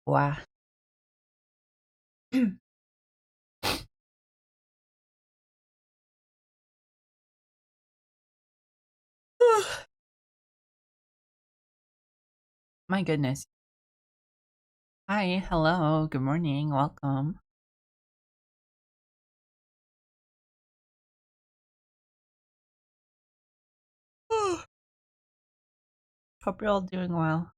Wow. My goodness. Hi, hello, good morning, welcome. Hope you're all doing well.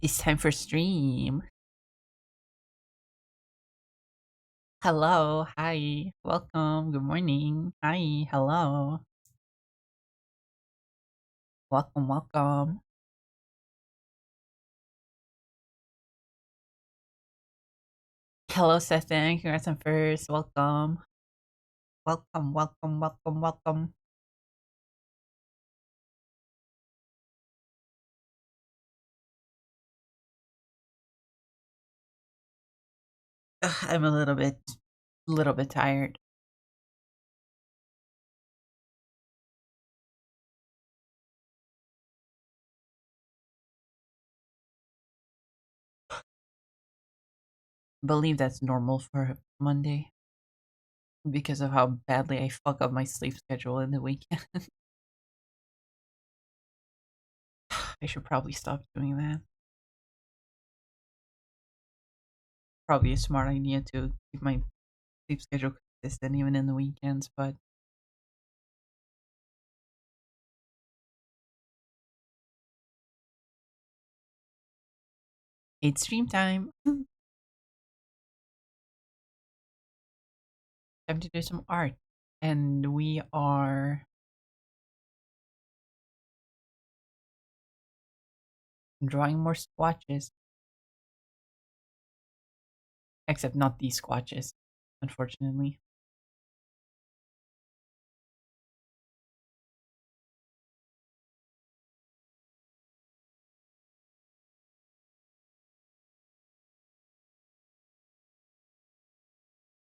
It's time for stream. Hello, hi, welcome, good morning. Hi, hello. Welcome, welcome. Hello, Sefton. Congrats on first. Welcome. Welcome, welcome, welcome, welcome. I'm a little bit tired. Believe that's normal for Monday because of how badly I fuck up my sleep schedule in the weekend. I should probably stop doing that. Probably a smart idea to keep my sleep schedule consistent even in the weekends, but it's stream time. Time to do some art. And we are drawing more squatches. Except not these squatches, unfortunately.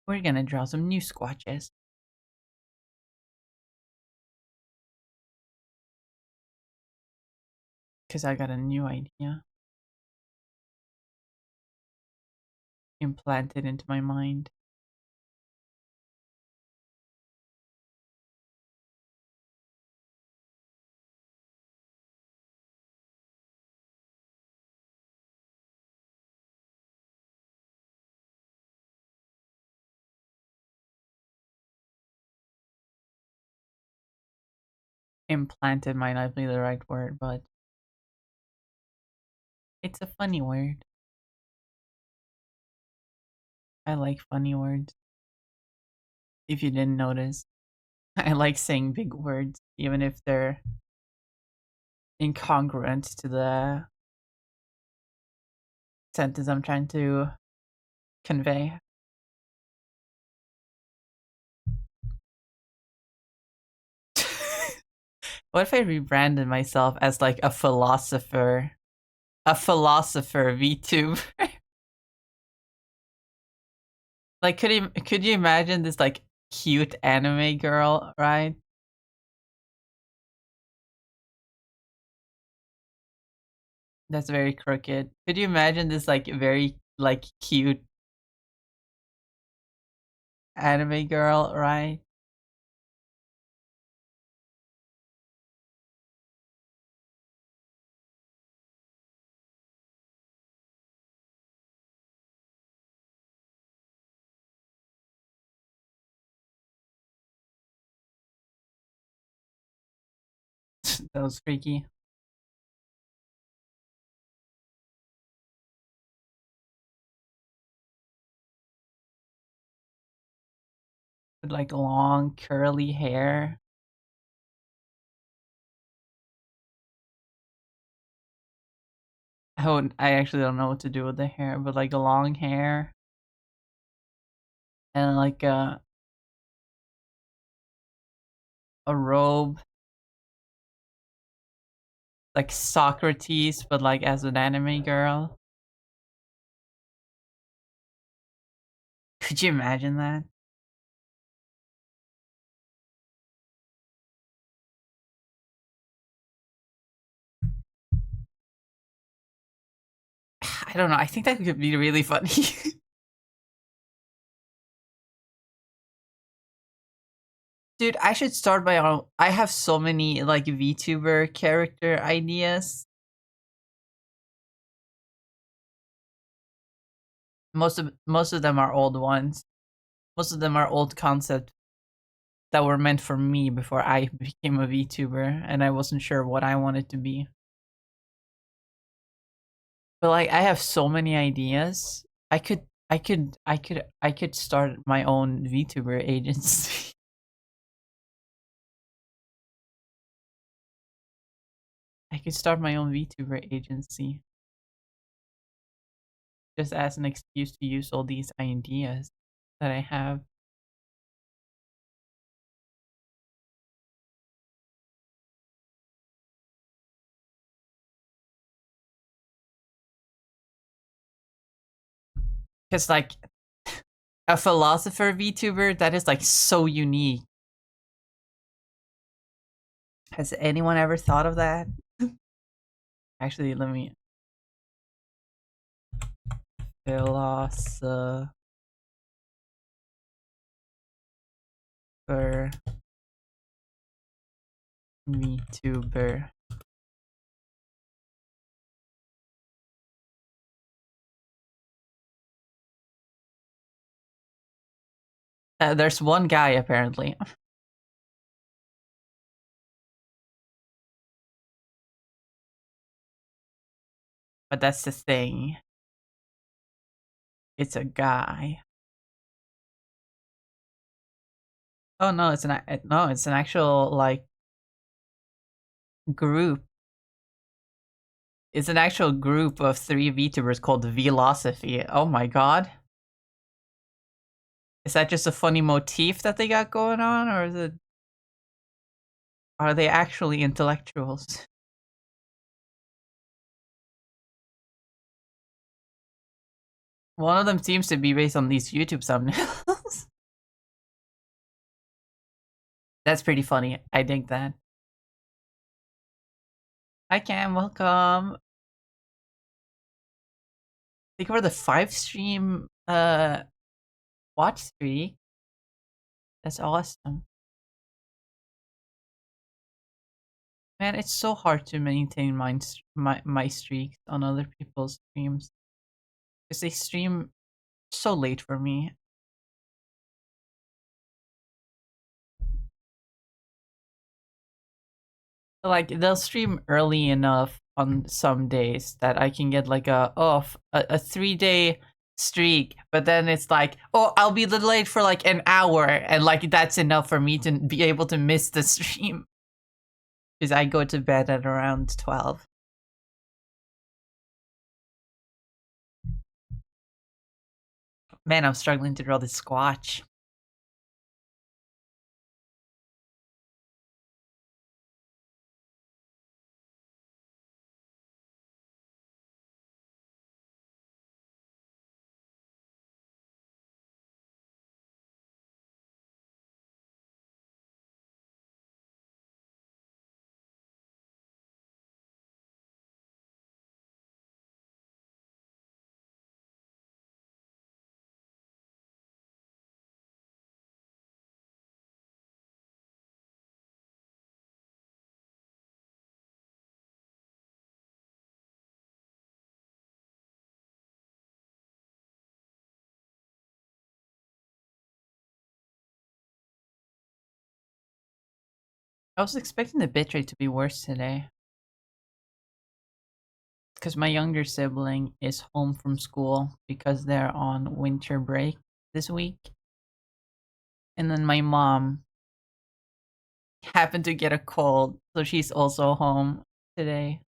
We're gonna draw some new squatches. Because I got a new idea implanted into my mind. Implanted might not be the right word, but it's a funny word. I like funny words. If you didn't notice, I like saying big words, even if they're incongruent to the sentence I'm trying to convey. What if I rebranded myself as like a philosopher? A philosopher VTuber? Like could you imagine this like cute anime girl, right? That's very crooked. Could you imagine this like very like cute anime girl, right? That was freaky. With like long curly hair. I actually don't know what to do with the hair, but like long hair and like a robe, like Socrates, but like as an anime girl. Could you imagine that? I don't know. I think that could be really funny. Dude, I should start my own. I have so many like VTuber character ideas. Most of them are old ones. Most of them are old concepts that were meant for me before I became a VTuber, and I wasn't sure what I wanted to be. But like, I have so many ideas. I could start my own VTuber agency. I could start my own VTuber agency just as an excuse to use all these ideas that I have. Because like a philosopher VTuber, that is like so unique. Has anyone ever thought of that? Actually, let me philosopher VTuber. There's one guy apparently, but that's the thing. It's a guy. Oh no, it's an actual like group. It's an actual group of 3 VTubers called Velociphy. Oh my god. Is that just a funny motif that they got going on, or are they actually intellectuals? One of them seems to be based on these YouTube thumbnails. That's pretty funny. I dig that. Hi Cam, welcome. Thank you for the 5 stream watch streak. That's awesome. Man, it's so hard to maintain my streaks on other people's streams. Because they stream so late for me. Like, they'll stream early enough on some days that I can get like a 3-day streak, but then it's like, oh, I'll be delayed for like an hour, and like that's enough for me to be able to miss the stream. Because I go to bed at around 12. Man, I'm struggling to draw the squatch. I was expecting the bitrate to be worse today. Because my younger sibling is home from school because they're on winter break this week. And then my mom happened to get a cold, so she's also home today.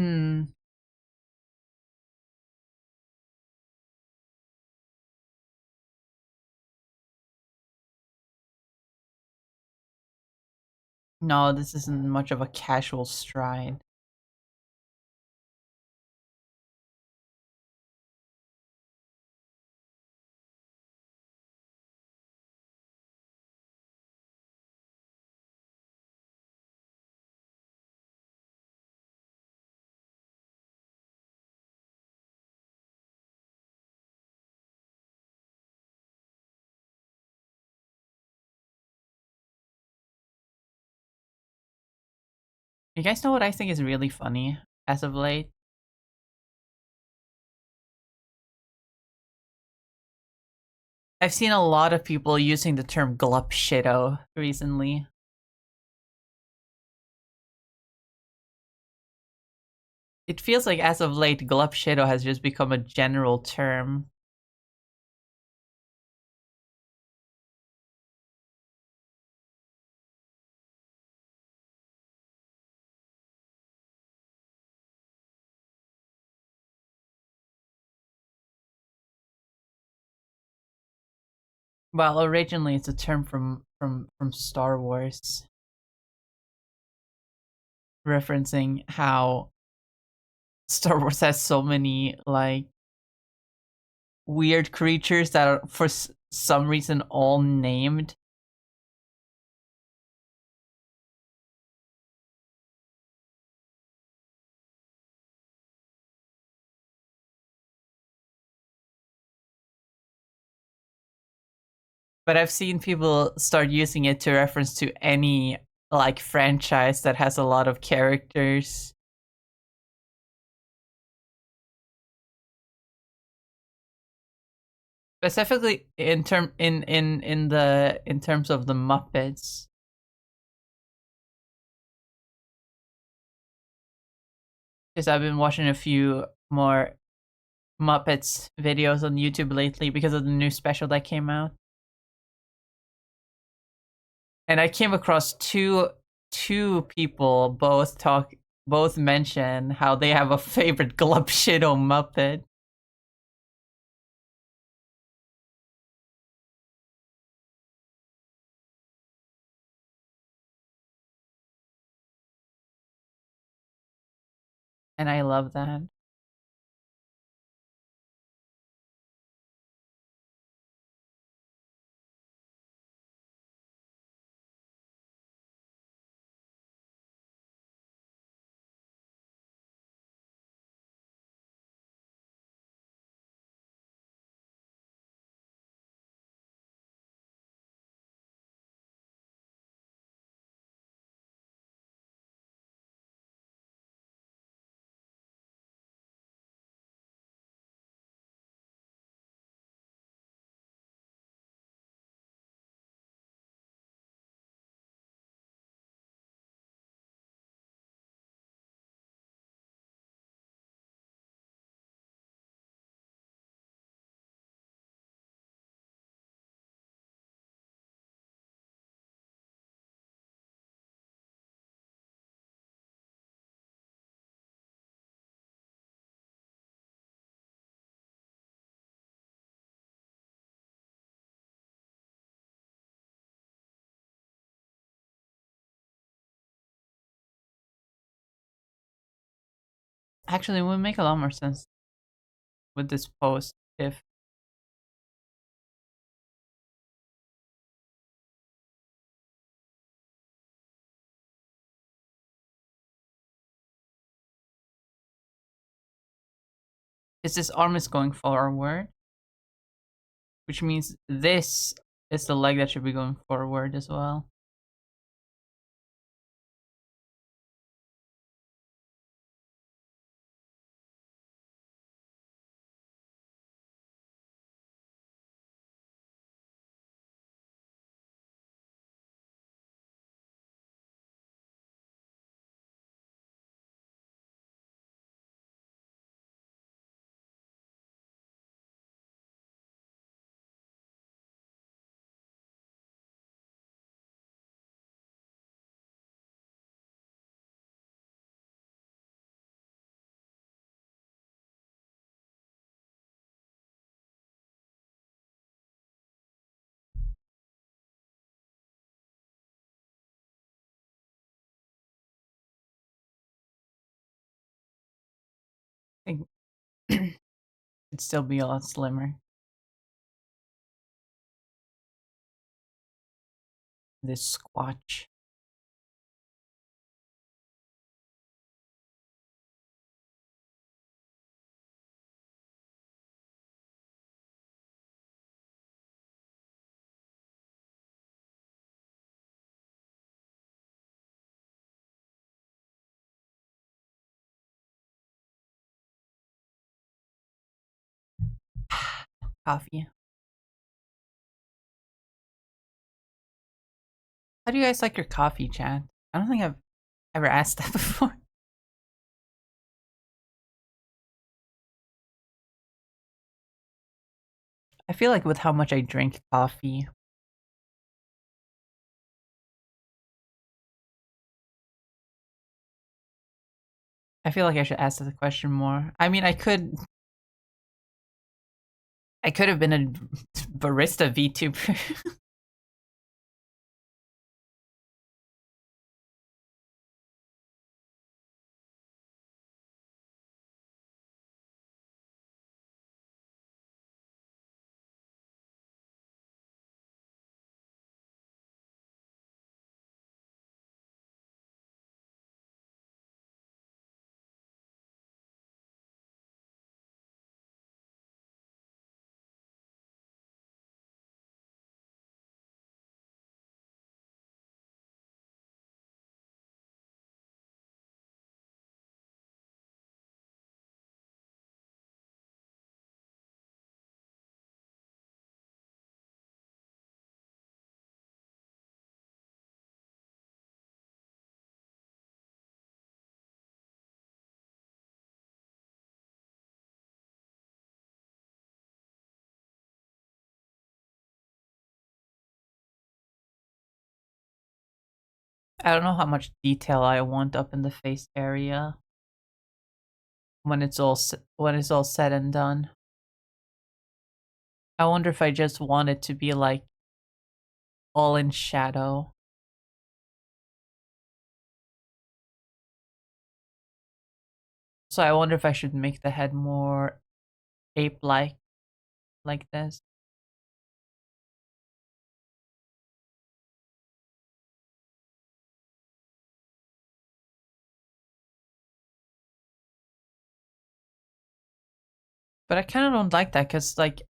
Hmm. No, this isn't much of a casual stride. You guys know what I think is really funny as of late? I've seen a lot of people using the term glupshido recently. It feels like as of late, glupshido has just become a general term. Well, originally it's a term from Star Wars, referencing how Star Wars has so many like weird creatures that are for some reason all named. But I've seen people start using it to reference to any like franchise that has a lot of characters. Specifically in terms of the Muppets. Because I've been watching a few more Muppets videos on YouTube lately because of the new special that came out. And I came across two people both mention how they have a favorite Glupshido Muppet. And I love that. Actually, it would make a lot more sense with this post if is this arm is going forward, which means this is the leg that should be going forward as well. It'd still be a lot slimmer. This squatch. Coffee. How do you guys like your coffee, chat? I don't think I've ever asked that before. I feel like with how much I drink coffee, I feel like I should ask the question more. I mean, I could have been a barista VTuber. I don't know how much detail I want up in the face area when it's all said and done. I wonder if I just want it to be like all in shadow. So I wonder if I should make the head more ape-like, like this. But I kind of don't like that because, like, it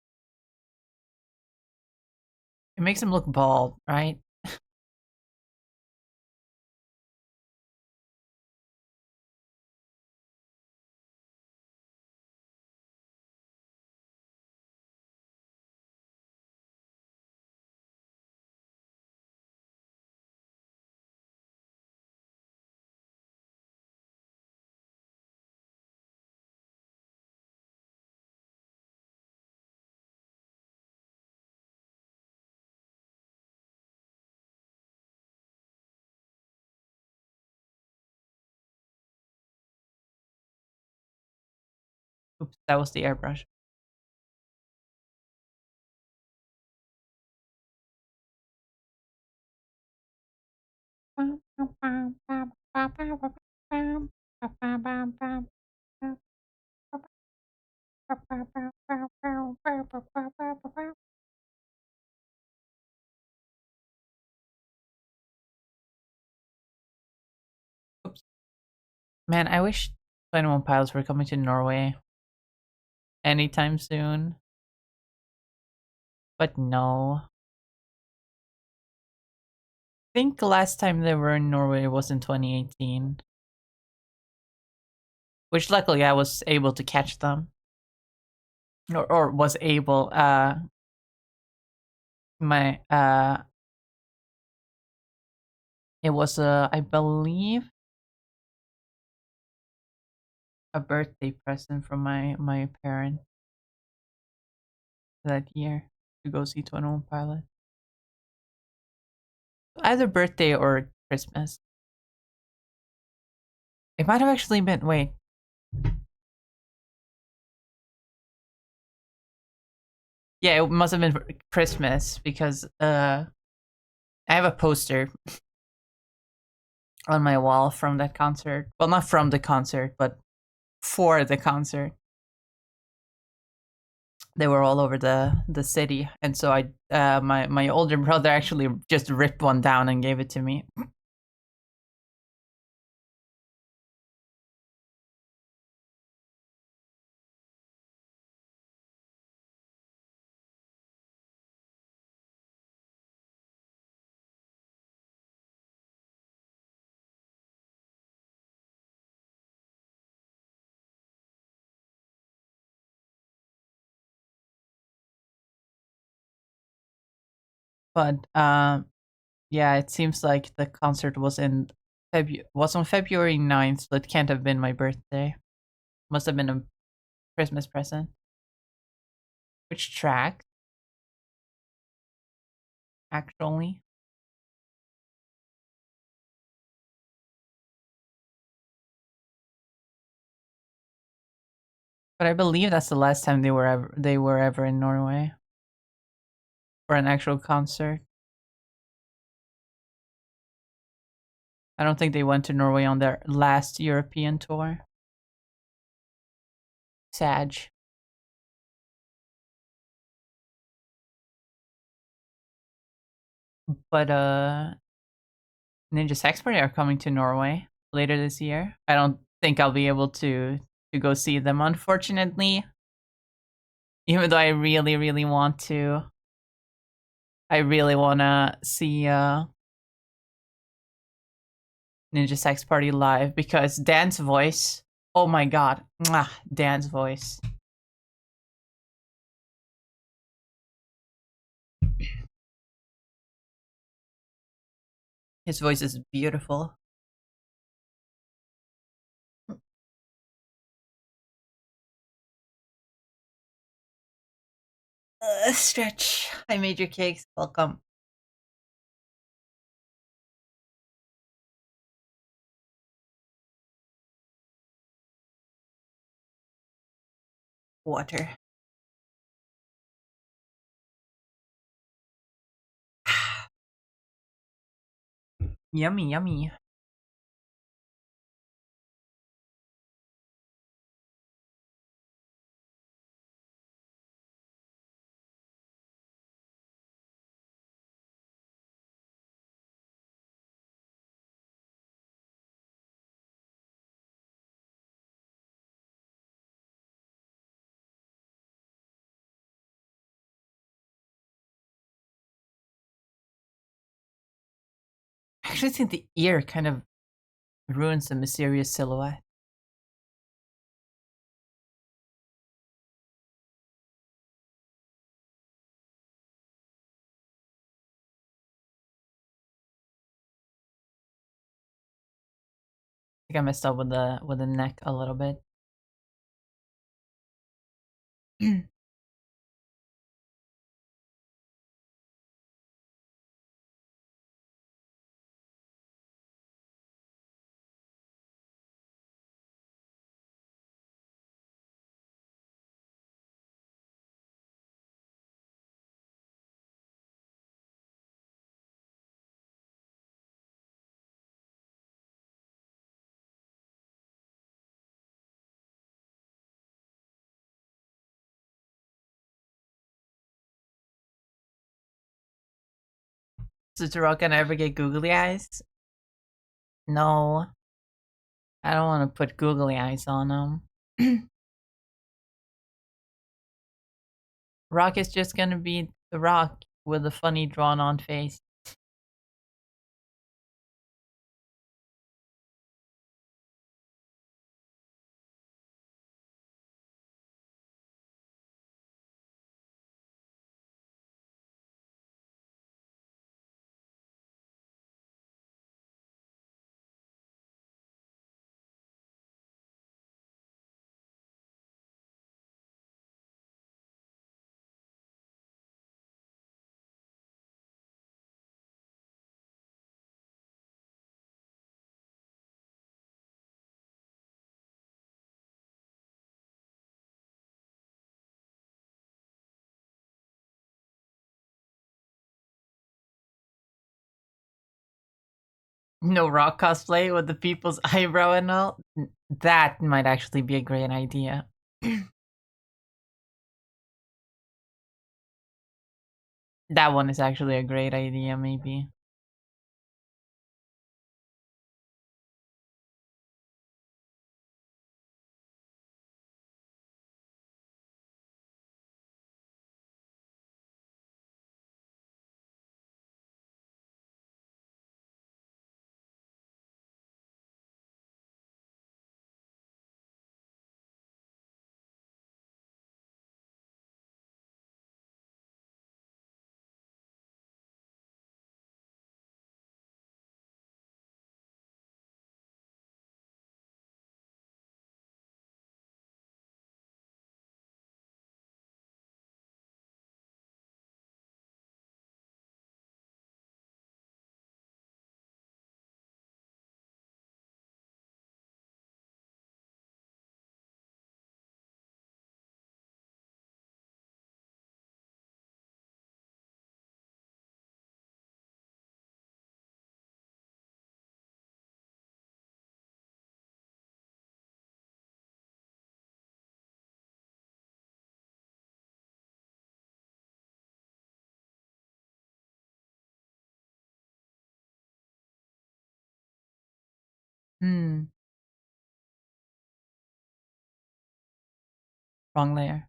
makes him look bald, right? Oops, that was the airbrush. Oops. Man, I wish 21 Pilots were coming to Norway anytime soon. But no. I think the last time they were in Norway was in 2018. Which luckily I was able to catch them. Or was able, my, it was, I believe, a birthday present from my parent that year to go see 21 Pilot. Either birthday or Christmas. It might have actually been, wait. Yeah, it must have been Christmas because I have a poster on my wall from that concert. Well, not from the concert, but for the concert. They were all over the city, and so I my older brother actually just ripped one down and gave it to me. But yeah, it seems like the concert was in was on February 9th, so it can't have been my birthday. Must have been a Christmas present. Which track, actually? But I believe that's the last time they were ever in Norway for an actual concert. I don't think they went to Norway on their last European tour. Sag. But Ninja Sex Party are coming to Norway later this year. I don't think I'll be able to go see them, unfortunately. Even though I really, really want to. I really wanna see Ninja Sex Party live because Dan's voice. Oh my god. Mwah, Dan's voice. His voice is beautiful. Stretch. I made your cakes. Welcome. Water. Yummy, yummy. I actually think the ear kind of ruins the mysterious silhouette. I think I messed up with the neck a little bit. So Tarot, can I ever get googly eyes? No. I don't want to put googly eyes on him. Rock is just gonna be the Rock with a funny drawn on face. No Rock cosplay with the people's eyebrow and all? That might actually be a great idea. That one is actually a great idea, maybe. Hmm. Wrong layer.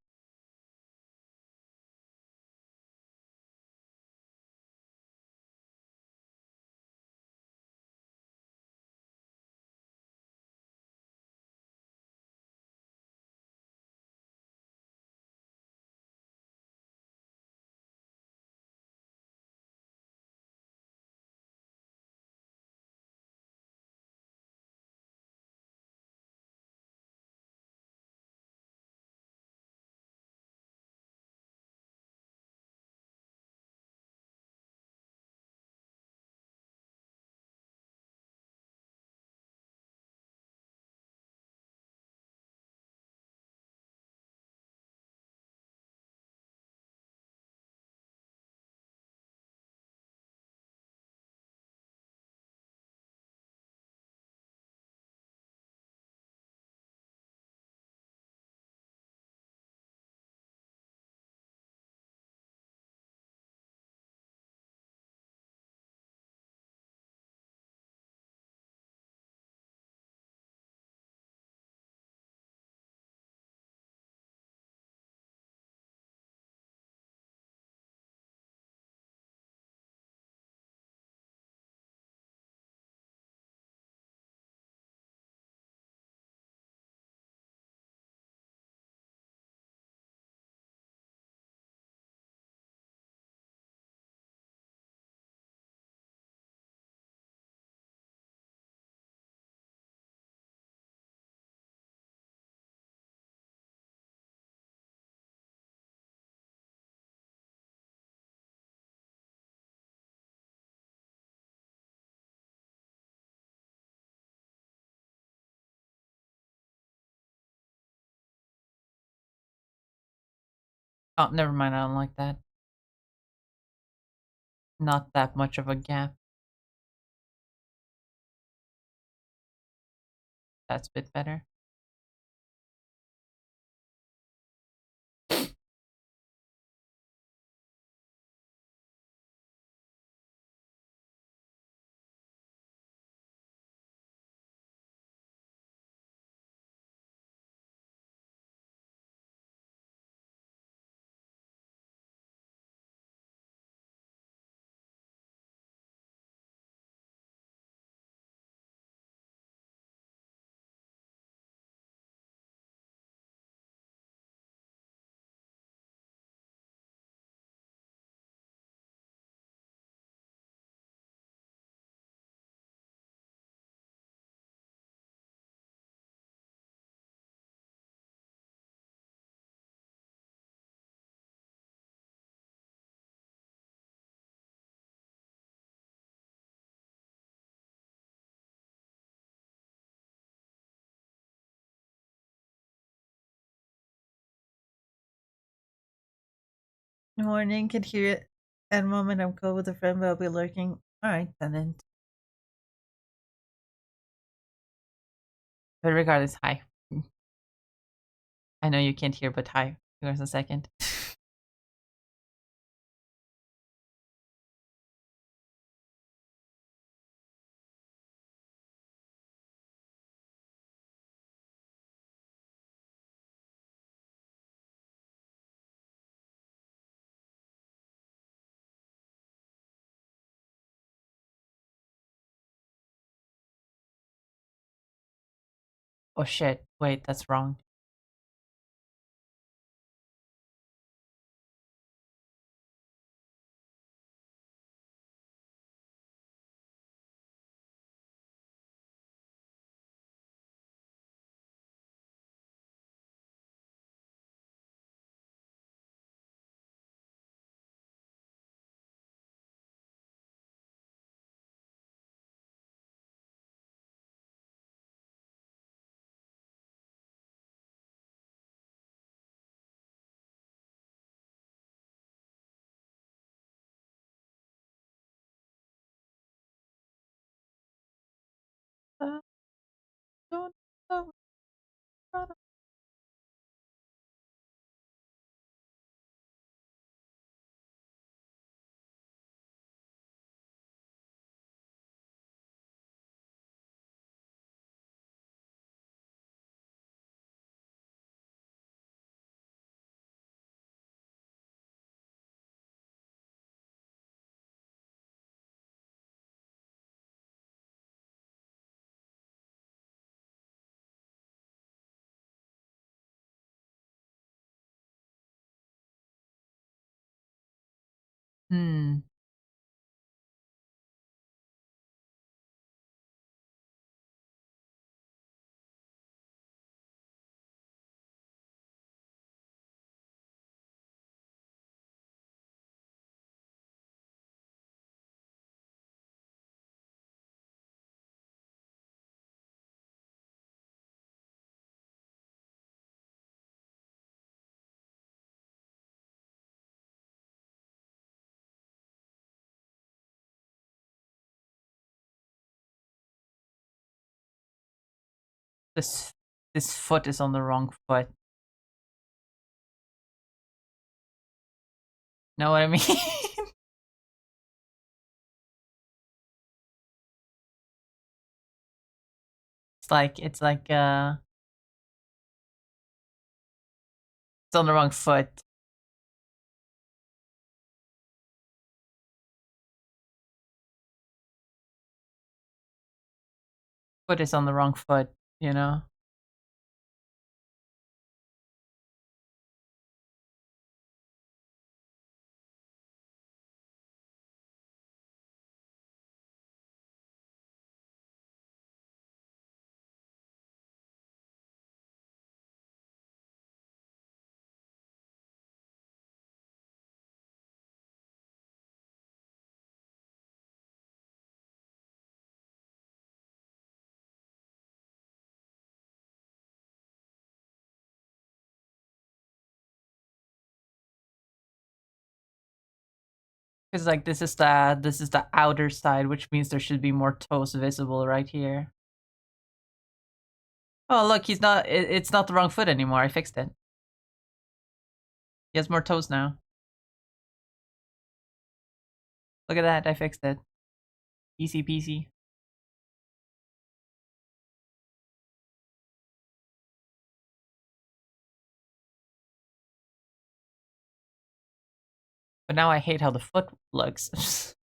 Oh, never mind. I don't like that. Not that much of a gap. That's a bit better. Good morning. Can hear it. At the moment, I'm cold with a friend, but I'll be lurking. All right, then. But regardless, hi. I know you can't hear, but hi. Give us a second. Oh shit. Wait, that's wrong. I don't know. Hmm. This this foot is on the wrong foot. Know what I mean? it's like it's on the wrong foot. Foot is on the wrong foot, you know? Because like this is the outer side, which means there should be more toes visible right here. Oh look, it's not the wrong foot anymore. I fixed it. He has more toes now. Look at that, I fixed it. Easy peasy. But now I hate how the foot looks.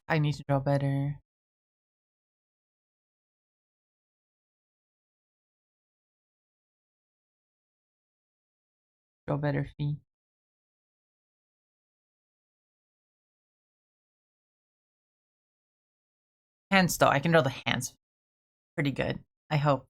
I need to draw better. Draw better feet. Hands though, I can draw the hands pretty good. I hope.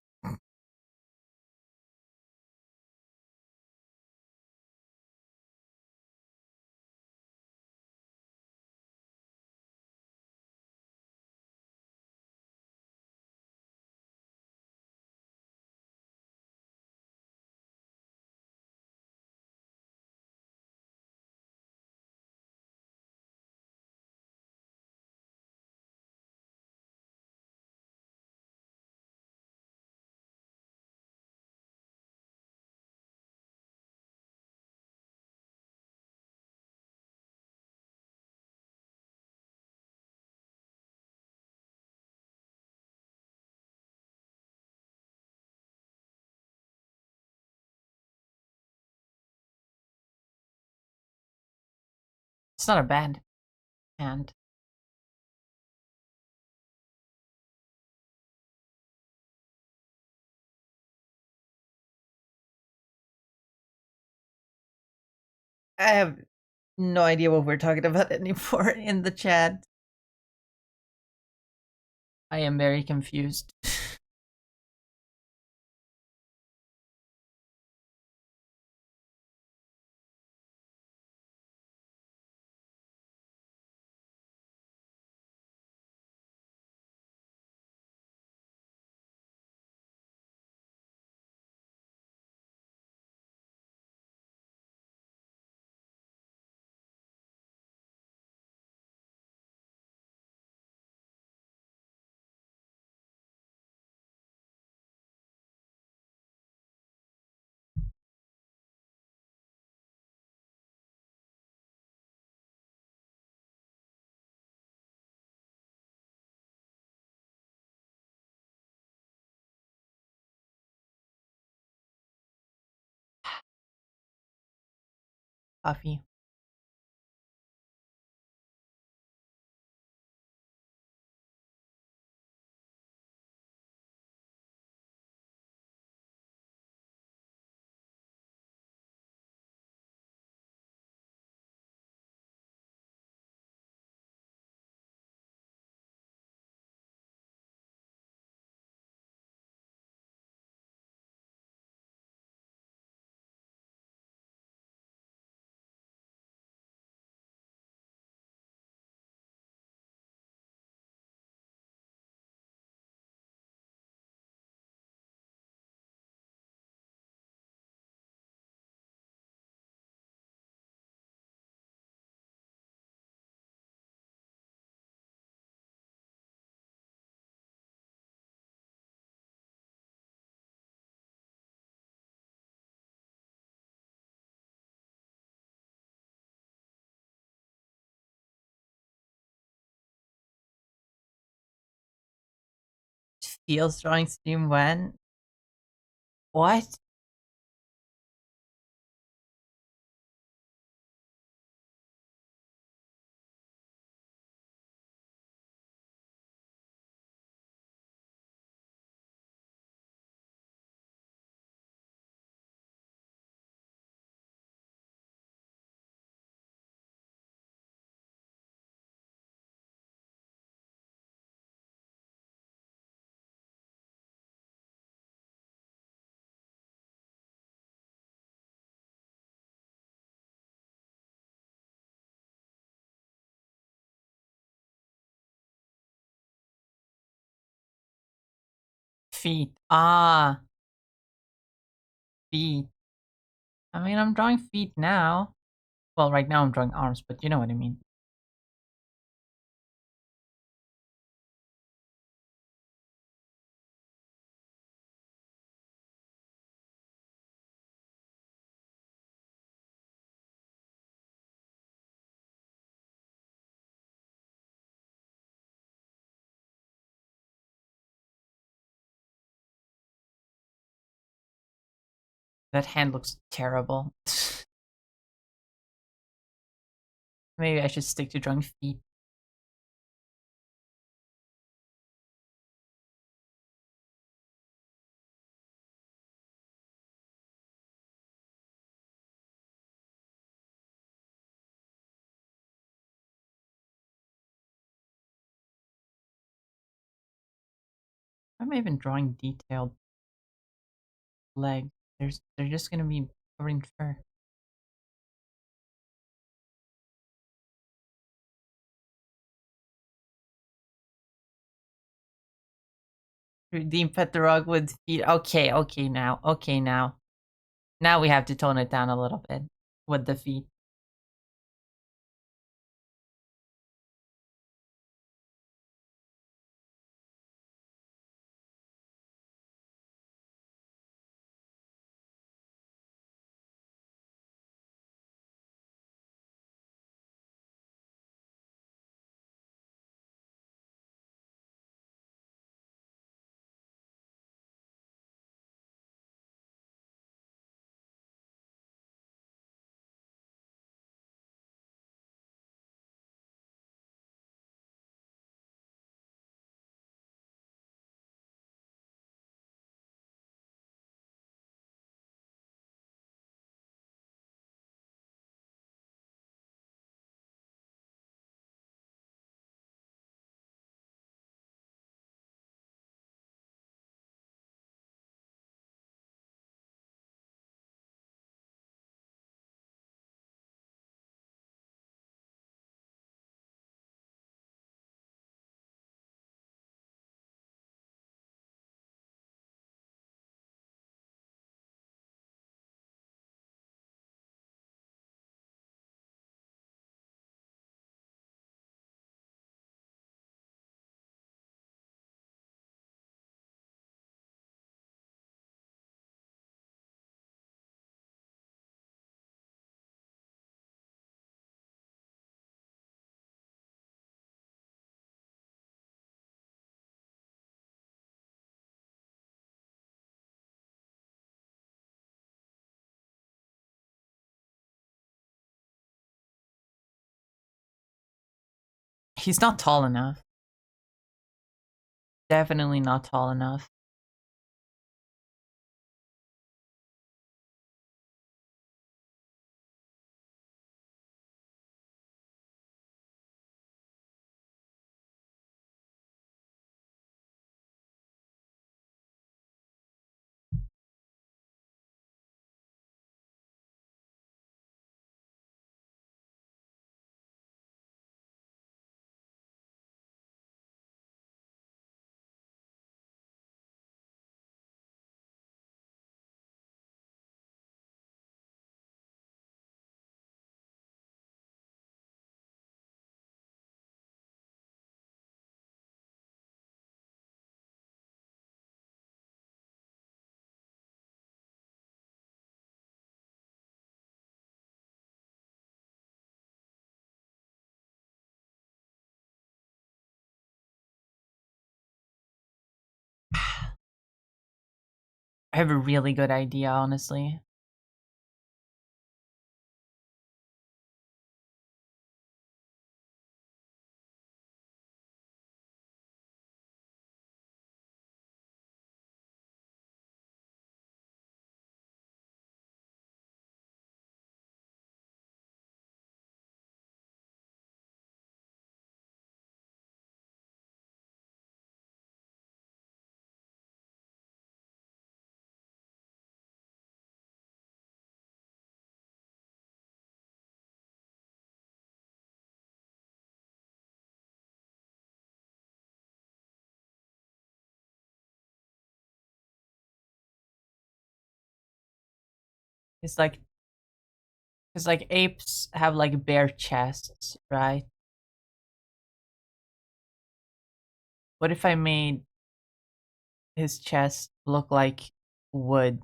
It's not a bad hand. I have no idea what we're talking about anymore in the chat. I am very confused. Coffee. Feels drawing stream when? What? Feet. Ah, feet. I mean, I'm drawing feet now. Well, right now I'm drawing arms, but you know what I mean. That hand looks terrible. Maybe I should stick to drawing feet. I'm even drawing detailed legs. They're just gonna be covered in fur. Redeem pet the rug with feet. Okay, okay now. Okay now. Now we have to tone it down a little bit with the feet. He's not tall enough. Definitely not tall enough. I have a really good idea, honestly. It's like, because like apes have like bare chests, right? What if I made his chest look like wood?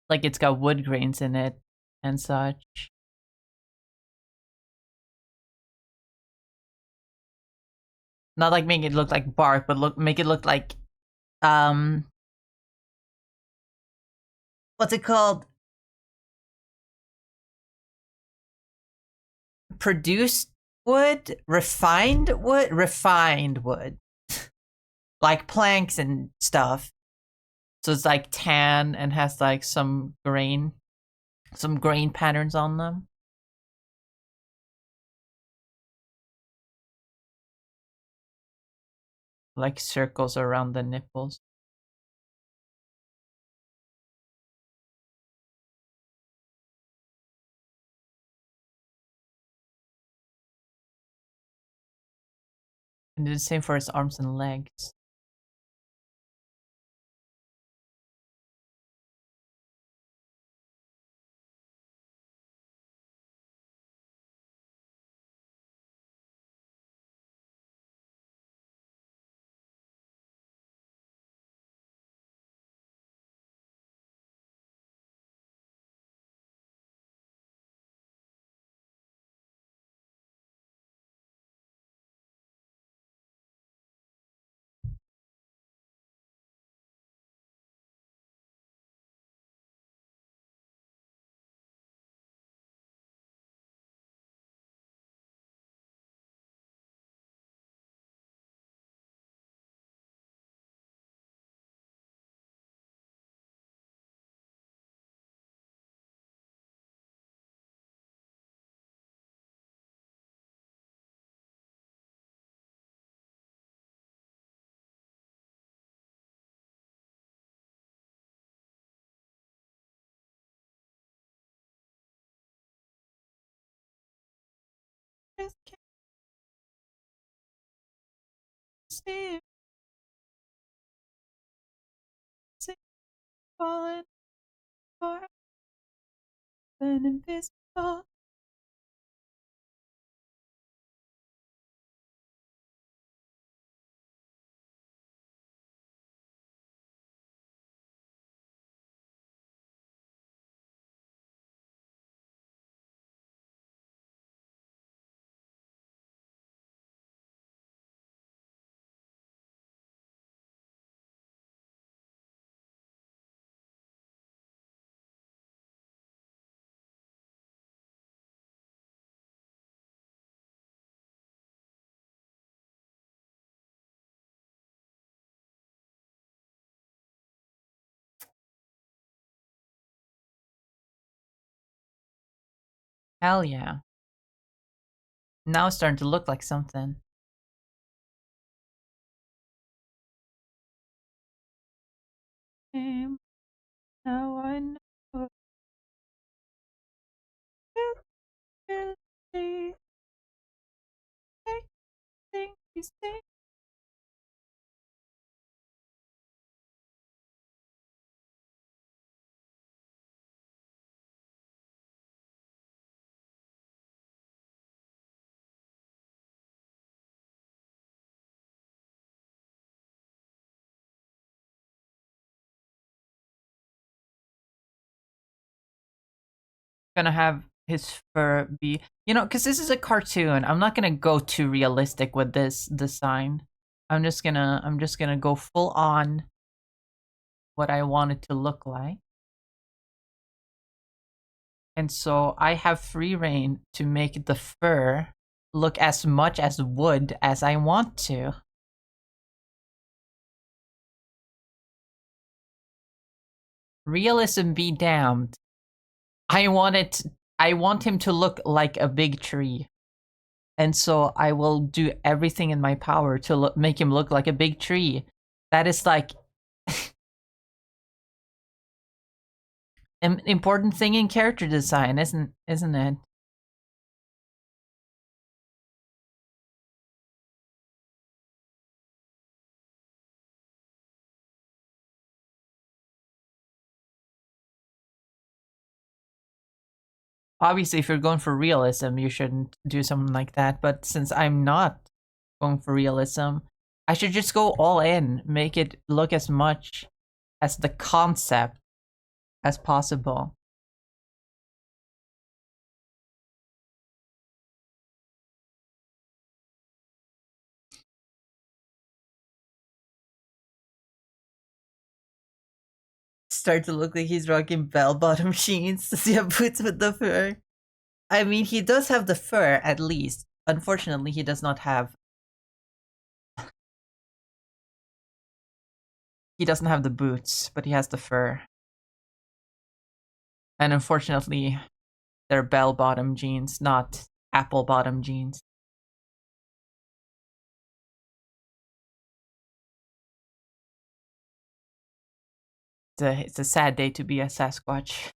Like it's got wood grains in it and such. Not like make it look like bark, but make it look like um what's it called? Produced wood? Refined wood. Like planks and stuff. So it's like tan and has like some grain patterns on them. like circles around the nipples. And do the same for his arms and legs. Just can't see it, see it falling for an invisible. Hell yeah. Now it's starting to look like something. Now I know. You really think you see. Gonna have his fur be, because this is a cartoon. I'm not gonna go too realistic with this design. I'm just gonna go full on what I want it to look like. And so I have free reign to make the fur look as much as wood as I want to. Realism be damned. I want it. I want him to look like a big tree. And so I will do everything in my power to make him look like a big tree. That is like an important thing in character design, isn't it? Obviously, if you're going for realism, you shouldn't do something like that. But since I'm not going for realism, I should just go all in, make it look as much as the concept as possible. Start to look like he's rocking bell-bottom jeans. Yeah, boots with the fur. I mean, he does have the fur at least. Unfortunately, he does not have. He doesn't have the boots, but he has the fur. And unfortunately, they're bell-bottom jeans, not apple-bottom jeans. it's a sad day to be a Sasquatch.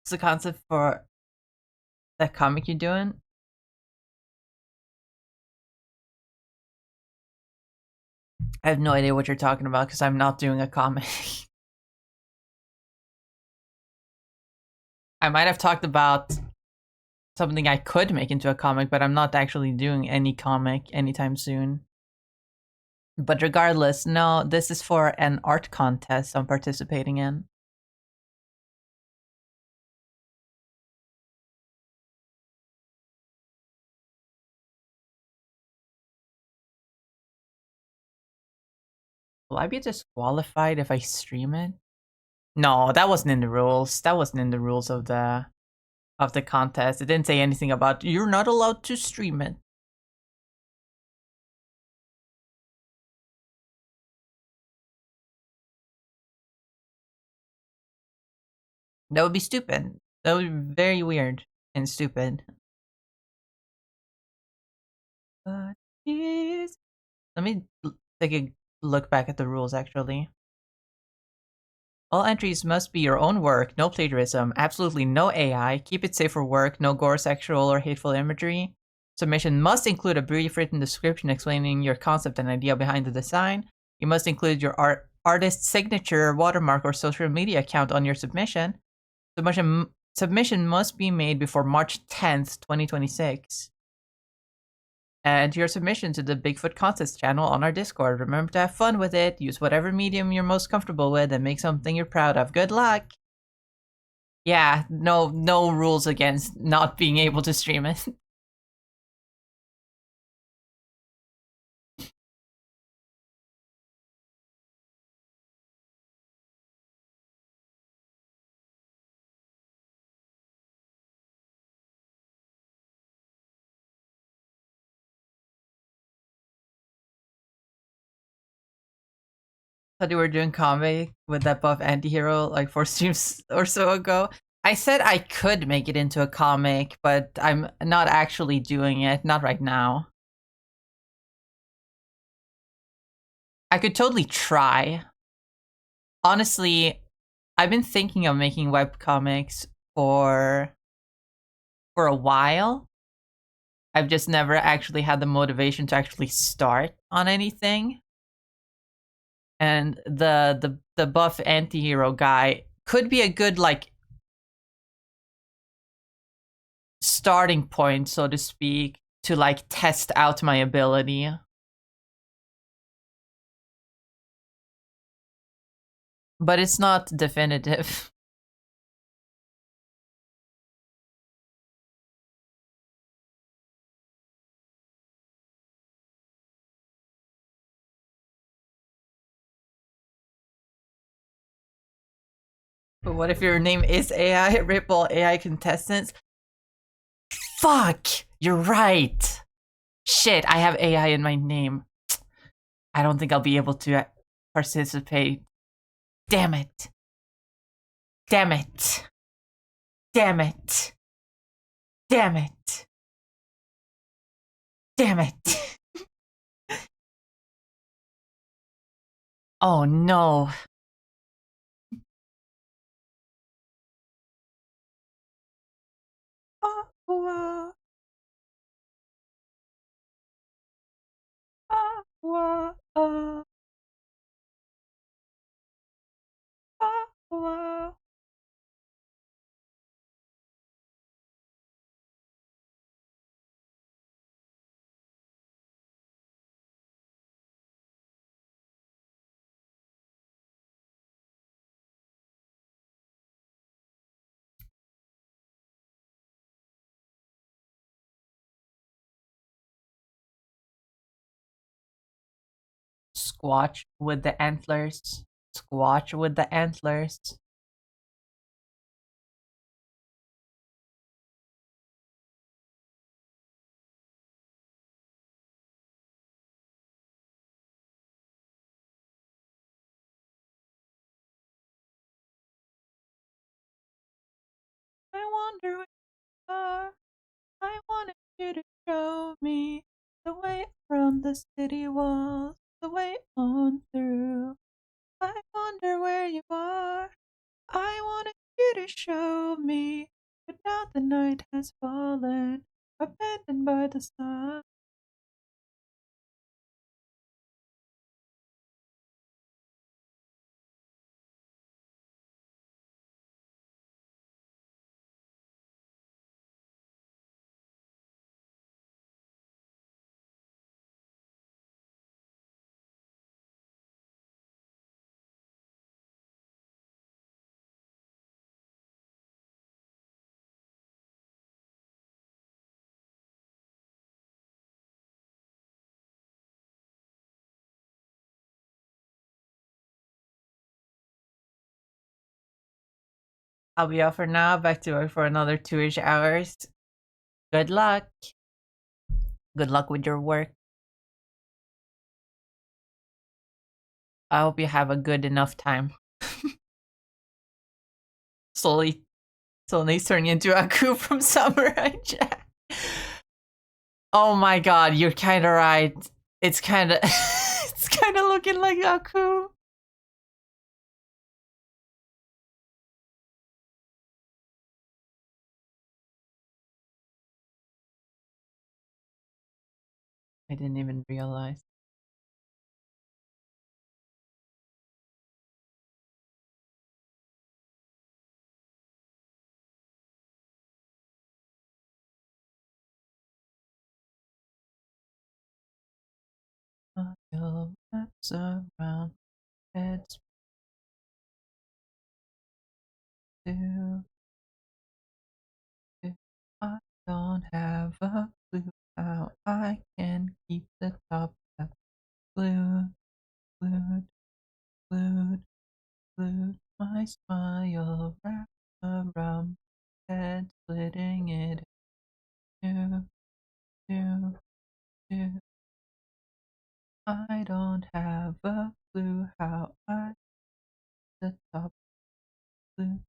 What's the concept for that comic you're doing? I have no idea what you're talking about because I'm not doing a comic. I might have talked about something I could make into a comic, but I'm not actually doing any comic anytime soon. But regardless, no, this is for an art contest I'm participating in. Will I be disqualified if I stream it? No, that wasn't in the rules. That wasn't in the rules of the contest. It didn't say anything about you're not allowed to stream it. That would be stupid. That would be very weird and stupid. But yes. Let me take a look back at the rules actually. All entries must be your own work, no plagiarism, absolutely no AI, keep it safe for work, no gore, sexual, or hateful imagery. Submission must include a brief written description explaining your concept and idea behind the design. You must include your artist's signature, watermark, or social media account on your submission. Submission must be made before March 10th, 2026. Add your submission to the Bigfoot Contest channel on our Discord. Remember to have fun with it, use whatever medium you're most comfortable with, and make something you're proud of. Good luck! Yeah, no rules against not being able to stream it. Thought you were doing comedy with that buff anti-hero like 4 streams or so ago. I said I could make it into a comic, but I'm not actually doing it. Not right now. I could totally try. Honestly, I've been thinking of making webcomics for a while. I've just never actually had the motivation to actually start on anything. And the buff anti-hero guy could be a good like starting point, so to speak, to like test out my ability. But it's not definitive. But what if your name is AI? Ripple AI contestants? Fuck! You're right! Shit, I have AI in my name. I don't think I'll be able to participate. Damn it. Damn it. Damn it. Damn it. Damn it. Oh no. Squatch with the antlers. Squatch with the antlers. I wonder where you are. I wanted you to show me the way around the city walls, the way on through. I wonder where you are. I wanted you to show me, but now the night has fallen, abandoned by the sun. I'll be off for now. Back to work for another 2-ish hours. Good luck. Good luck with your work. I hope you have a good enough time. Slowly turning into Aku from Samurai Jack. Oh my god, you're kind of right. It's kind of it's kind of looking like Aku. I didn't even realize. Your wraps around heads too. I don't have a clue how I can keep the top half glued, glued, glued, glued. My smile wrapped around head, splitting it in two, two. I don't have a clue how I the top glue.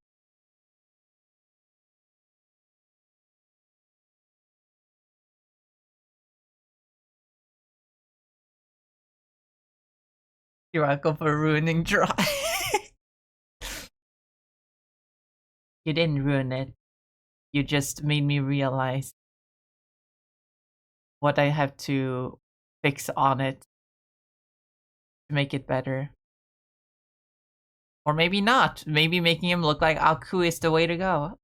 You're welcome for ruining dry. You didn't ruin it. You just made me realize what I have to fix on it to make it better. Or maybe not. Maybe making him look like Aku is the way to go.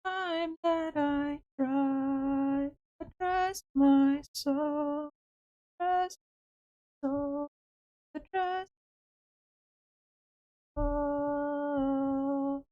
Time that I try to trust my soul, trust soul, to trust soul.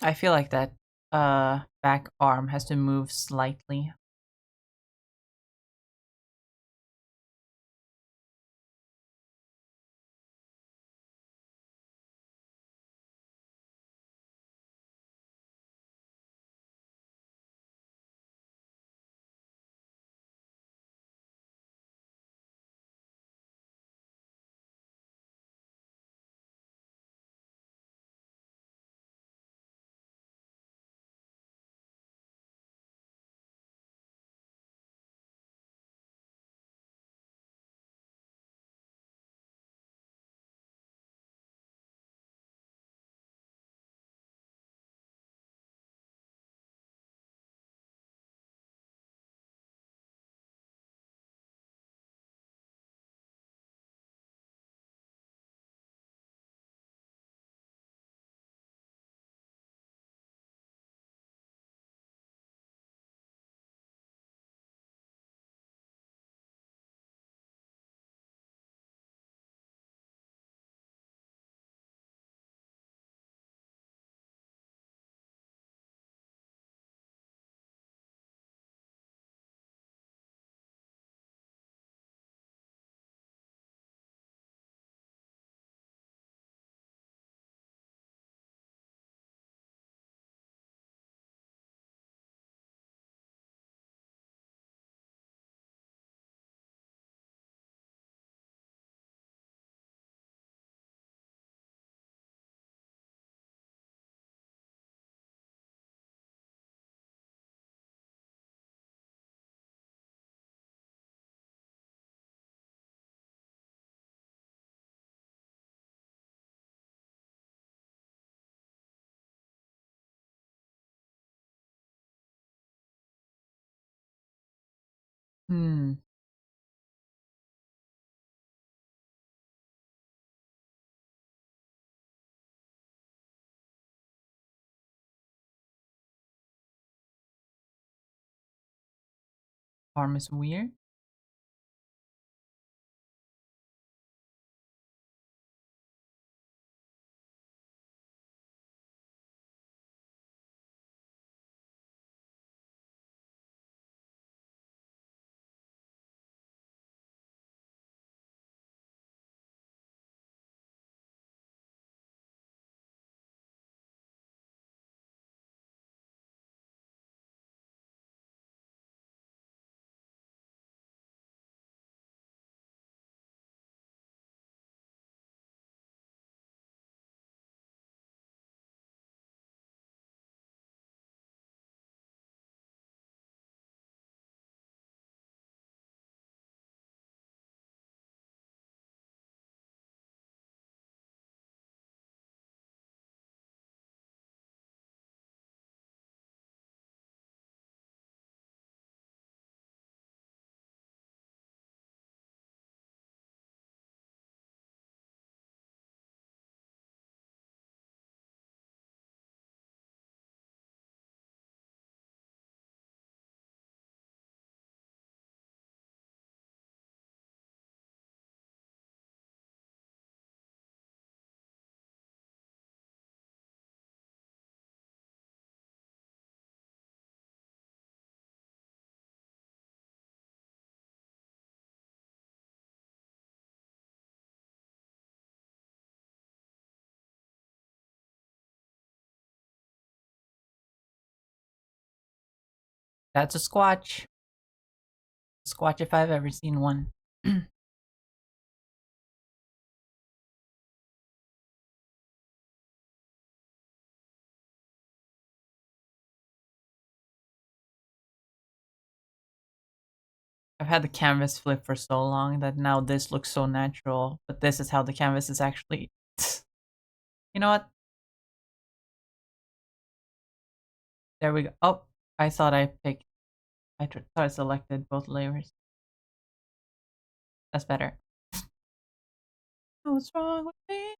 I feel like that back arm has to move slightly. Hmm. Arm is weird. That's a squatch. Squatch if I've ever seen one. I've had the canvas flip for so long that now this looks so natural, but this is how the canvas is actually. You know what? There we go. Oh, I thought I picked. Thought I selected both layers. That's better. What's wrong with me?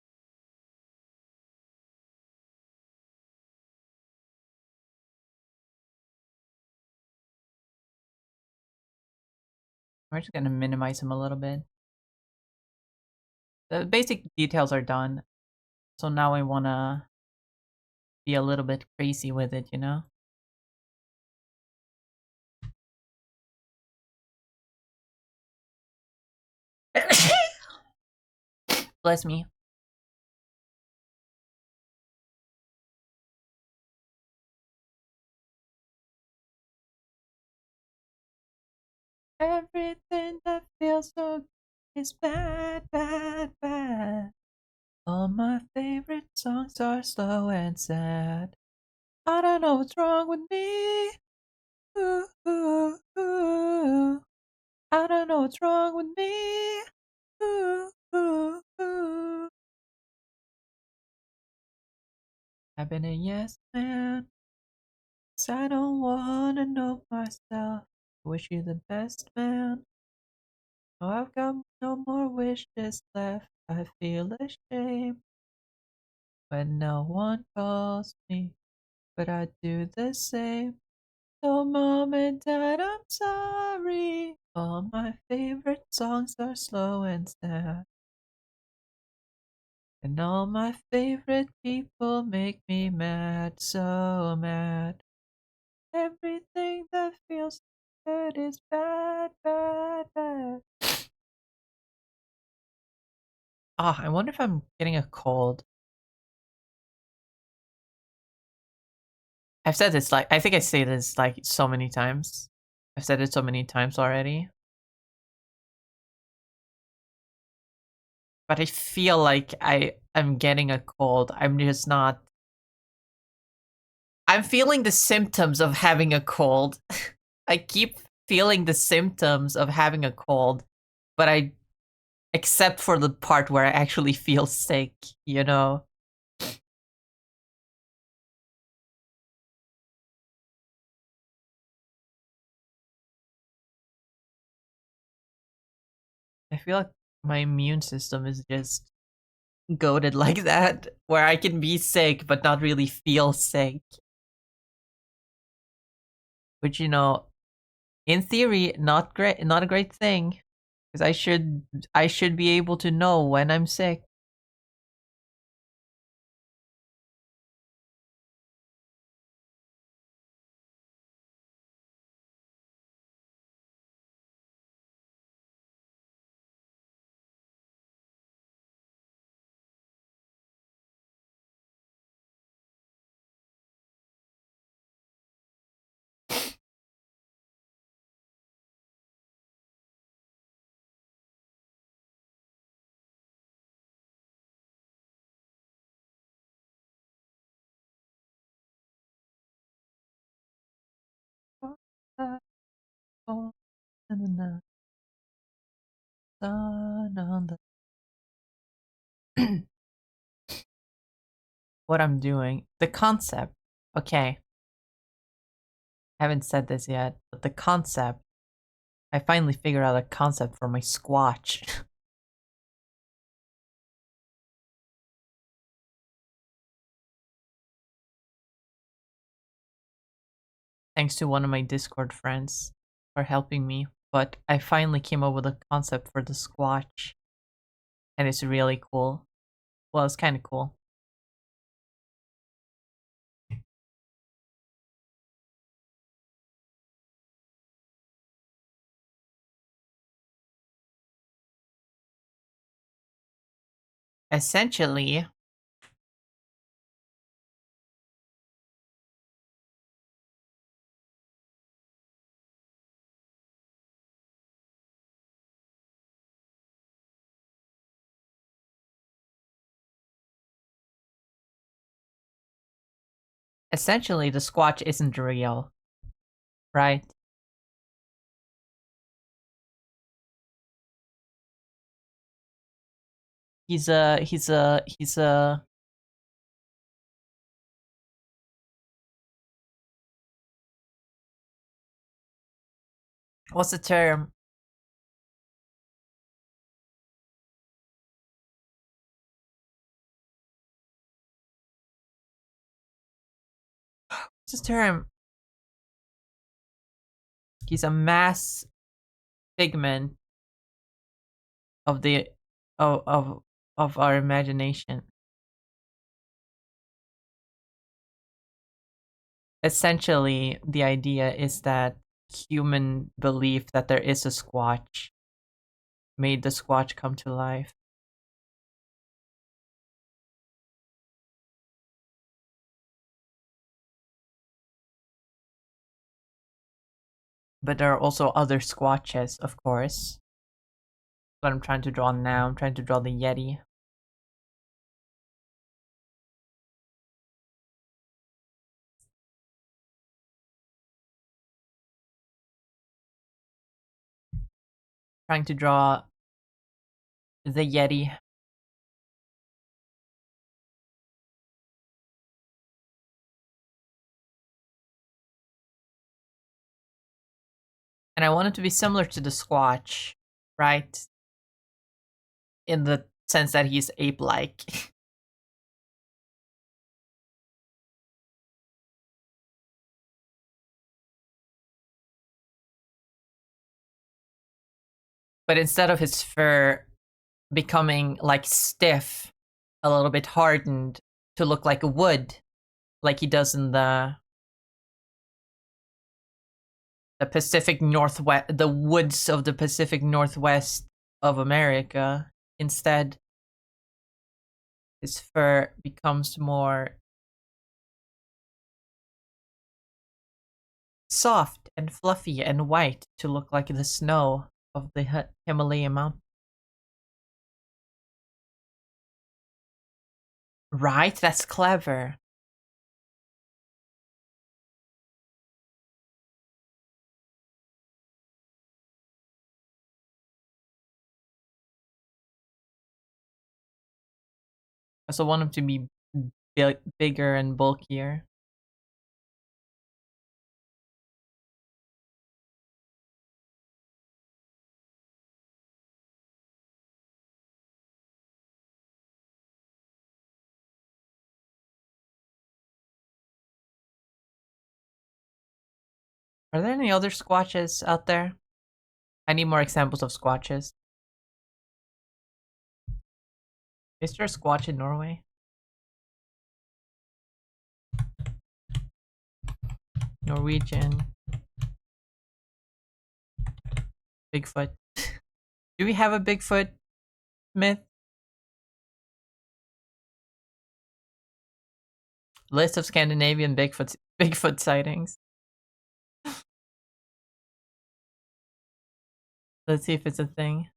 We're just gonna minimize him a little bit. The basic details are done, so now I wanna be a little bit crazy with it, you know? Bless me. Everything that feels so good is bad, bad, bad. All my favorite songs are slow and sad. I don't know what's wrong with me. Ooh, ooh, ooh. I don't know what's wrong with me. Ooh, ooh, ooh. I've been a yes man, 'cause I don't wanna know myself. Wish you the best, man. Oh, I've got no more wishes left. I feel ashamed when no one calls me, but I do the same. So, mom and dad, I'm sorry. All my favorite songs are slow and sad. And all my favorite people make me mad, so mad. Everything that feels good is bad, bad, bad. Ah, I wonder if I'm getting a cold. I've said this like I think I say this like so many times. I've said it so many times already. But I feel like I'm getting a cold. I'm just not. I'm feeling the symptoms of having a cold. I keep feeling the symptoms of having a cold, but I except for the part where I actually feel sick, you know. I feel like my immune system is just goaded like that, where I can be sick but not really feel sick. Which, you know, in theory, not a great thing. Because I should be able to know when I'm sick. What I'm doing, the concept. Okay, I haven't said this yet, but the concept. I finally figured out a concept for my squatch. Thanks to one of my Discord friends for helping me. But I finally came up with a concept for the squatch, and it's really cool. Well, it's kind of cool. Essentially, the squatch isn't real, right? He's a what's the term? What's the term? He's a mass figment of the of of of our imagination. essentially, the idea is that human belief that there is a Squatch made the Squatch come to life. But there are also other Squatches, of course. What I'm trying to draw now, I'm trying to draw the Yeti. Trying to draw the Yeti. And I want it to be similar to the Squatch, right? In the sense that he's ape-like. But instead of his fur becoming like stiff, a little bit hardened to look like wood, like he does in the Pacific Northwest, the woods of the Pacific Northwest of America. Instead, his fur becomes more soft and fluffy and white to look like the snow of the Himalayan mountain. Right? That's clever. I also want him to be bigger and bulkier. Are there any other Squatches out there? I need more examples of Squatches. Is there a Squatch in Norway? Norwegian. Bigfoot. Do we have a Bigfoot myth? List of Scandinavian Bigfoot sightings. Let's see if it's a thing.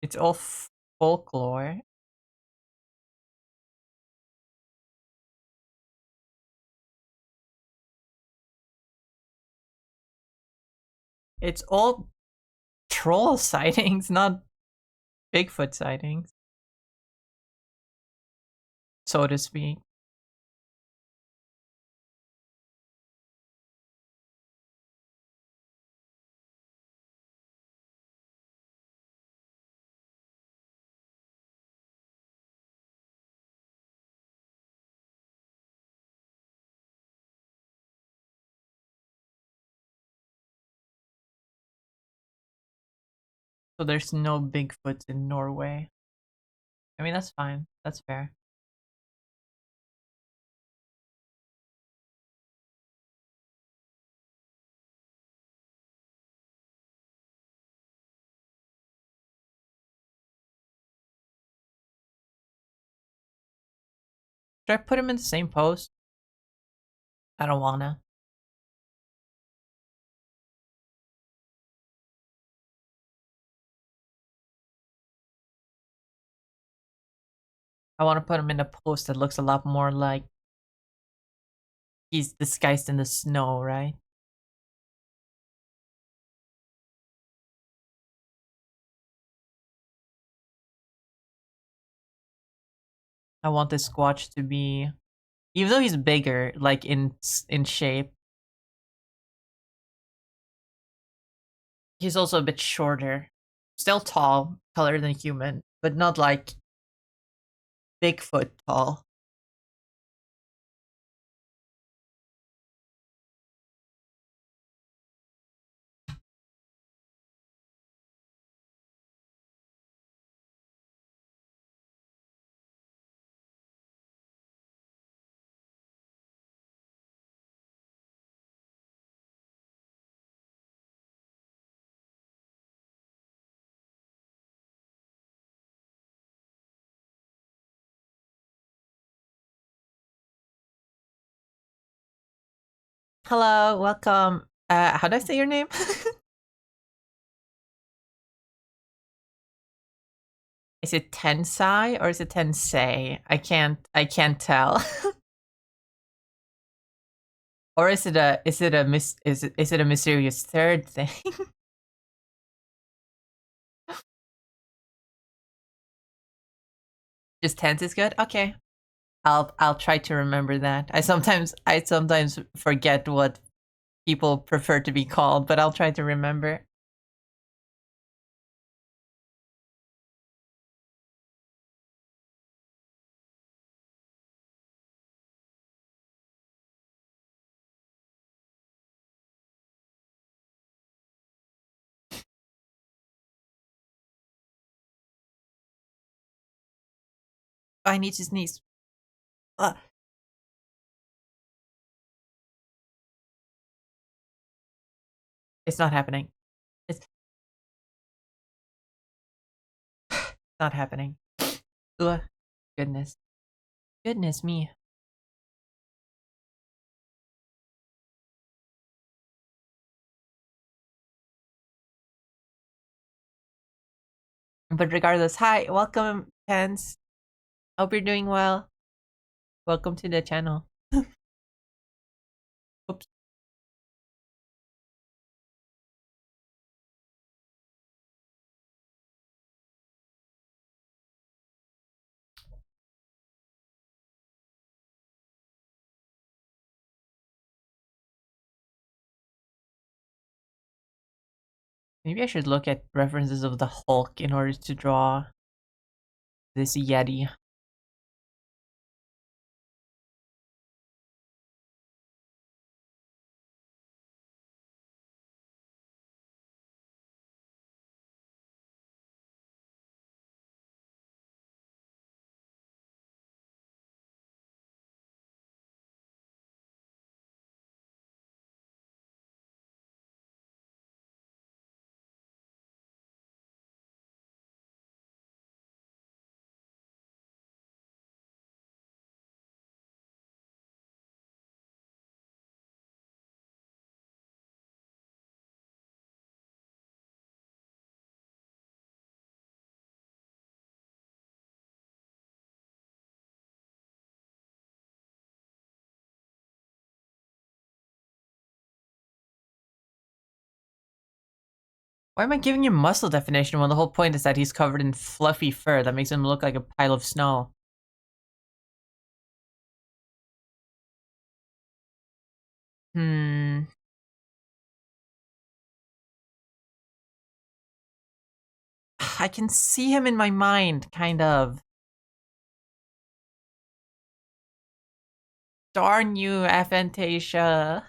It's all folklore. It's all troll sightings, not Bigfoot sightings, so to speak. So there's no Bigfoots in Norway. I mean, that's fine. That's fair. Should I put him in the same post? I don't wanna. I want to put him in a post that looks a lot more like he's disguised in the snow, right? I want this Squatch to be, even though he's bigger, like in shape, he's also a bit shorter. Still tall, taller than human, but not like Bigfoot tall. Hello, welcome. How do I say your name? Is it Tensai or is it Tensei? I can't tell. Or is it a mysterious third thing? Just tense is good? Okay. I'll try to remember that. I sometimes forget what people prefer to be called, but I'll try to remember. I need to sneeze. Uh, it's not happening. It's not happening. Ugh. Goodness. Goodness me. But regardless, hi, welcome, Pens. Hope you're doing well. Welcome to the channel. Oops. Maybe I should look at references of the Hulk in order to draw this Yeti. Why am I giving him muscle definition when the whole point is that he's covered in fluffy fur that makes him look like a pile of snow? Hmm. I can see him in my mind, kind of. Darn you, Aphantasia.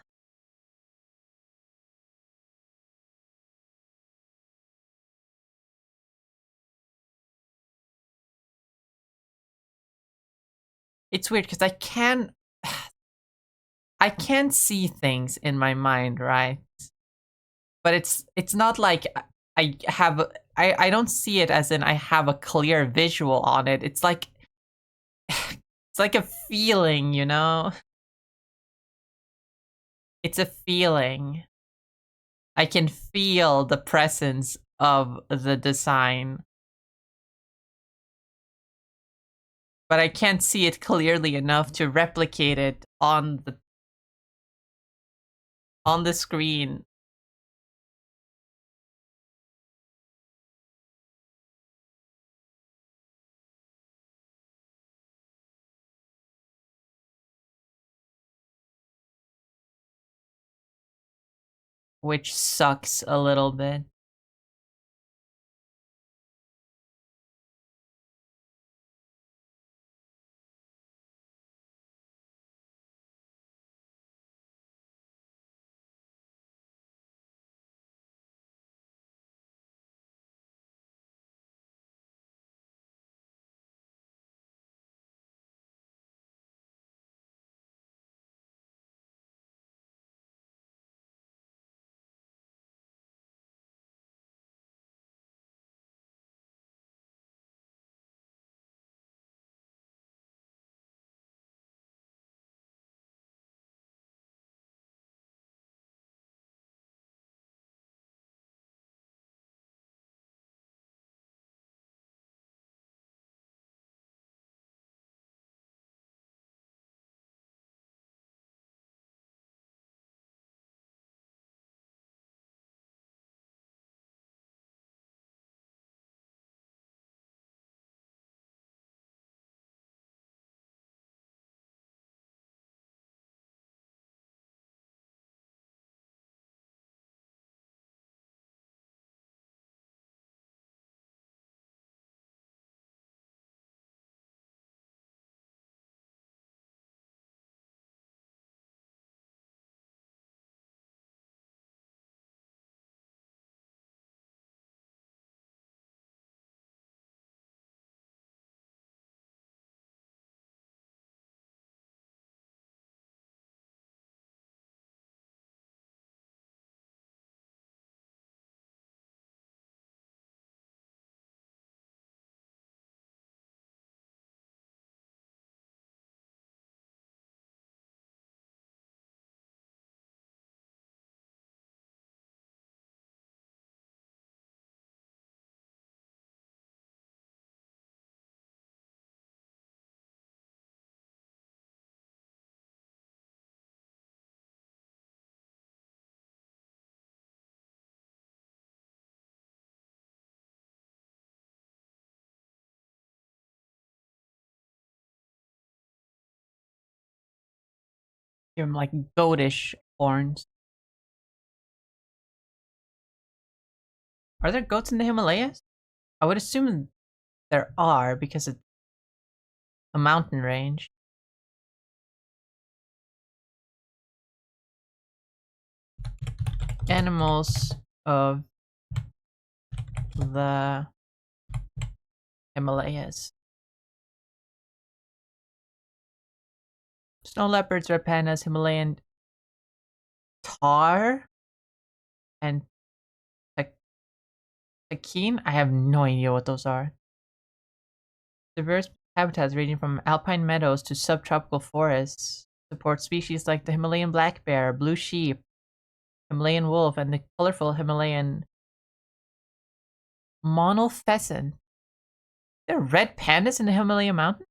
It's weird because I can see things in my mind, right? But it's not like I have I don't see it as in I have a clear visual on it. It's like it's like a feeling, you know? It's a feeling. I can feel the presence of the design, but I can't see it clearly enough to replicate it on the screen, which sucks a little bit. Give him like goatish horns. Are there goats in the Himalayas? I would assume there are because it's a mountain range. Animals of the Himalayas. Snow leopards, red pandas, Himalayan tar, and takin. I have no idea what those are. Diverse habitats ranging from alpine meadows to subtropical forests support species like the Himalayan black bear, blue sheep, Himalayan wolf, and the colorful Himalayan monal pheasant. There are red pandas in the Himalayan mountain?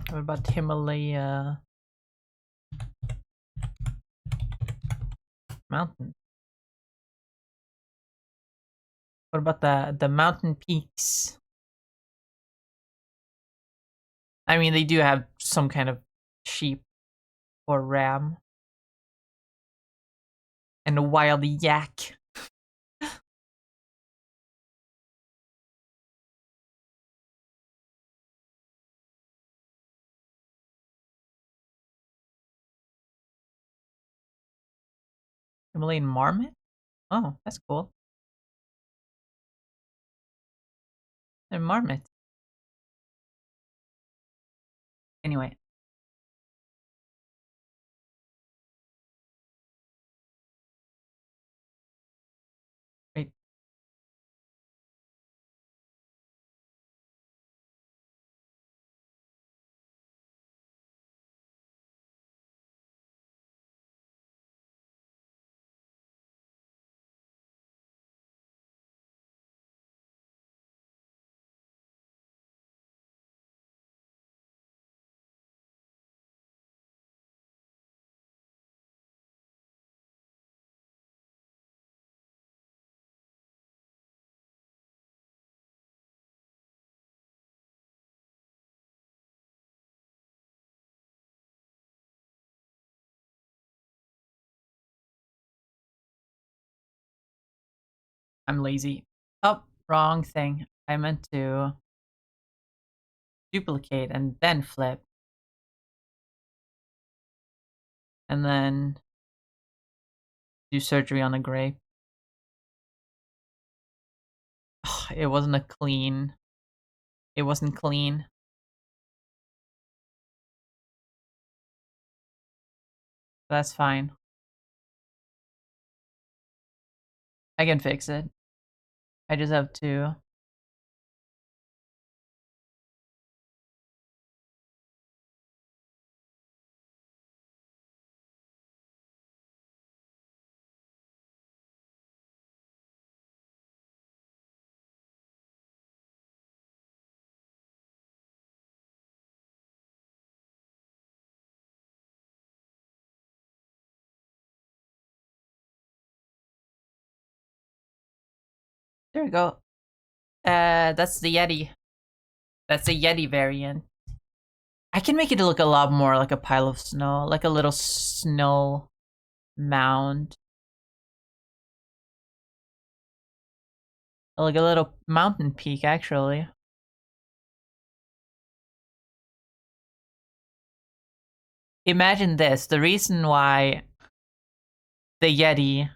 What about Himalaya mountain? What about the mountain peaks? I mean, they do have some kind of sheep or ram and a wild yak. Himalayan marmot? Oh, that's cool. And marmot. Anyway. Wait. I'm lazy. Oh, wrong thing. I meant to duplicate and then flip. And then do surgery on a grape. Oh, it wasn't a clean. It wasn't clean. That's fine. I can fix it. I just have to. There we go. That's the Yeti. That's the Yeti variant. I can make it look a lot more like a pile of snow, like a little snow mound. Like a little mountain peak, actually. Imagine this. The reason why the Yeti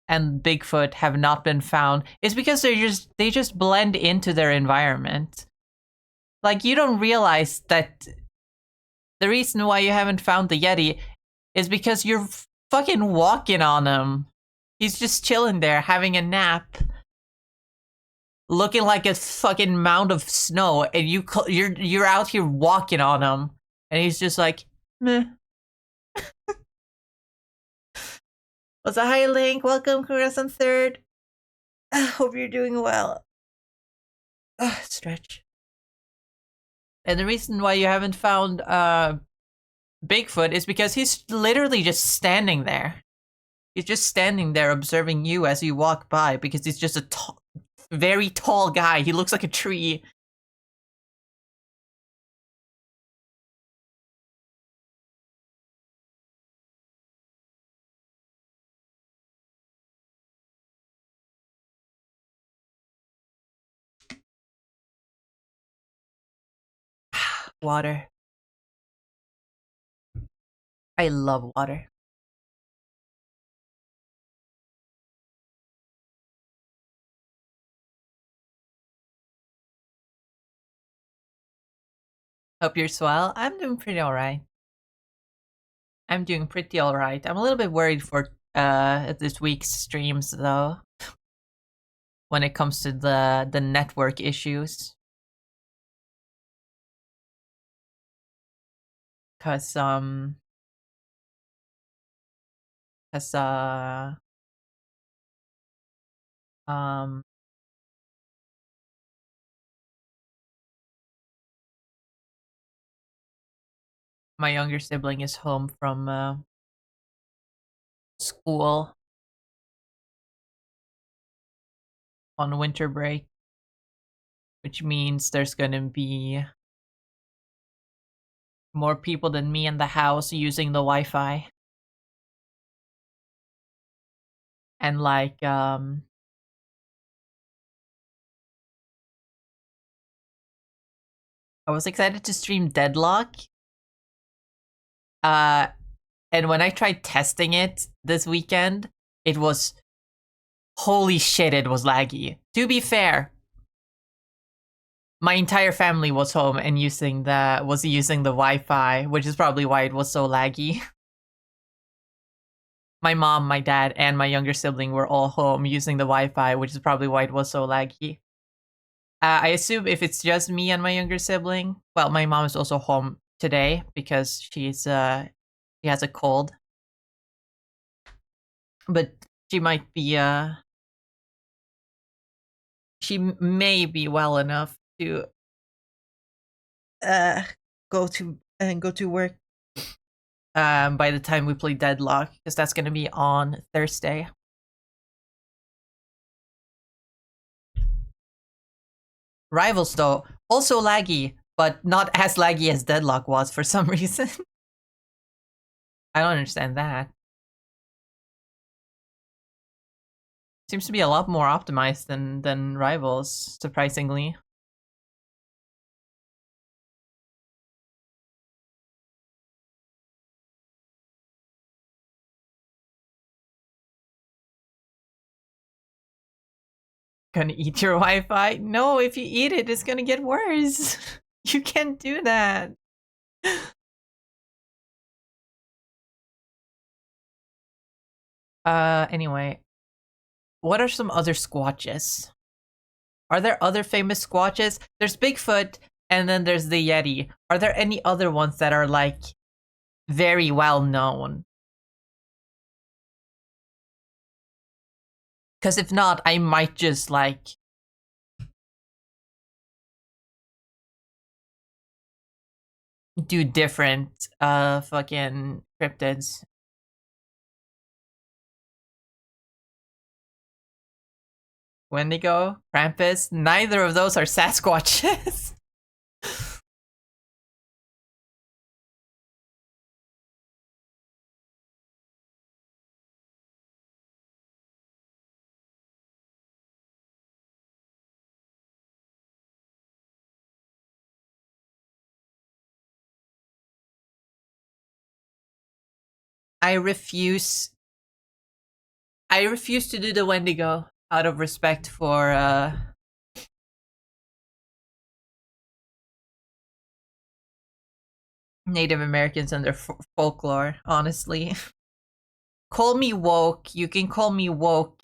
and Bigfoot have not been found is because they just blend into their environment. Like, you don't realize that the reason why you haven't found the Yeti is because you're fucking walking on him. He's just chilling there having a nap, looking like a fucking mound of snow, and you're out here walking on him, and he's just like, meh. What's a hi, Link? Welcome, congrats on third. Hope you're doing well. Stretch. And the reason why you haven't found Bigfoot is because he's literally just standing there. He's just standing there observing you as you walk by because he's just a very tall guy. He looks like a tree. Water. I love water. Hope you're swell. I'm doing pretty alright. I'm doing pretty alright. I'm a little bit worried for this week's streams though, when it comes to the network issues. Cause cause um my younger sibling is home from school on winter break, which means there's gonna be more people than me in the house using the Wi-Fi. And like I was excited to stream Deadlock. And when I tried testing it this weekend, it was holy shit, it was laggy. To be fair, my entire family was home and using the Wi-Fi, which is probably why it was so laggy. My mom, my dad, and my younger sibling were all home using the Wi-Fi, which is probably why it was so laggy. I assume if it's just me and my younger sibling, well, my mom is also home today because she has a cold, but she might be she may be well enough to go to work by the time we play Deadlock, because that's gonna be on Thursday. Rivals though, also laggy, but not as laggy as Deadlock was for some reason. I don't understand that. Seems to be a lot more optimized than Rivals, surprisingly. Gonna eat your Wi-Fi? No, if you eat it, it's gonna get worse. You can't do that. Anyway. What are some other squatches? Are there other famous squatches? There's Bigfoot, and then there's the Yeti. Are there any other ones that are, like, very well known? Because if not, I might just, like, do different, fucking cryptids. Wendigo, Krampus, neither of those are Sasquatches. I refuse to do the Wendigo out of respect for Native Americans and their folklore, honestly. Call me woke. You can call me woke.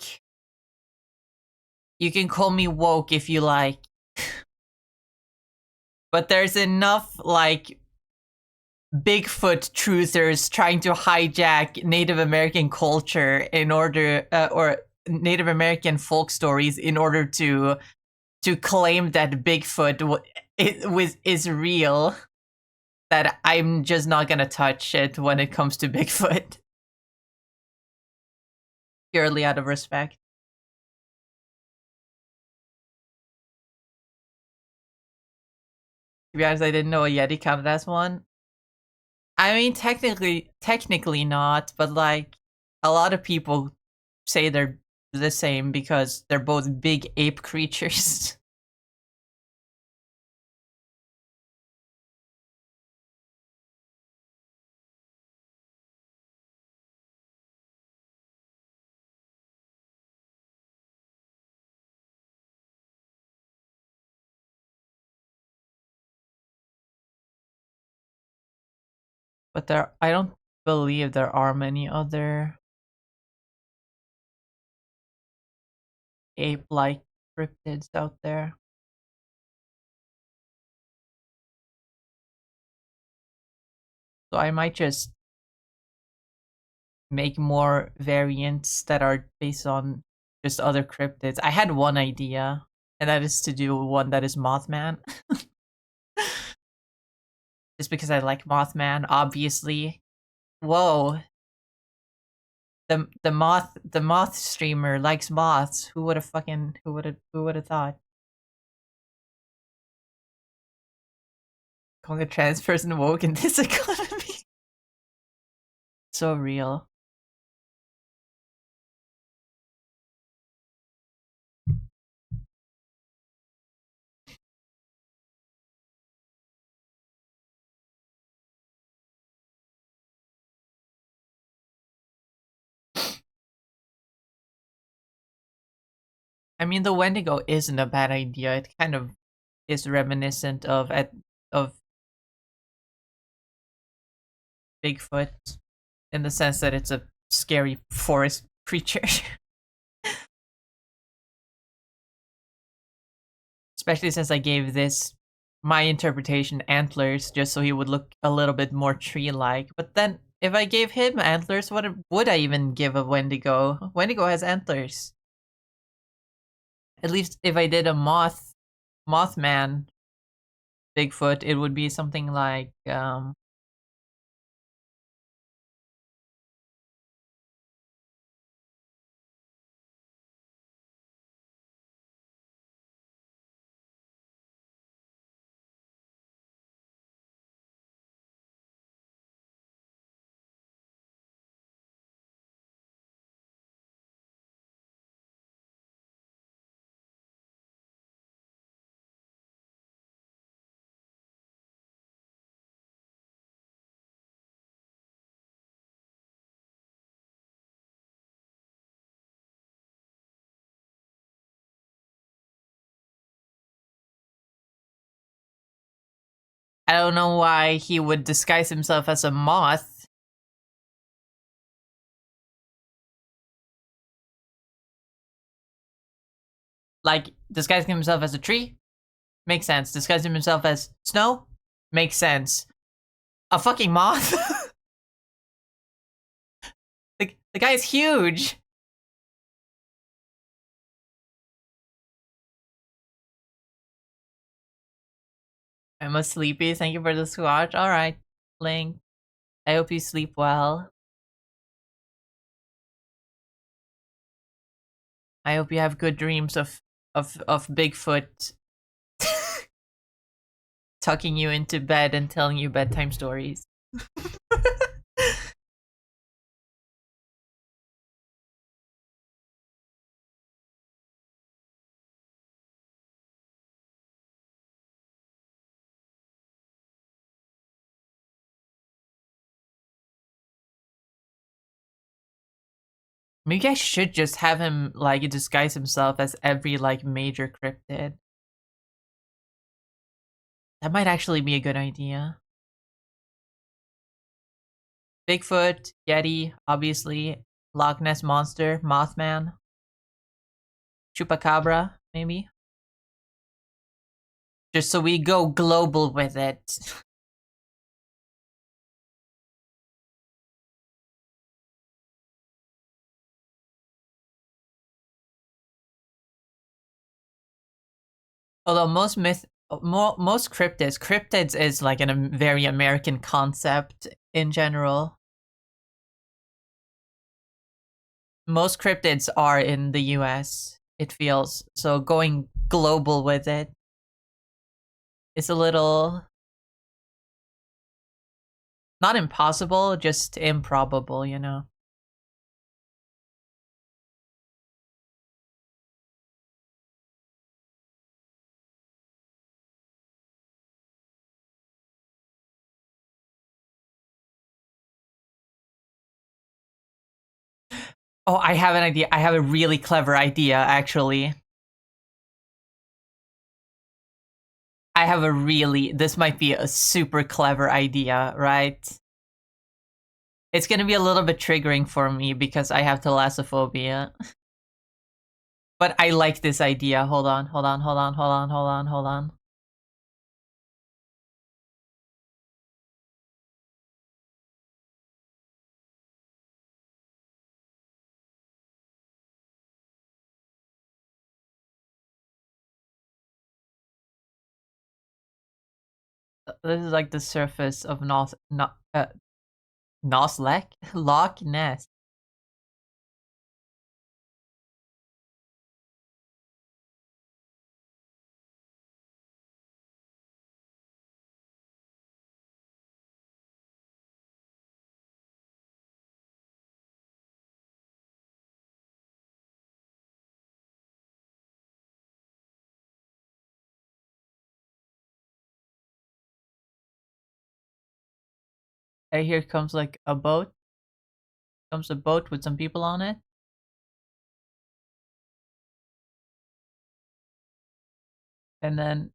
You can call me woke if you like. But there's enough, like, Bigfoot truthers trying to hijack Native American culture in order, or Native American folk stories in order to claim that Bigfoot is real, that I'm just not gonna touch it when it comes to Bigfoot. purely out of respect. To be honest, I didn't know a Yeti counted as one. I mean, technically not, but like a lot of people say they're the same because they're both big ape creatures. But I don't believe there are many other ape-like cryptids out there. So I might just make more variants that are based on just other cryptids. I had one idea, and that is to do one that is Mothman. Just because I like Mothman, obviously. Whoa, the moth streamer likes moths. Who would have thought? Calling a trans person woke in this economy. So real. I mean, the Wendigo isn't a bad idea. It kind of is reminiscent of Bigfoot in the sense that it's a scary forest creature. Especially since I gave this my interpretation antlers just so he would look a little bit more tree-like. But then if I gave him antlers, what would I even give a Wendigo? Wendigo has antlers. At least if I did a Mothman Bigfoot, it would be something like I don't know why he would disguise himself as a moth. Like disguising himself as a tree makes sense. Disguising himself as snow makes sense. A fucking moth. The guy is huge. I'm a sleepy. Thank you for the watch. All right, Link. I hope you sleep well. I hope you have good dreams of Bigfoot tucking you into bed and telling you bedtime stories. Maybe I should just have him like disguise himself as every like major cryptid. That might actually be a good idea. Bigfoot, Yeti, obviously, Loch Ness Monster, Mothman, Chupacabra, maybe. Just so we go global with it. Although most cryptids is like a very American concept in general. most cryptids are in the US, it feels. So going global with it is a little not impossible, just improbable, you know. Oh, I have an idea. I have a really clever idea, actually. I have a really, this might be a super clever idea, right? It's gonna be a little bit triggering for me because I have thalassophobia. But I like this idea. Hold on, hold on, hold on, hold on, hold on, hold on. This is like the surface of Noslek? Loch Ness. And here comes like a boat. Comes a boat with some people on it. And then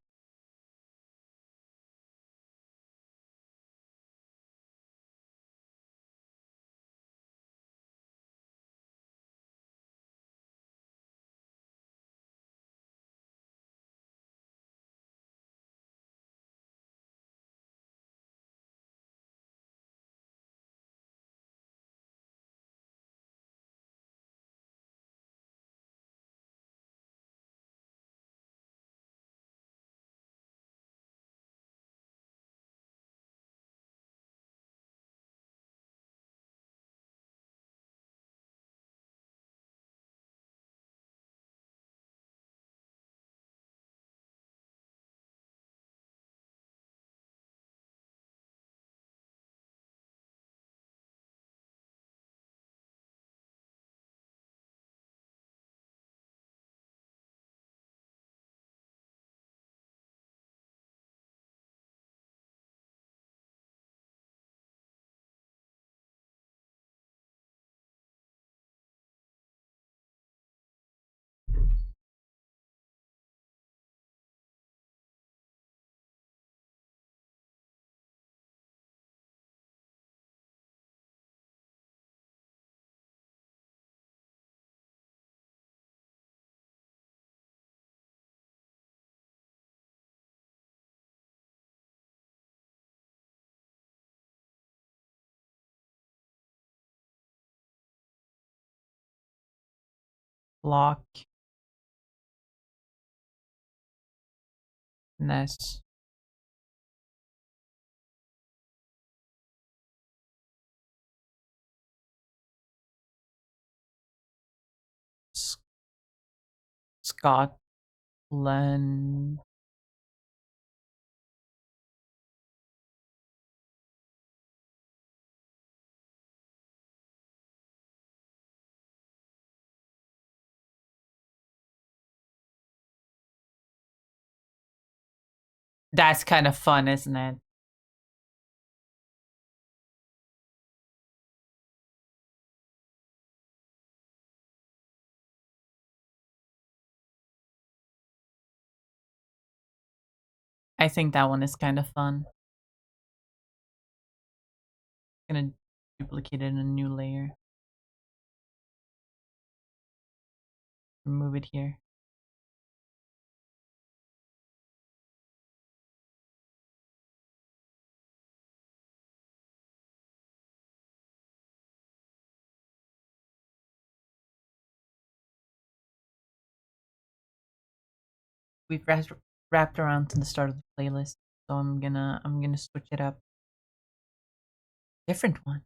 Loch Ness. S- Scotland. That's kind of fun, isn't it? I think that one is kind of fun. Gonna duplicate it in a new layer. Remove it here. We've wrapped around to the start of the playlist, so I'm gonna switch it up. Different one.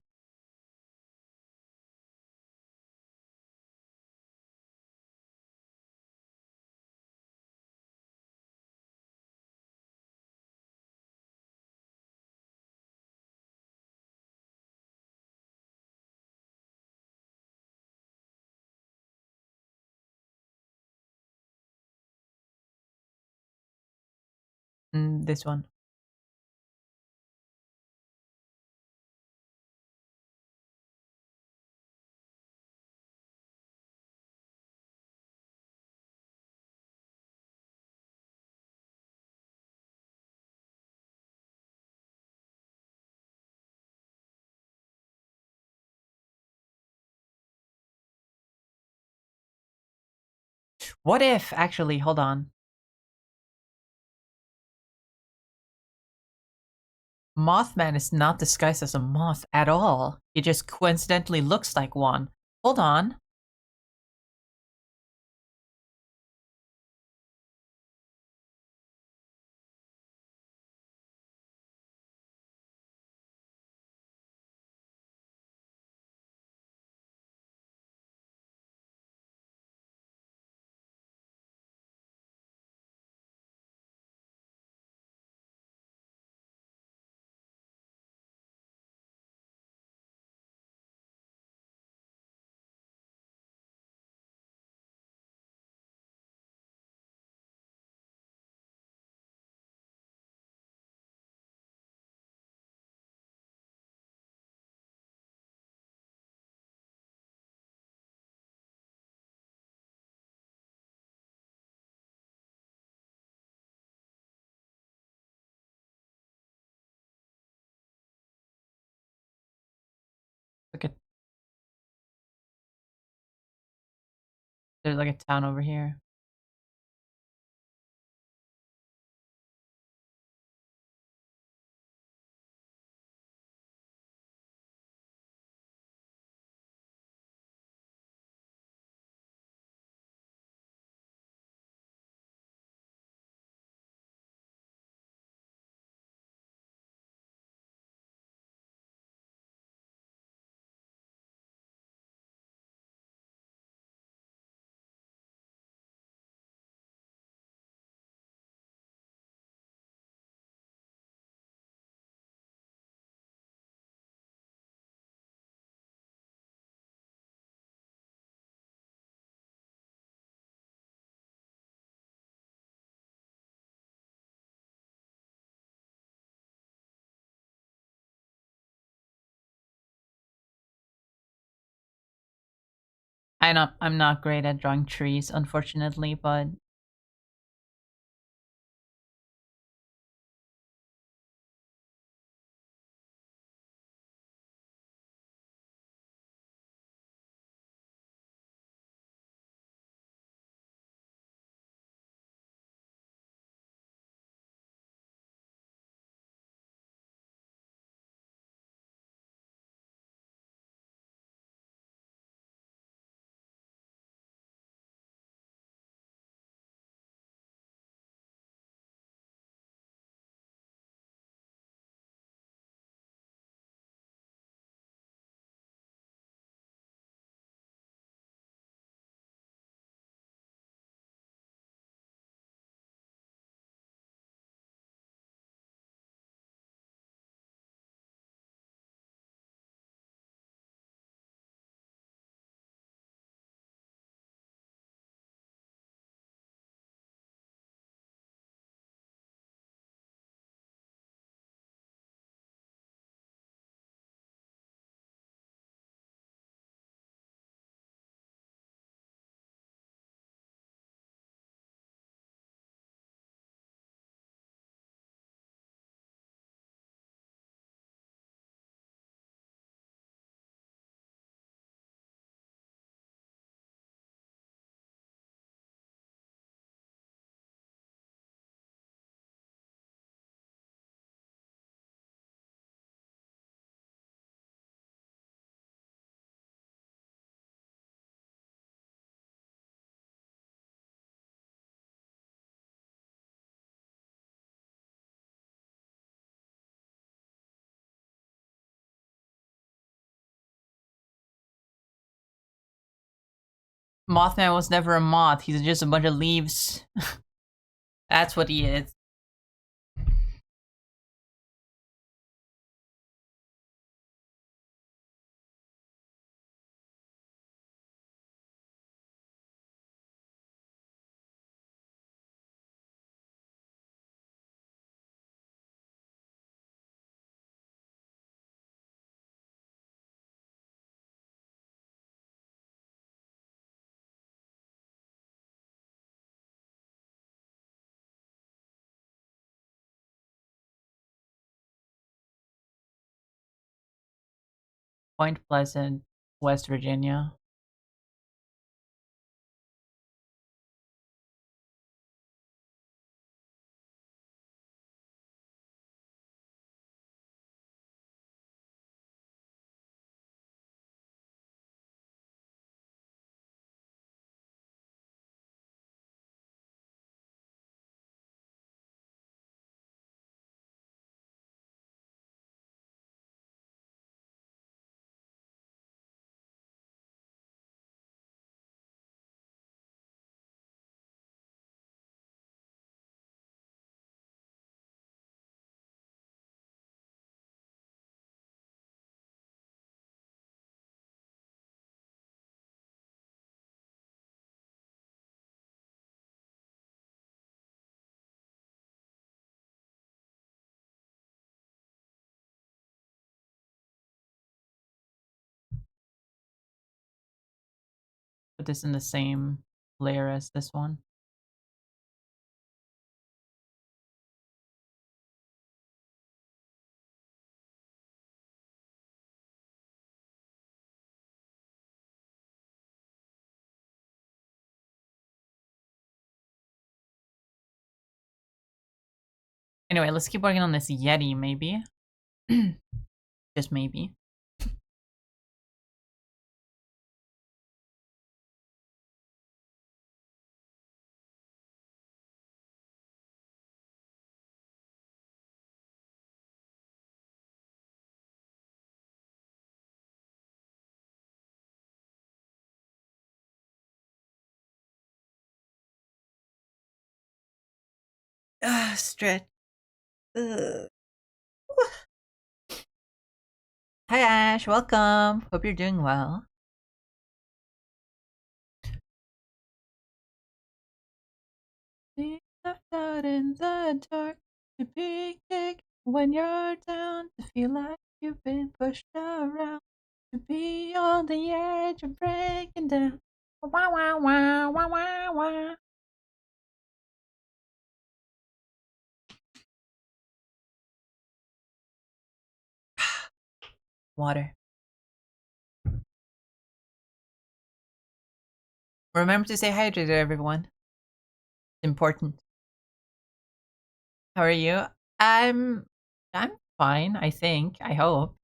this one. What if, actually, hold on. Mothman is not disguised as a moth at all. He just coincidentally looks like one. Hold on. Look at, there's like a town over here. I'm not great at drawing trees, unfortunately, but Mothman was never a moth. He's just a bunch of leaves. That's what he is. Point Pleasant, West Virginia. Put this in the same layer as this one. Anyway, let's keep working on this Yeti, maybe. Just maybe. Stretch. Ugh. Hi Ash, welcome. Hope you're doing well. Be left out in the dark, to be kicked when you're down, to feel like you've been pushed around, to be on the edge of breaking down. Wah wah wah wah wah wah. Water. Remember to stay hydrated, everyone. It's important. How are you? I'm fine, I think. I hope.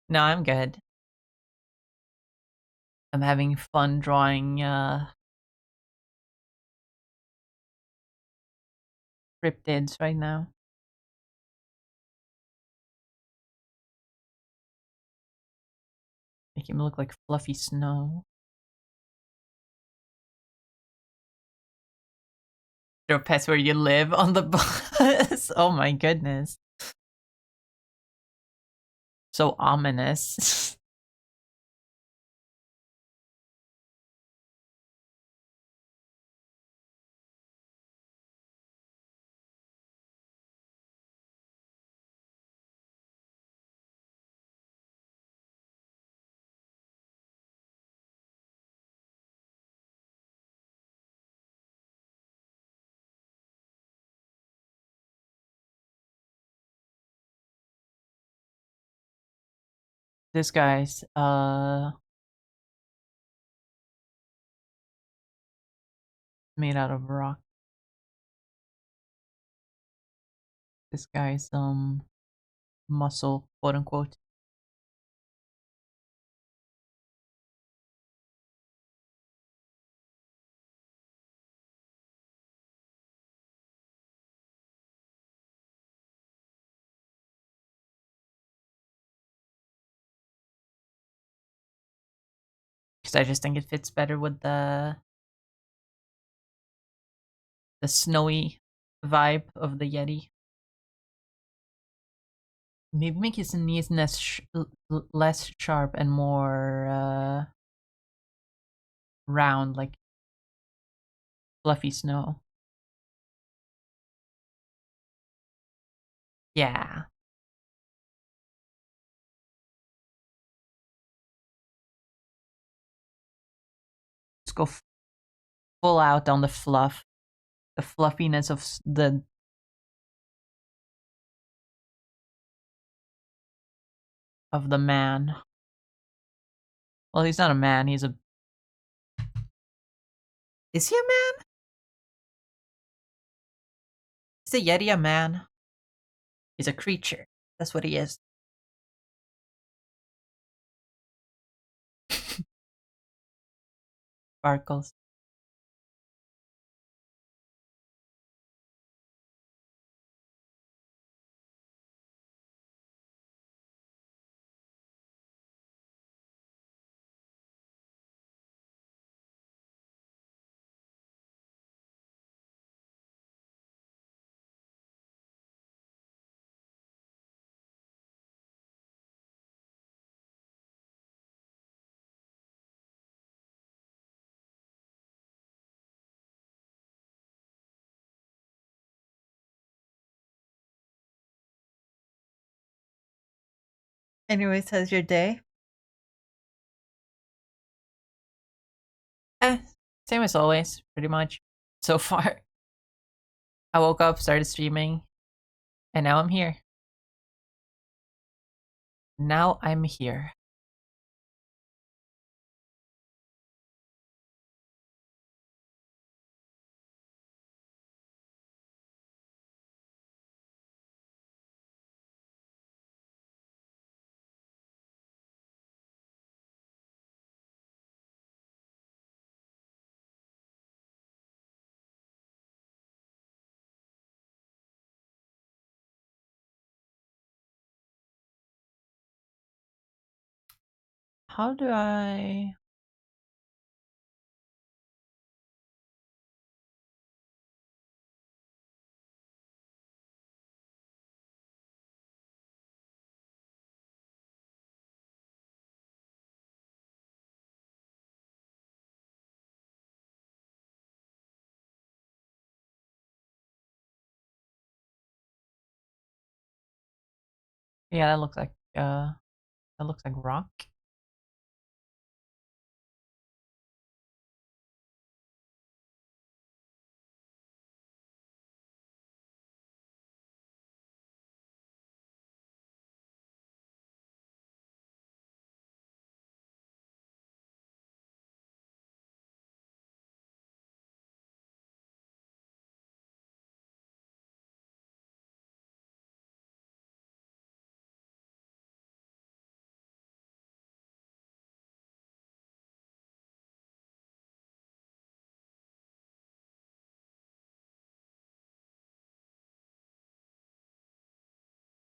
No, I'm good. I'm having fun drawing cryptids right now. Make him look like fluffy snow. Throw pets where you live on the bus. Oh my goodness. So ominous. This guy's made out of rock. This guy's muscle, quote unquote. Because I just think it fits better with the snowy vibe of the Yeti. Maybe make his knees less sharp and more round, like fluffy snow. Yeah. Let's go full out on the fluff. The fluffiness of the of the man. Well, he's not a man. He's a. Is he a man? Is the Yeti a man? He's a creature. That's what he is. Sparkles. Anyways, how's your day? Eh, same as always, pretty much. So far. I woke up, started streaming, and now I'm here. Now I'm here. How do I... Yeah, that looks like rock.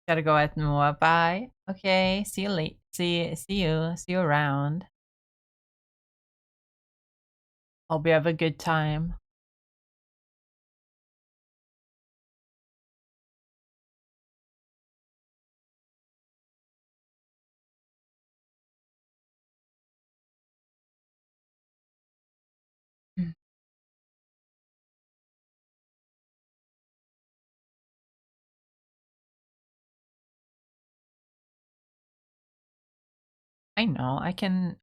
Gotta go at more. Bye. Okay, see you late. See you around. Hope you have a good time. Mm. I know. I can.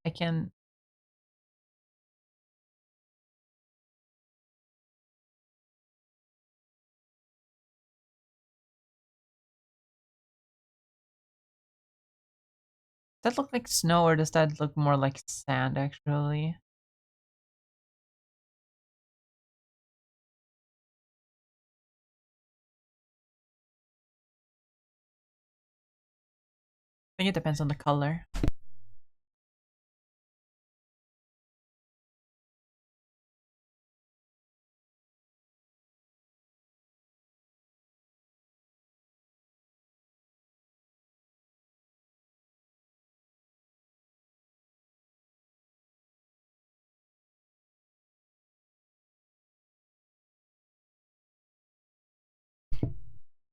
Does that look like snow or does that look more like sand actually? I think it depends on the color.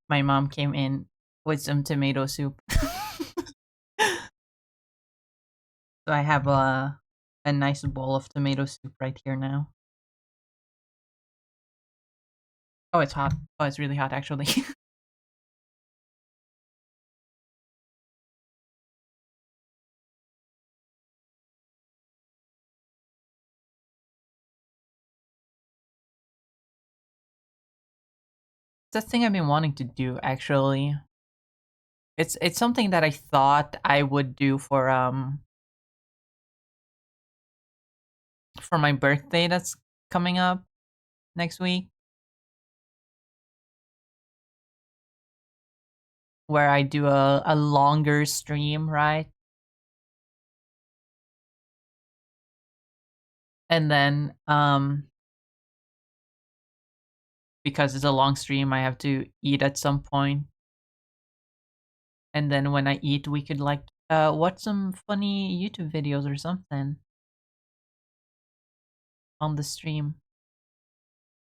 My mom came in with some tomato soup. So I have a nice bowl of tomato soup right here now. Oh, it's hot. Oh, it's really hot actually. It's a thing I've been wanting to do actually. It's something that I thought I would do for my birthday that's coming up next week, where I do a longer stream, right? And then because it's a long stream, I have to eat at some point. And then when I eat, we could like watch some funny YouTube videos or something on the stream.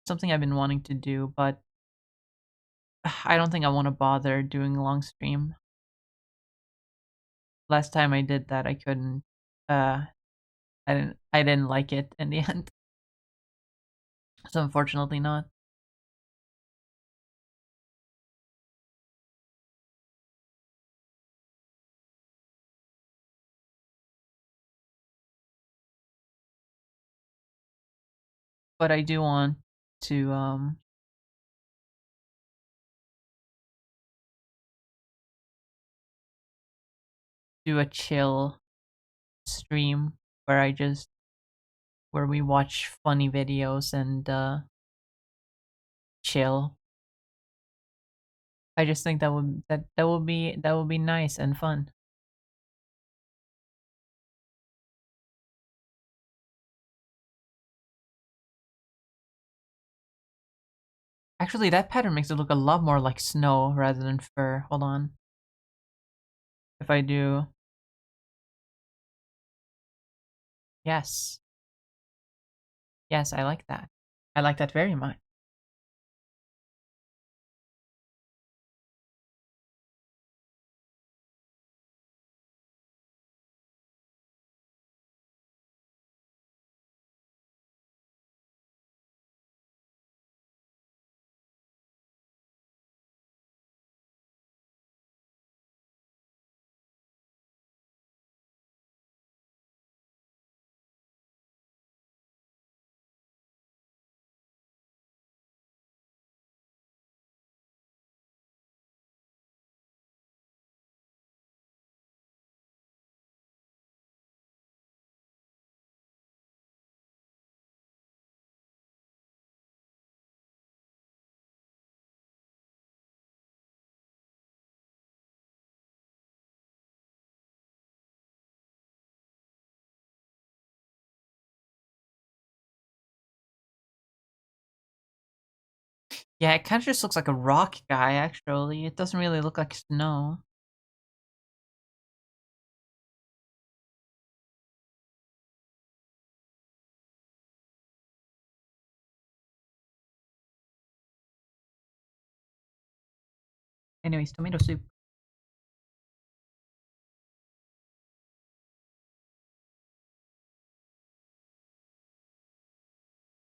Something I've been wanting to do, but I don't think I want to bother doing a long stream. Last time I did that, I couldn't. I didn't like it in the end. So unfortunately not. But I do want to do a chill stream where where we watch funny videos and chill. I just think that would be nice and fun. Actually, that pattern makes it look a lot more like snow rather than fur. Hold on. If I do, yes, yes, I like that. I like that very much. Yeah, it kind of just looks like a rock guy. Actually, it doesn't really look like snow. Anyways, tomato soup.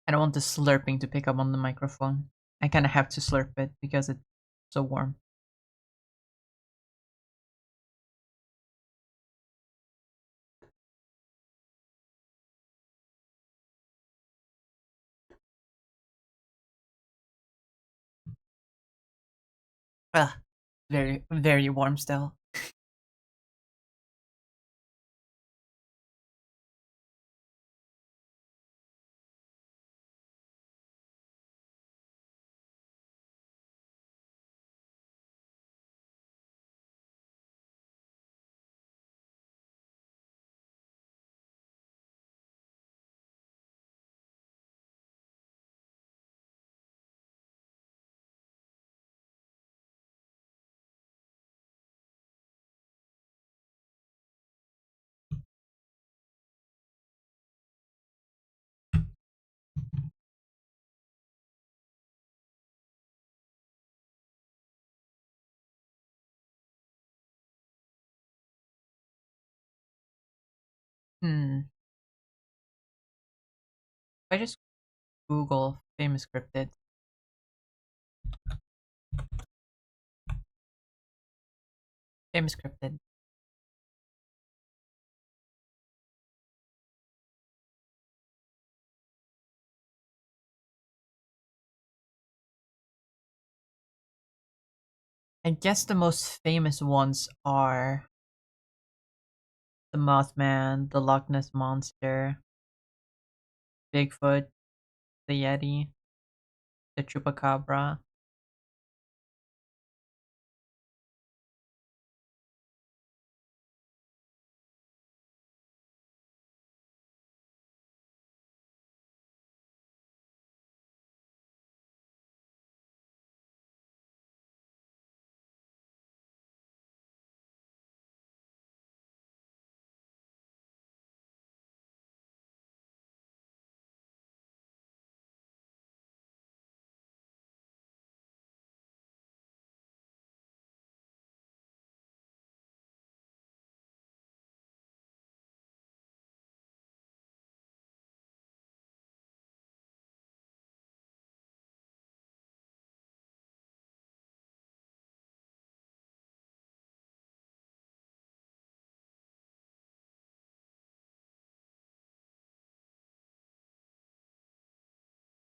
I don't want the slurping to pick up on the microphone. I kind of have to slurp it because it's so warm. Ugh, very, very warm still. Hmm. I just Google famous cryptid. Famous cryptid. I guess the most famous ones are the Mothman, the Loch Ness Monster, Bigfoot, the Yeti, the Chupacabra.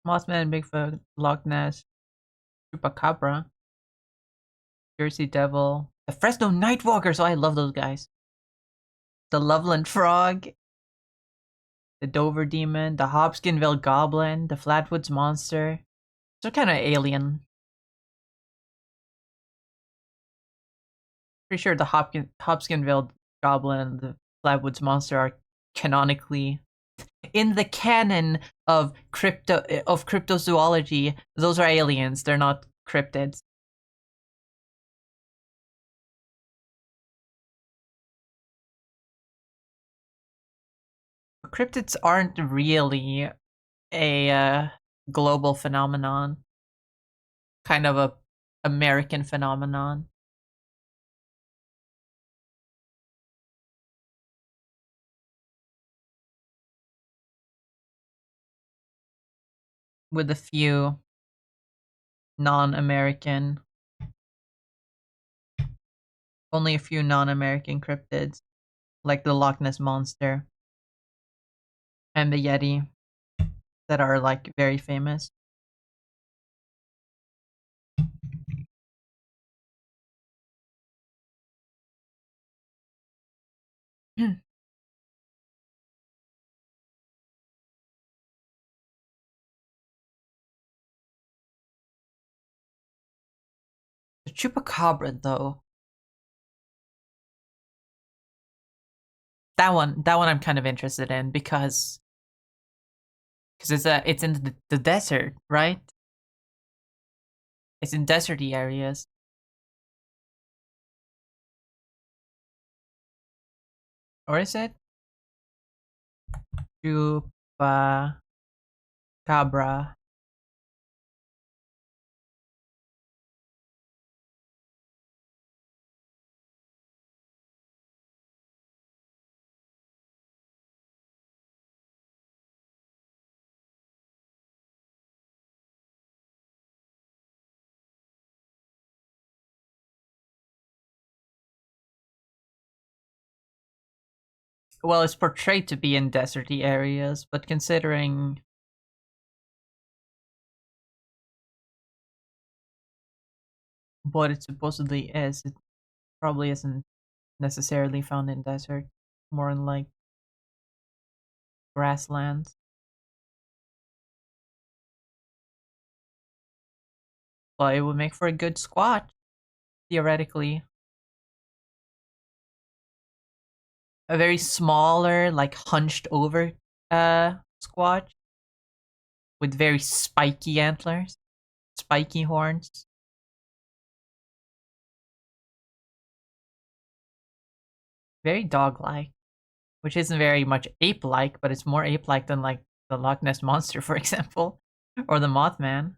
Mothman, Bigfoot, Loch Ness, Chupacabra, Jersey Devil, the Fresno Nightwalkers. Oh, I love those guys. The Loveland Frog, the Dover Demon, the Hobsonville Goblin, the Flatwoods Monster. So kind of alien. Pretty sure the Hobsonville Goblin and the Flatwoods Monster are canonically in the canon of cryptozoology. Those are aliens. They're not cryptids. Cryptids aren't really a global phenomenon. Kind of a American phenomenon. With a few non-American, only a few non-American cryptids, like the Loch Ness Monster and the Yeti, that are like very famous. The Chupacabra, though, that one I'm kind of interested in because it's in the desert, right? It's in deserty areas. Or is it? Chupacabra. Well, it's portrayed to be in deserty areas, but considering what it supposedly is, it probably isn't necessarily found in desert. More in like grasslands. But it would make for a good squat, theoretically. A very smaller, like hunched over squatch with very spiky antlers, spiky horns. Very dog-like, which isn't very much ape-like, but it's more ape-like than like the Loch Ness monster, for example, or the Mothman,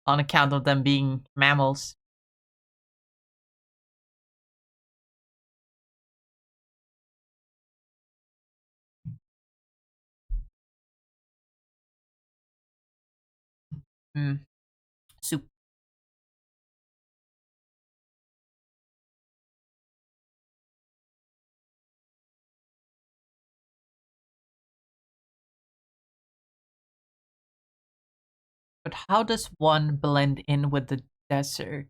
on account of them being mammals. Hmm. Soup. But how does one blend in with the desert?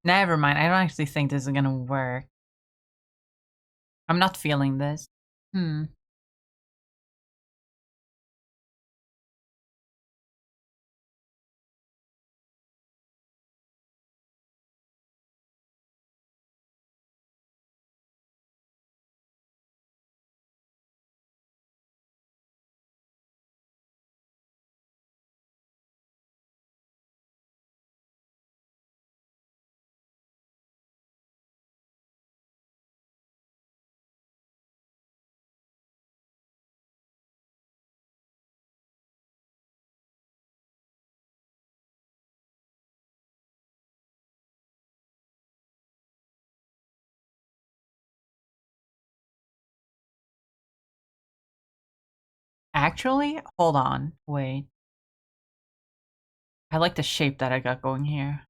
Never mind. I don't actually think this is gonna work. I'm not feeling this. Hmm. Actually, hold on. Wait. I like the shape that I got going here.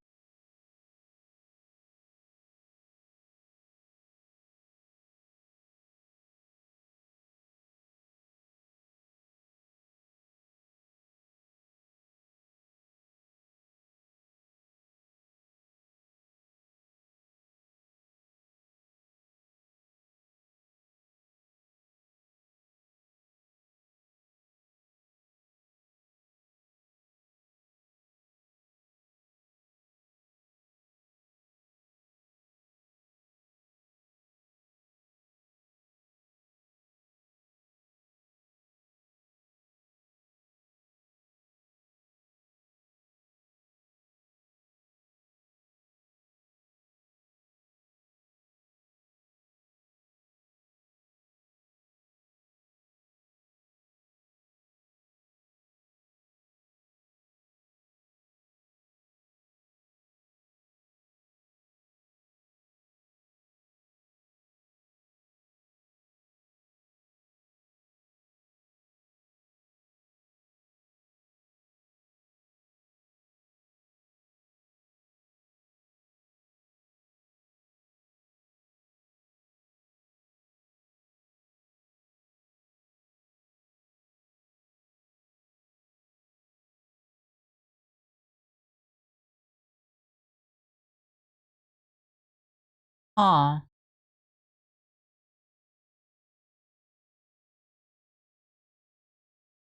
Aw.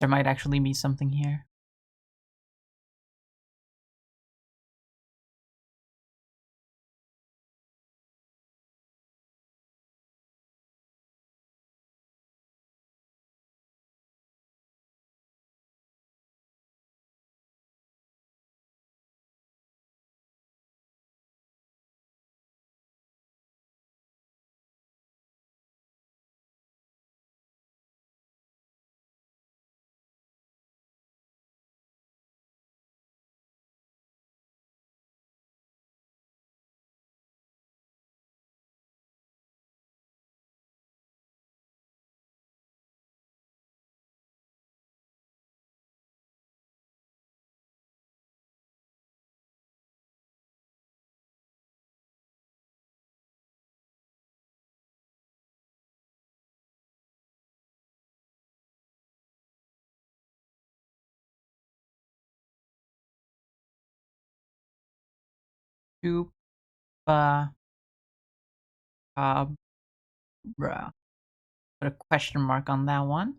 There might actually be something here. Chupa cabra. Put a question mark on that one.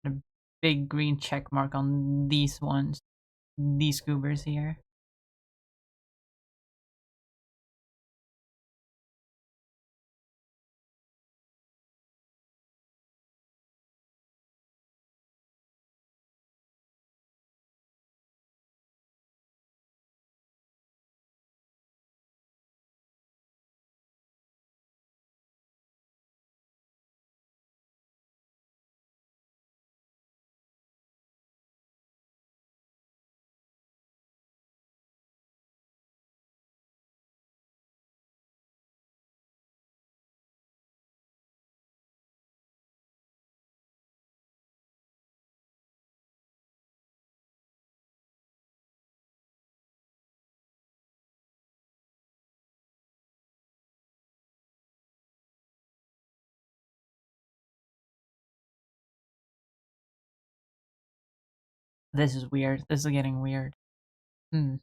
A big green check mark on these ones. These goobers here. This is weird. This is getting weird. Hmm.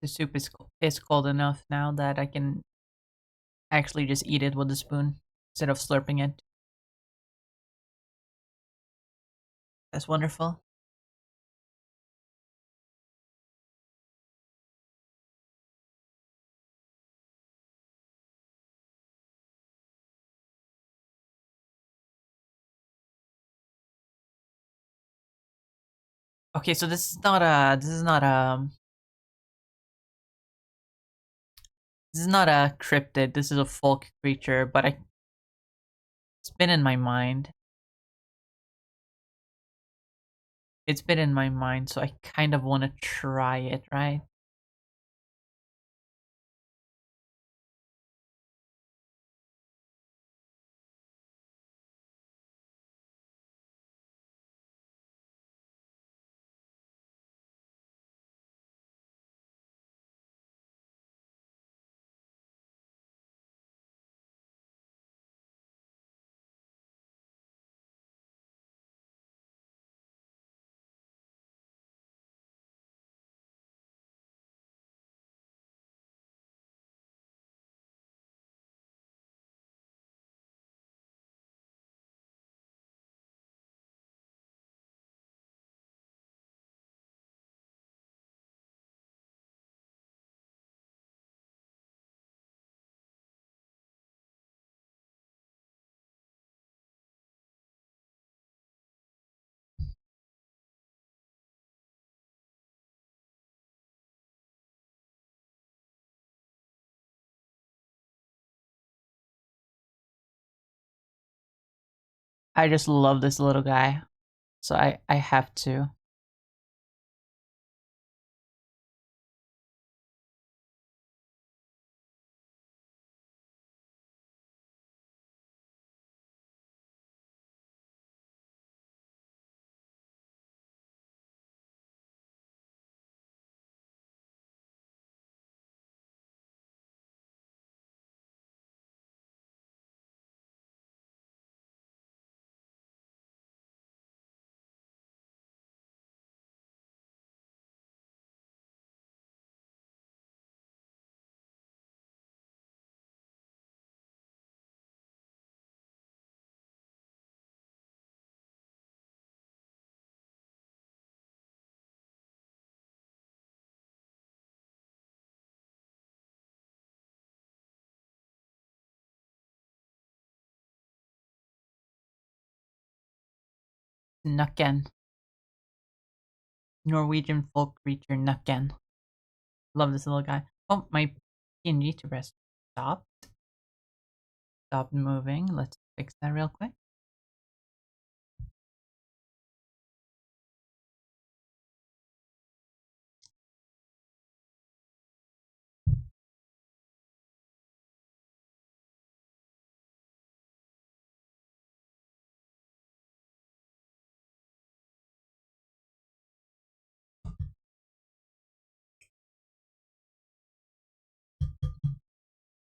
The soup is cold enough now that I can actually just eat it with a spoon instead of slurping it. That's wonderful. Okay, so this is not a cryptid. This is a folk creature, but it's been in my mind. It's been in my mind, so I kind of want to try it, right? I just love this little guy, so I have to. Nukken. Norwegian folk creature Nukken. Love this little guy. Oh, my PNG to rest. Stop. Stop moving. Let's fix that real quick.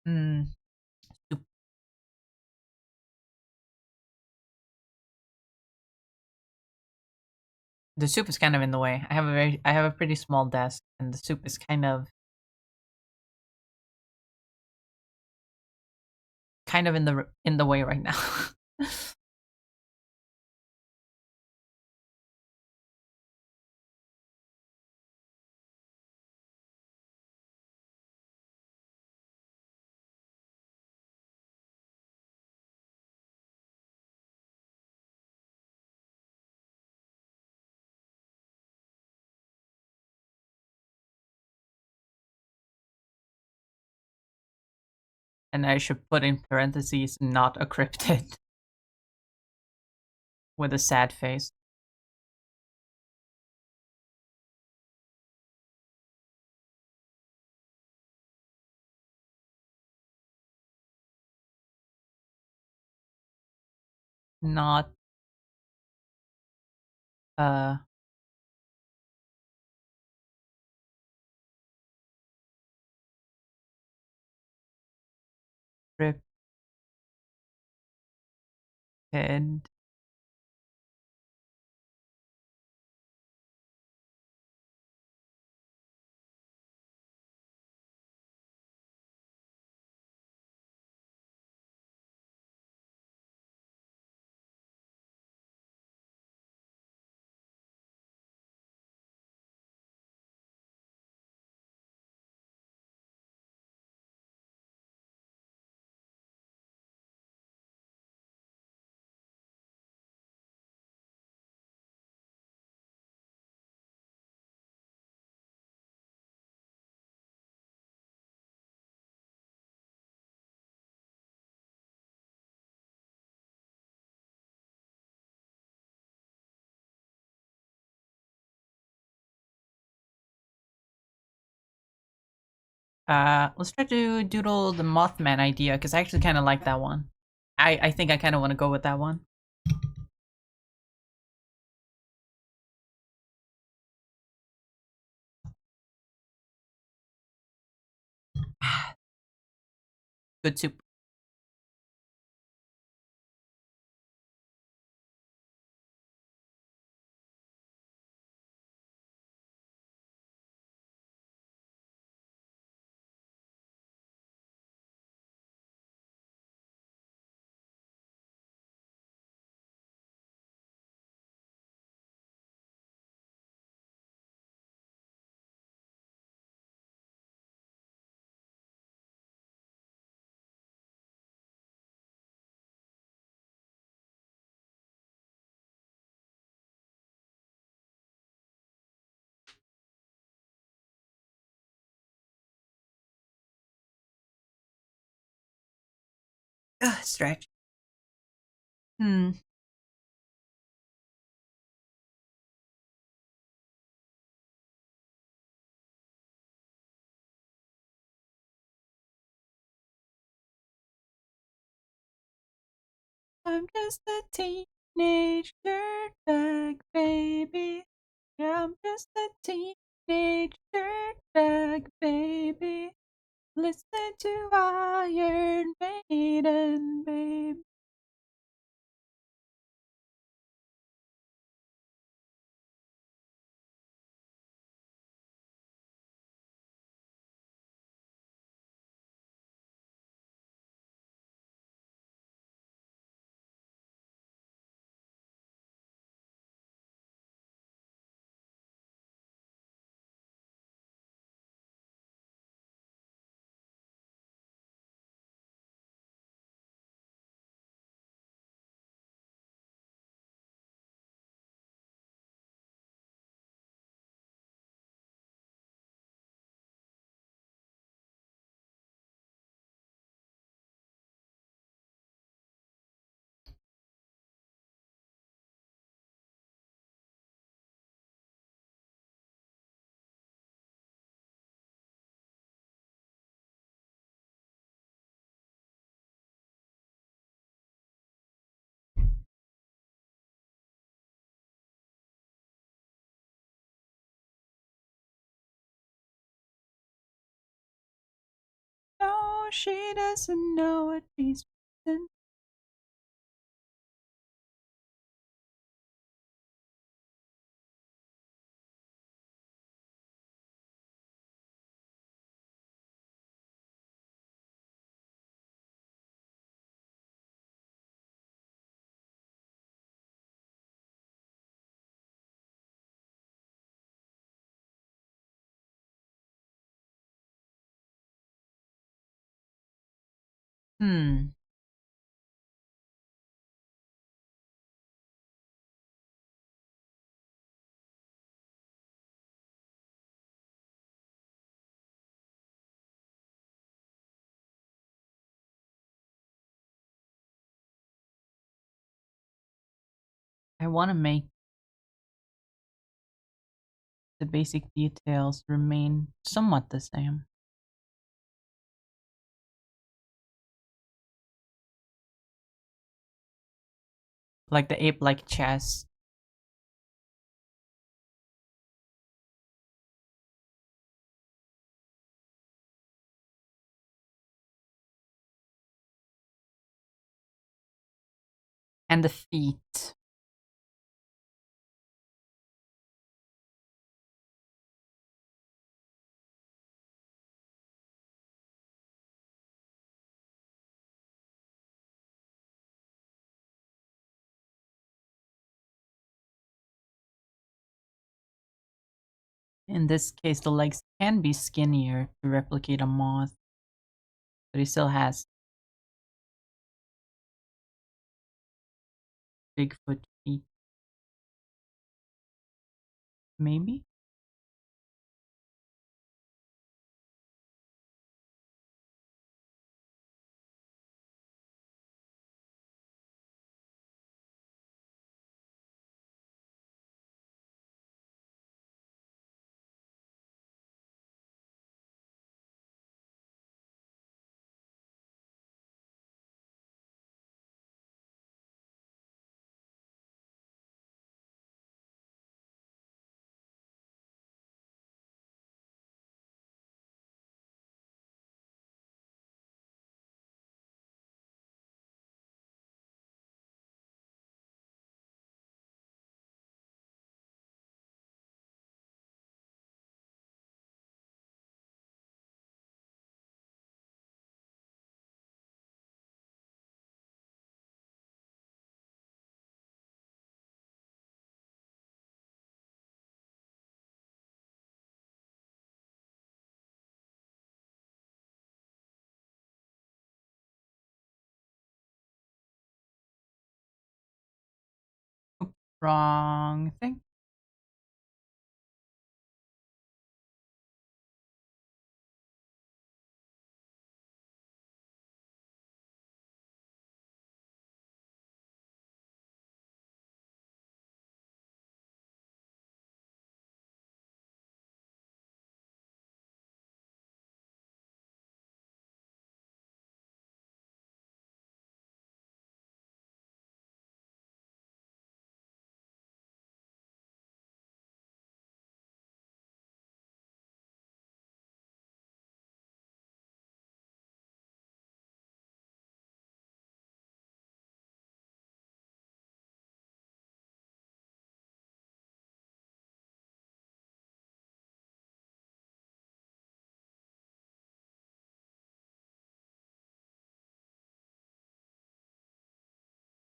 Hmm. Soup. The soup is kind of in the way. I have a pretty small desk, and the soup is kind of in the way right now. And I should put in parentheses, not a cryptid, with a sad face. not uh scripted. Let's try to doodle the Mothman idea because I actually kind of like that one. I think I kind of want to go with that one. Good soup. Stretch. Hmm. I'm just a teenage dirtbag baby. Yeah, I'm just a teenage dirtbag baby. Listen to Iron Maiden, babe. No, she doesn't know what she's missing. Hmm. I want to make the basic details remain somewhat the same. like the ape-like chest. And the feet. In this case, the legs can be skinnier to replicate a moth, but he still has Bigfoot feet. Maybe? Wrong thing.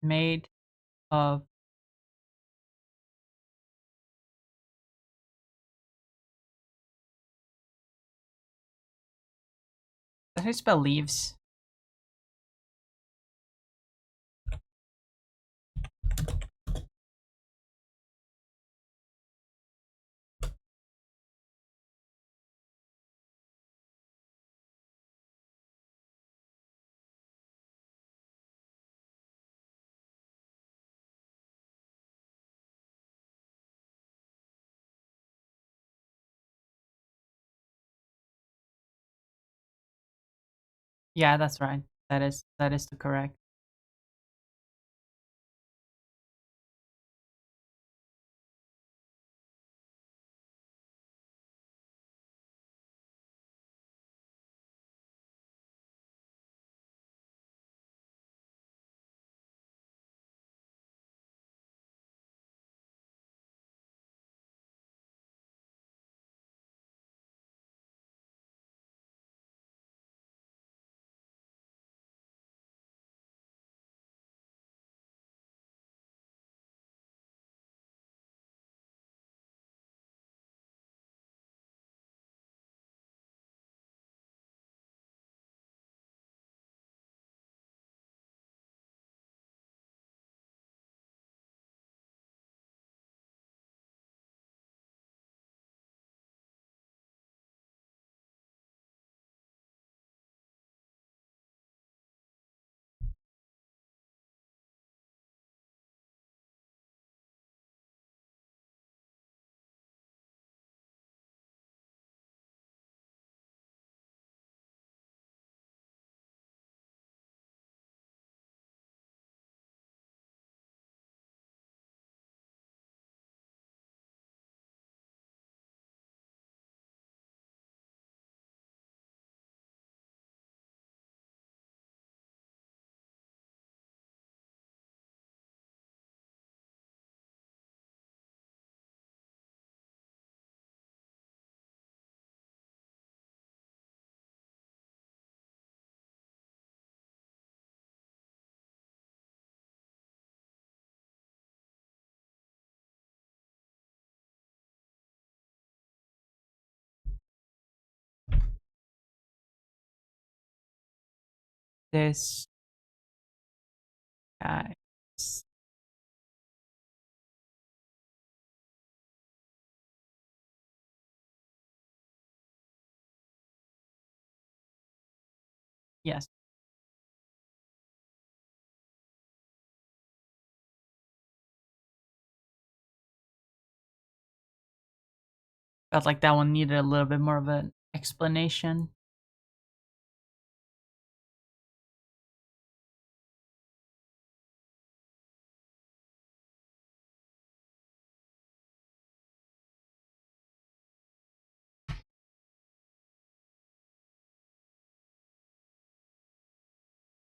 Made of. How do you spell leaves? Yeah, that's right. That is the correct. this guy. Yes. Felt like that one needed a little bit more of an explanation.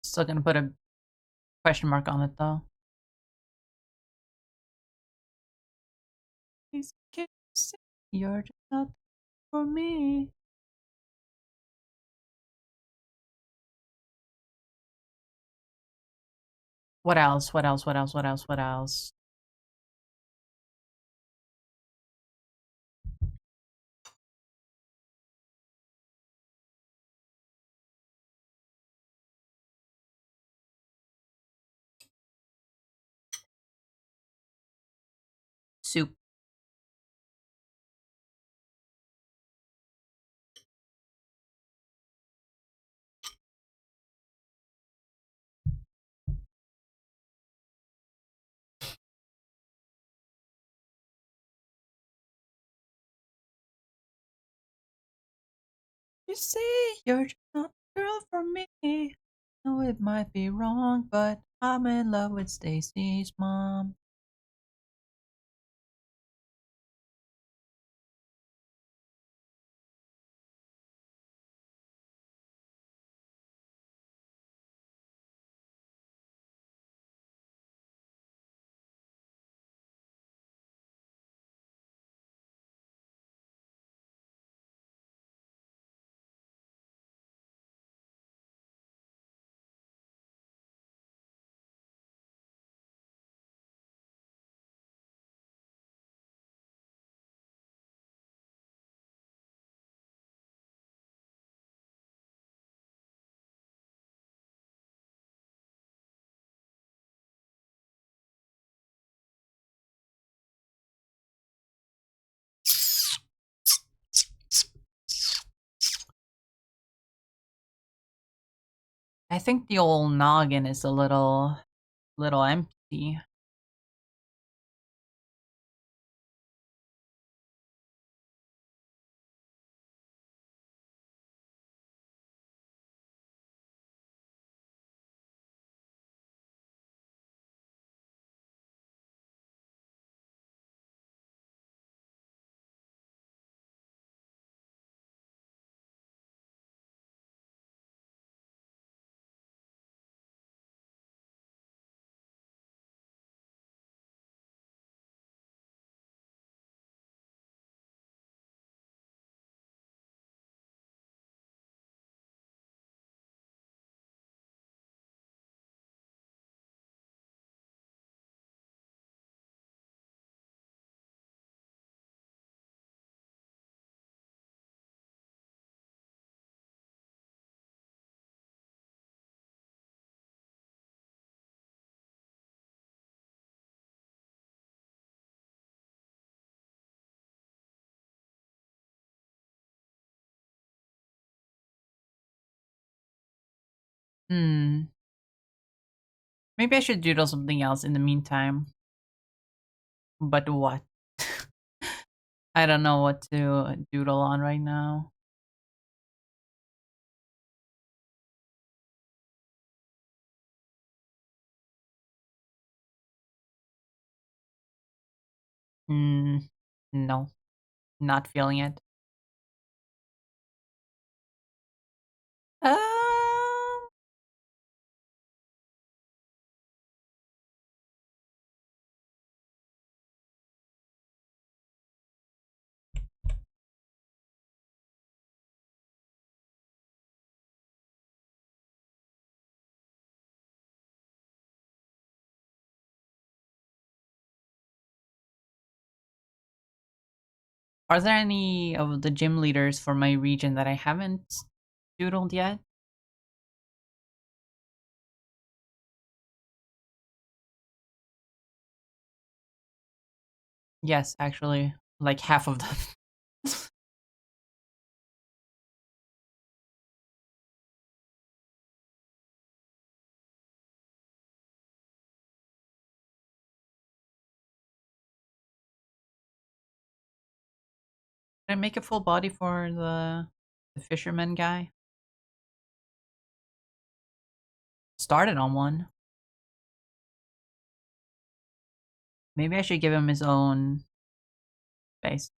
Still gonna put a question mark on it though. Please can't say you're just not for me. What else? What else? What else? What else? What else? Soup. You say you're just not the girl for me. No, it might be wrong, but I'm in love with Stacy's mom. I think the old noggin is a little empty. Hmm. Maybe I should doodle something else in the meantime. But what? I don't know what to doodle on right now. Hmm. No, not feeling it. Um, are there any of the gym leaders for my region that I haven't doodled yet? Yes, actually, like half of them. Did I make a full body for the fisherman guy? Started on one. Maybe I should give him his own face.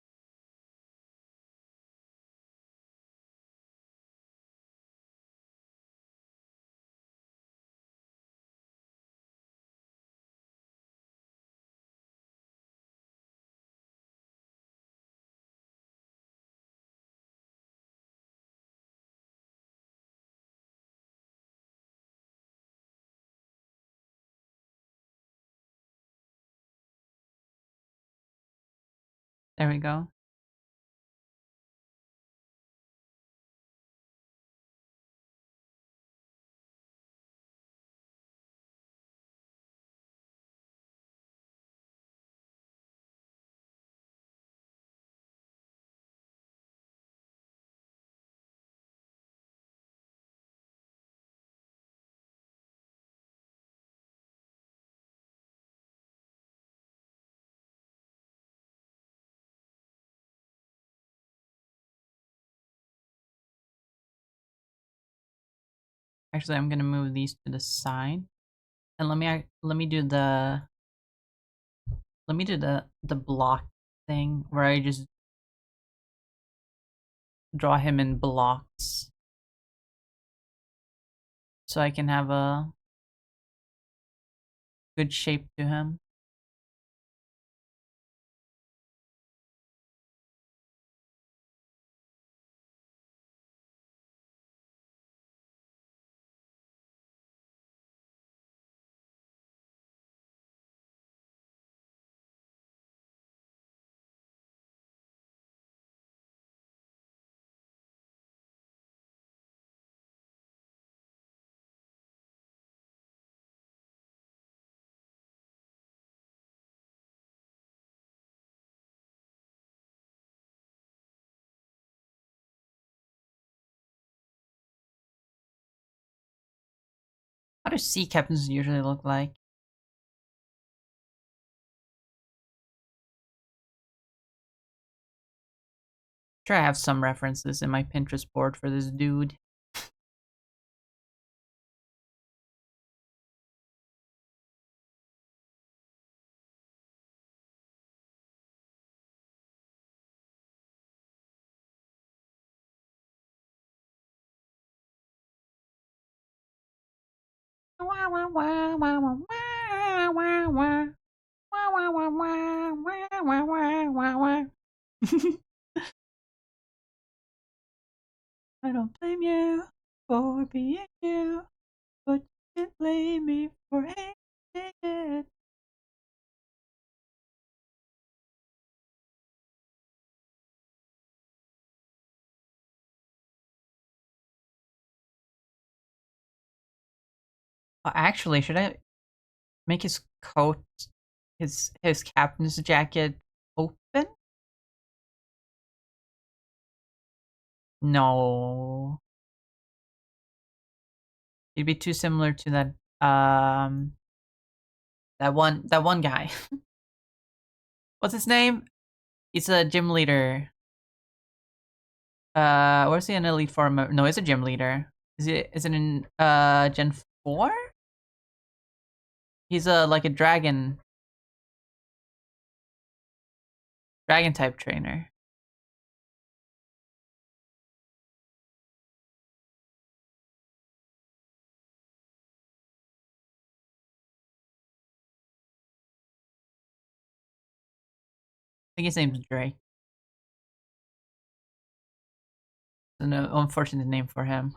There we go. Actually, I'm gonna move these to the side, and let me do the block thing where I just draw him in blocks, so I can have a good shape to him. How do sea captains usually look like? Sure, I have some references in my Pinterest board for this dude. I don't blame you for being you, but you can't blame me for hating it. Actually, should I make his coat, his captain's jacket open? No, it'd be too similar to that one guy. What's his name? He's a gym leader. Where's he an elite four? No, he's a gym leader. Is it in Gen 4? He's a like a dragon type trainer. I think his name's Drake. An unfortunate name for him.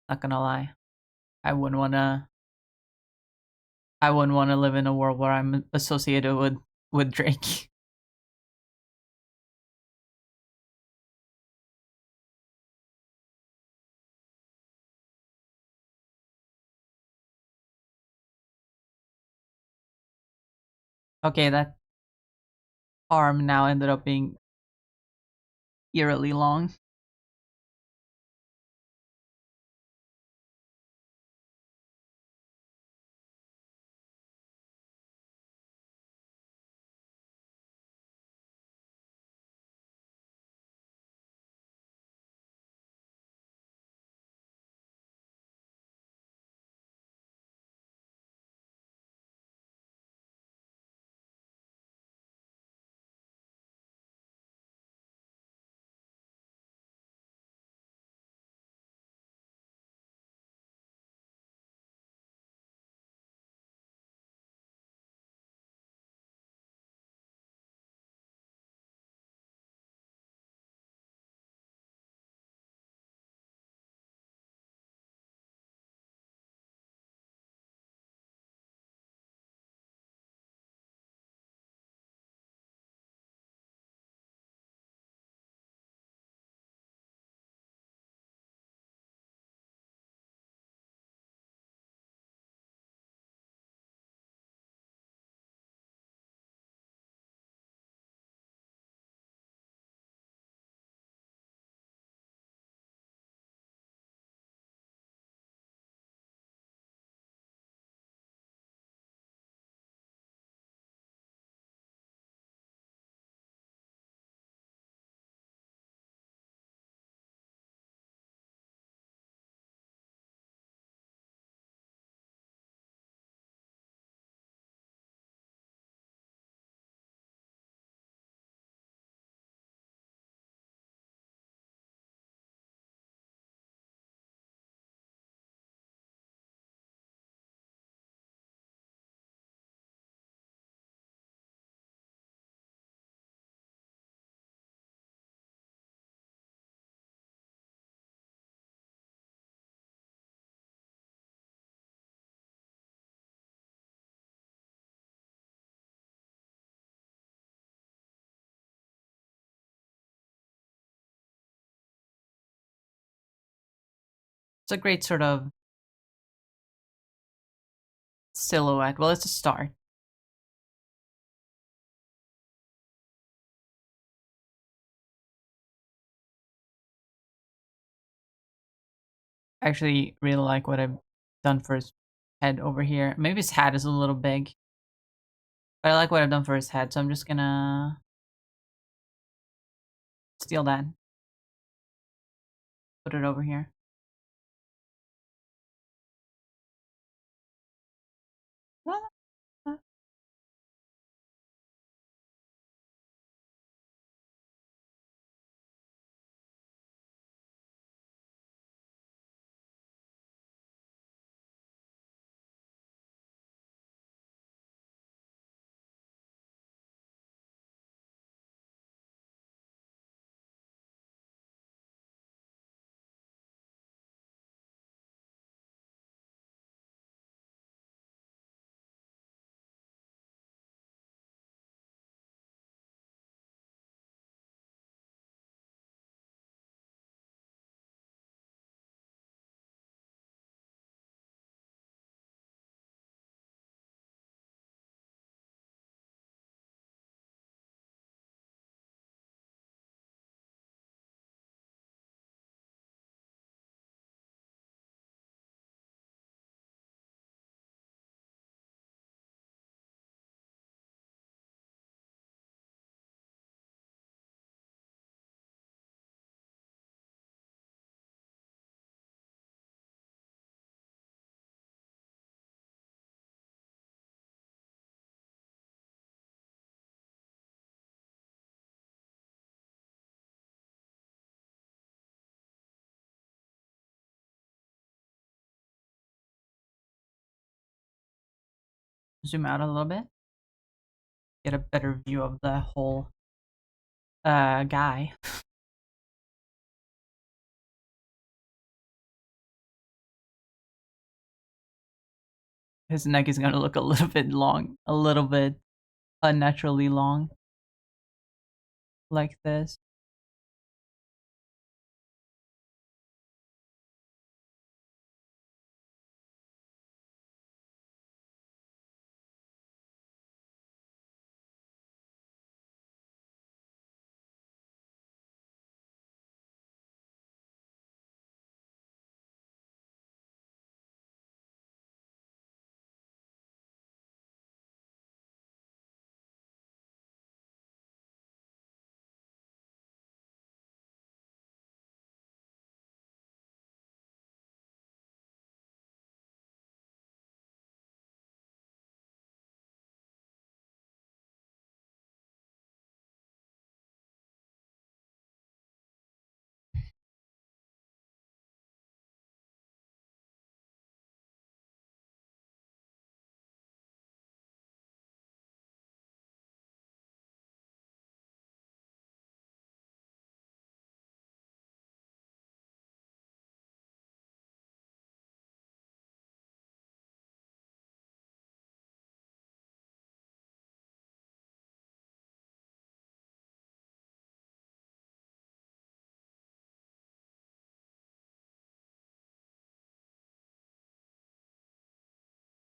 Not gonna lie. I wouldn't wanna I wouldn't wanna live in a world where I'm associated with Drake. Okay, arm now ended up being eerily long. It's a great sort of silhouette. Well, it's a start. I actually really like what I've done for his head over here. Maybe his hat is a little big, but I like what I've done for his head, so I'm just gonna steal that, put it over here. Zoom out a little bit, get a better view of the whole guy. His neck is gonna look a little bit long, a little bit unnaturally long, like this.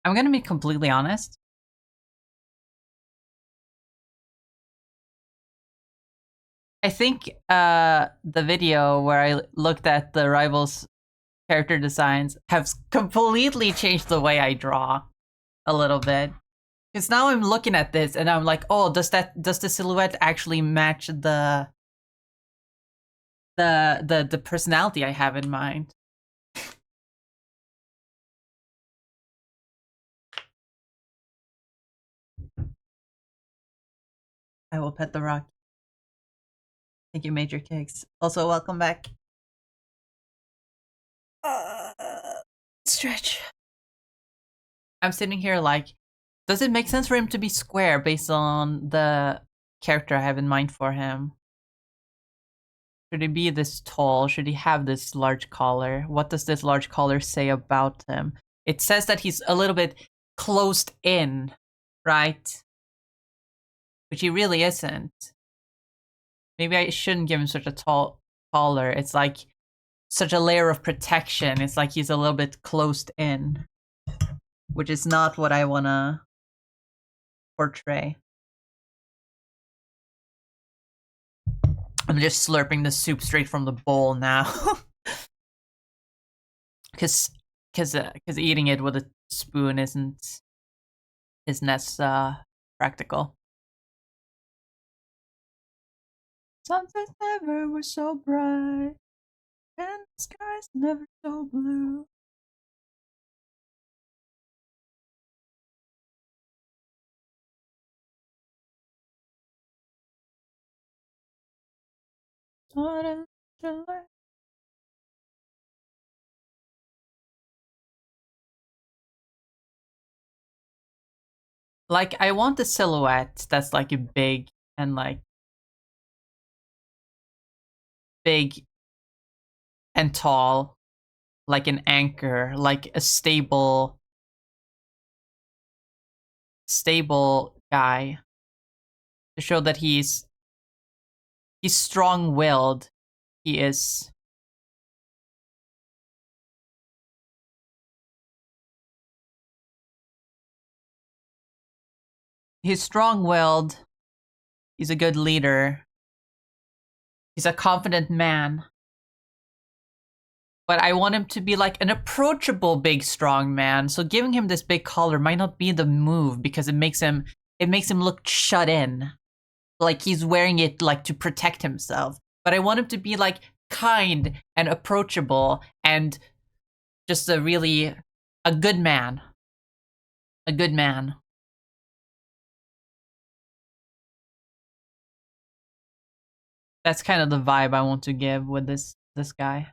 I'm gonna be completely honest. I think the video where I looked at the rivals' character designs has completely changed the way I draw a little bit. Because now I'm looking at this and I'm like, oh, does the silhouette actually match the personality I have in mind? I will pet the rock. Thank you, Major Cakes. Also, welcome back. Uh, Stretch. I'm sitting here like, does it make sense for him to be square based on the character I have in mind for him? Should he be this tall? Should he have this large collar? What does this large collar say about him? It says that he's a little bit closed in, right? Which he really isn't. Maybe I shouldn't give him such a tall collar. It's like such a layer of protection. It's like he's a little bit closed in, which is not what I want to portray. I'm just slurping the soup straight from the bowl now. Because eating it with a spoon isn't as practical. Sunsets never were so bright, and the sky's never so blue. Like, I want a silhouette that's like a big and like big and tall, like an anchor, like a stable guy to show that he's strong-willed. He is he's strong-willed. He's a good leader. He's a confident man. But I want him to be like an approachable big strong man. So giving him this big collar might not be the move because it makes him look shut in. Like he's wearing it like to protect himself. But I want him to be like kind and approachable and just a good man. A good man. That's kind of the vibe I want to give with this guy.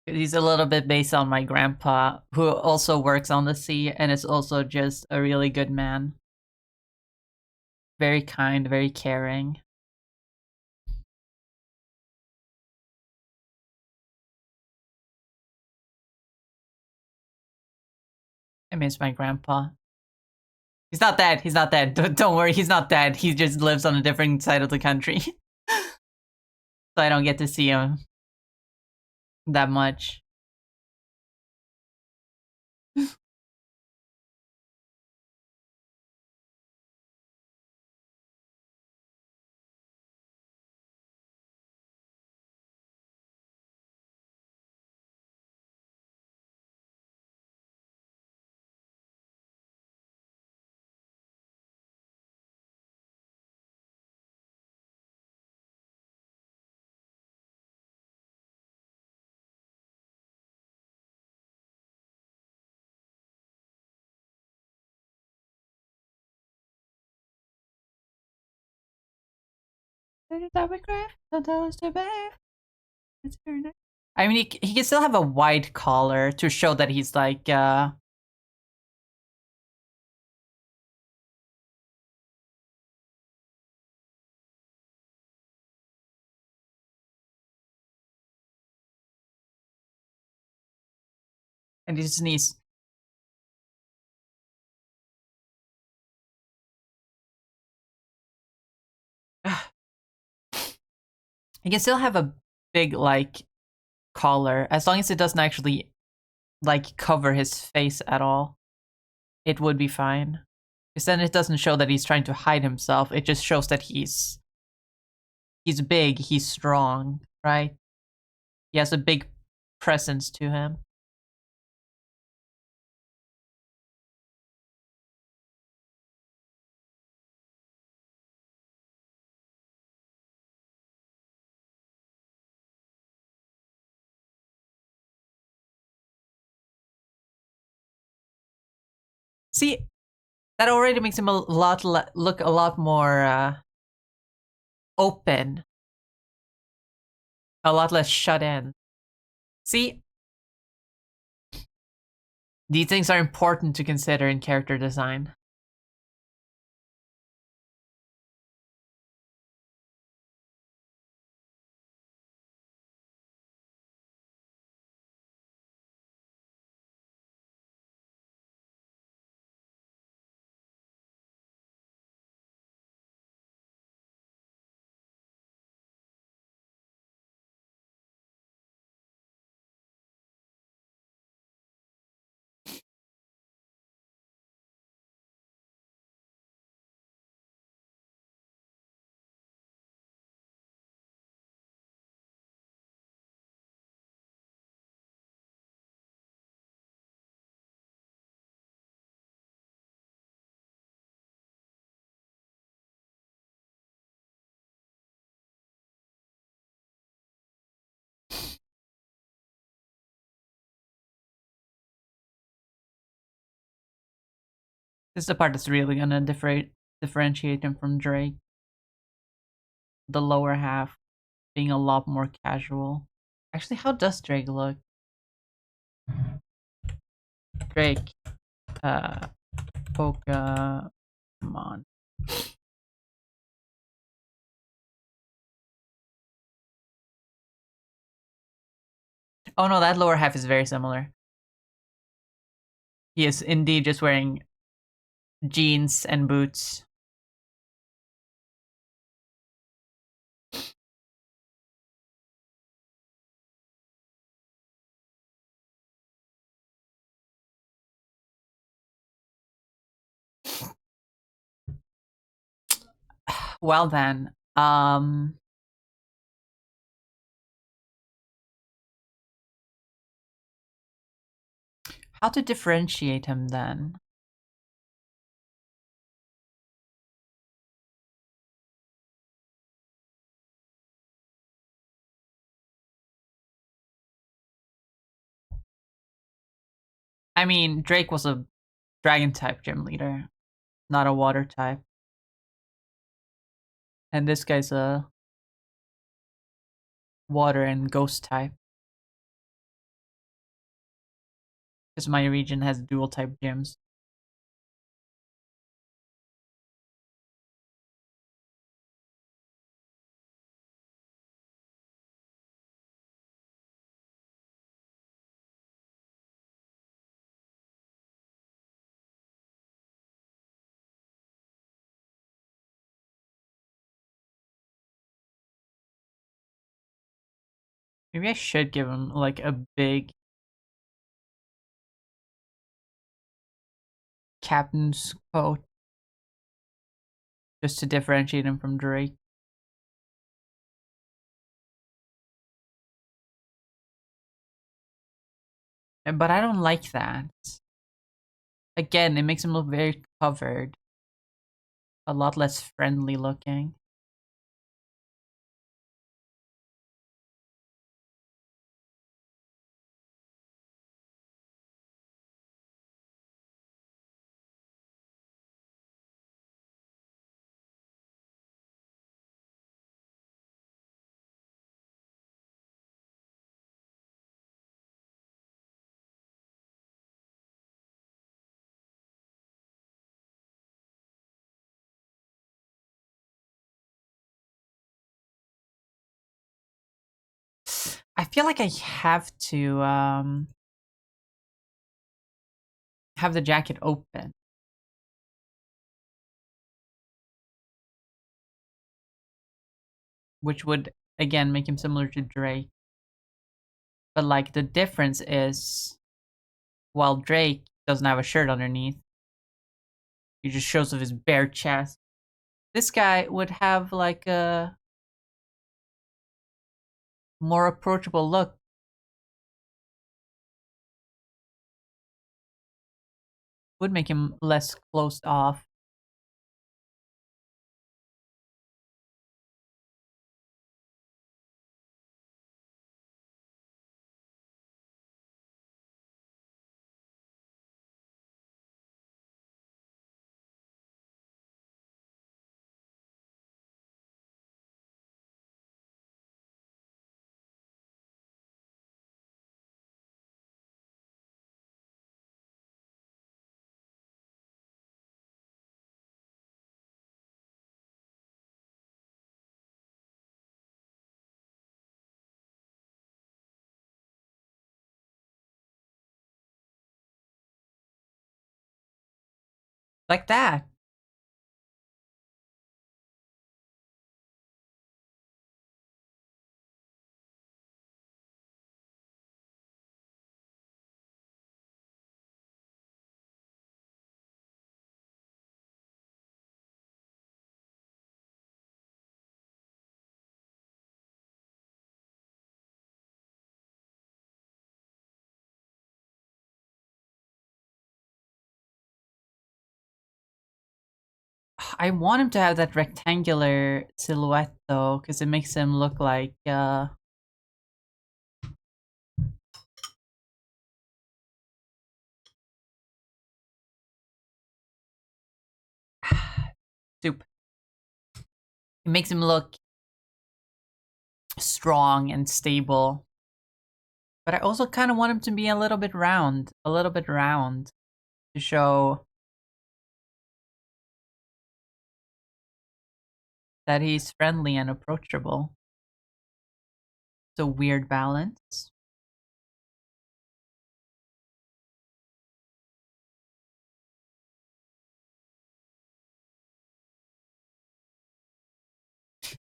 He's a little bit based on my grandpa, who also works on the sea and is also just a really good man. Very kind, very caring. I miss my grandpa. He's not dead. He's not dead. Don't worry, he's not dead. He just lives on a different side of the country. So I don't get to see him that much. I mean, he can still have a wide collar to show that he's like, and he just needs He can still have a big like collar as long as it doesn't actually like cover his face at all. It would be fine. Because then it doesn't show that he's trying to hide himself. It just shows that he's big, he's strong, right? He has a big presence to him. See, that already makes him a lot look a lot more open, a lot less shut in. See, these things are important to consider in character design. This is the part that's really gonna differentiate him from Drake. The lower half being a lot more casual. Actually, how does Drake look? Drake, uh, Pokemon. Oh no, that lower half is very similar. He is indeed just wearing jeans and boots. Well then, how to differentiate him then? I mean, Drake was a dragon type gym leader, not a water type. And this guy's a water and ghost type. Because my region has dual type gyms. Maybe I should give him like a big captain's coat just to differentiate him from Drake. But I don't like that. Again, it makes him look very covered, a lot less friendly looking. I feel like I have to have the jacket open, which would again, make him similar to Drake. But like the difference is, while Drake doesn't have a shirt underneath, he just shows off his bare chest. This guy would have like a more approachable look. Would make him less closed off. Like that. I want him to have that rectangular silhouette though, because it makes him look like soup. It makes him look strong and stable. But I also kind of want him to be a little bit round, to show that he's friendly and approachable. It's a weird balance.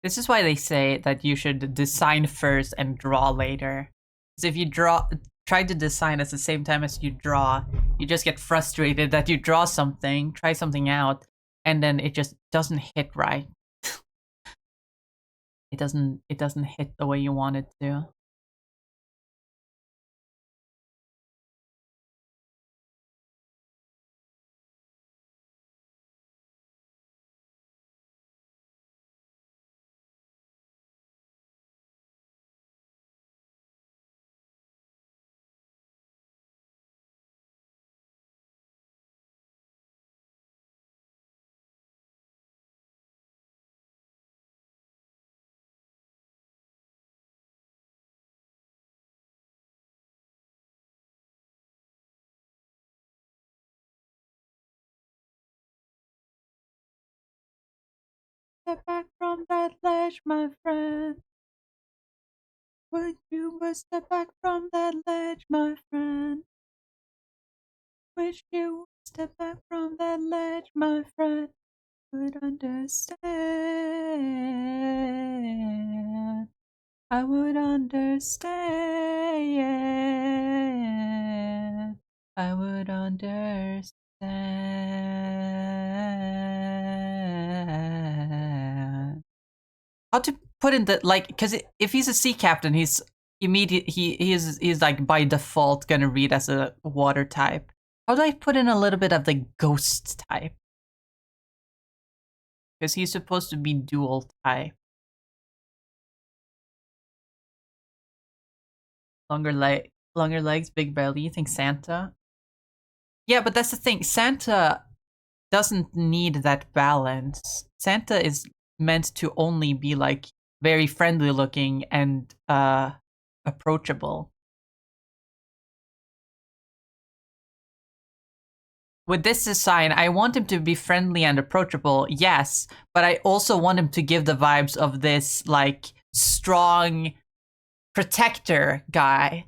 This is why they say that you should design first and draw later. Because if you try to design at the same time as you draw, you just get frustrated that you draw something, try something out, and then it just doesn't hit right. It doesn't hit the way you want it to. Step back from that ledge, my friend. Would you step back from that ledge, my friend? Wish you would step back from that ledge, my friend. Would understand. I would understand. I would understand. How to put in the like? Because if he's a sea captain, he's he's like by default gonna read as a water type. How do I put in a little bit of the ghost type? Because he's supposed to be dual type. Longer legs, big belly. You think Santa? Yeah, but that's the thing. Santa doesn't need that balance. Santa is meant to only be like very friendly looking and approachable. With this design, I want him to be friendly and approachable, yes, but I also want him to give the vibes of this like strong protector guy.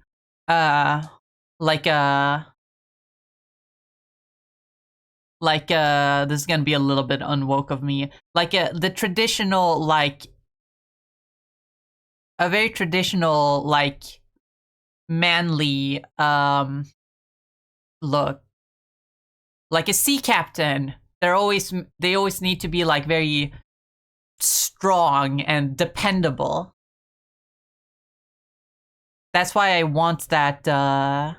Like this is gonna be a little bit unwoke of me. Like the traditional like a very traditional, like, manly look. Like a sea captain, they always need to be like very strong and dependable. That's why I want that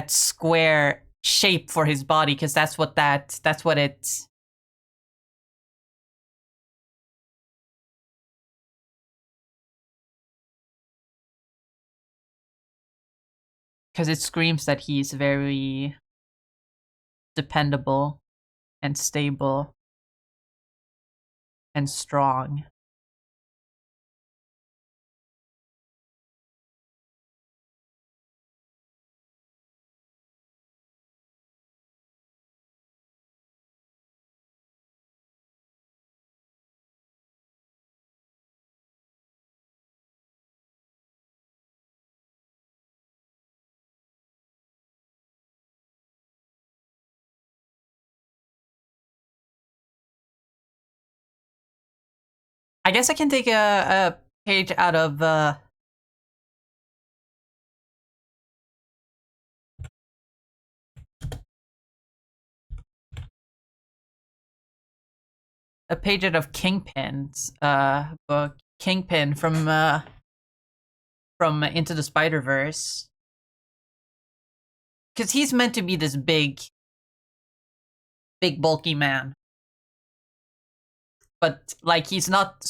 square shape for his body, because that's what it's, because it screams that he's very dependable and stable and strong. I guess I can take a page out of Kingpin's book, Kingpin from Into the Spider-Verse, because he's meant to be this big bulky man, but like he's not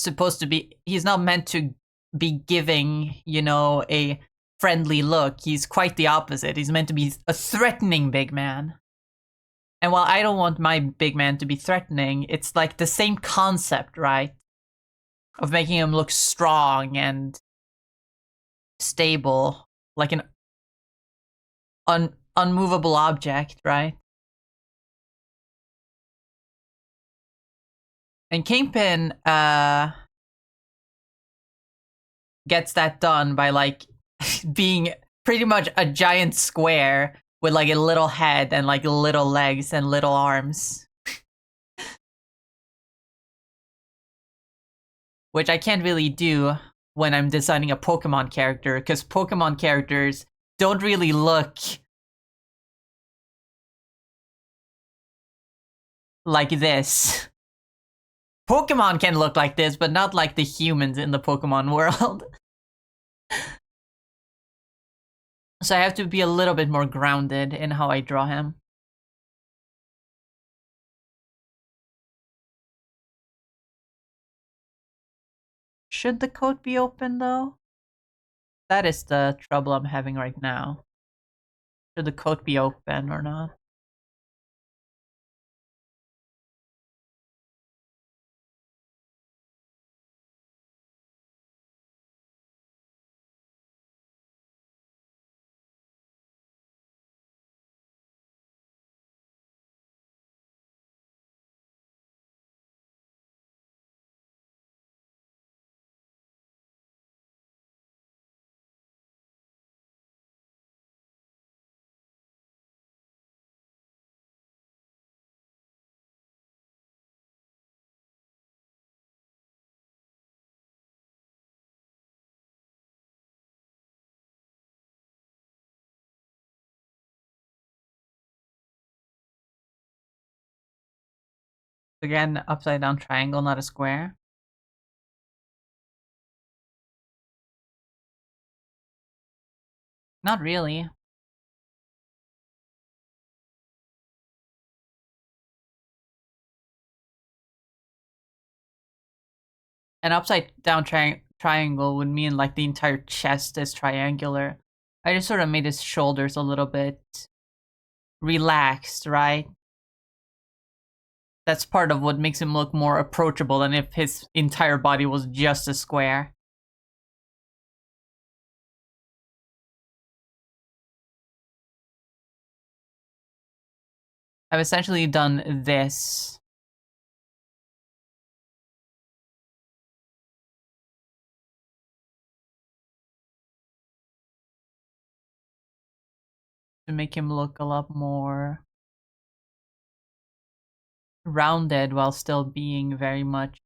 meant to be giving, a friendly look. He's quite the opposite. He's meant to be a threatening big man. And while I don't want my big man to be threatening, it's like the same concept, right? Of making him look strong and stable, like an unmovable object, right? And Kingpin gets that done by like being pretty much a giant square with like a little head and like little legs and little arms. Which I can't really do when I'm designing a Pokemon character, because Pokemon characters don't really look like this. Pokemon can look like this, but not like the humans in the Pokemon world. So I have to be a little bit more grounded in how I draw him. Should the coat be open, though? That is the trouble I'm having right now. Should the coat be open or not? Again, upside down triangle, not a square. Not really. An upside down triangle would mean like the entire chest is triangular. I just sort of made his shoulders a little bit relaxed, right? That's part of what makes him look more approachable than if his entire body was just a square. I've essentially done this. To make him look a lot more rounded while still being very much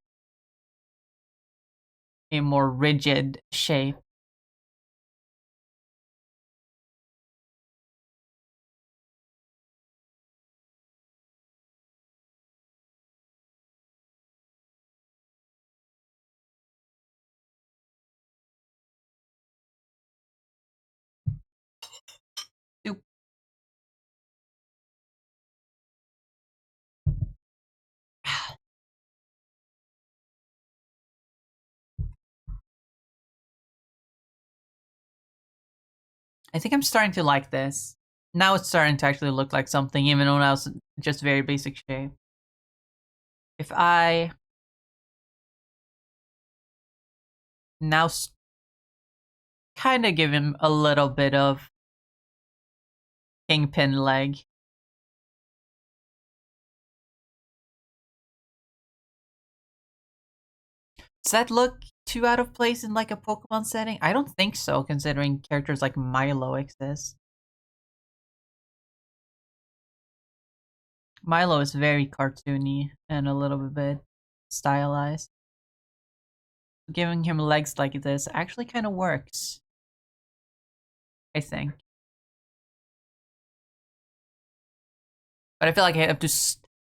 a more rigid shape. Oop. I think I'm starting to like this. Now it's starting to actually look like something, even though now it's just very basic shape. If I now kind of give him a little bit of kingpin leg. Does that look too out of place in like a Pokemon setting? I don't think so, considering characters like Milo exist. Milo is very cartoony and a little bit stylized. Giving him legs like this actually kind of works, I think. But I feel like I have to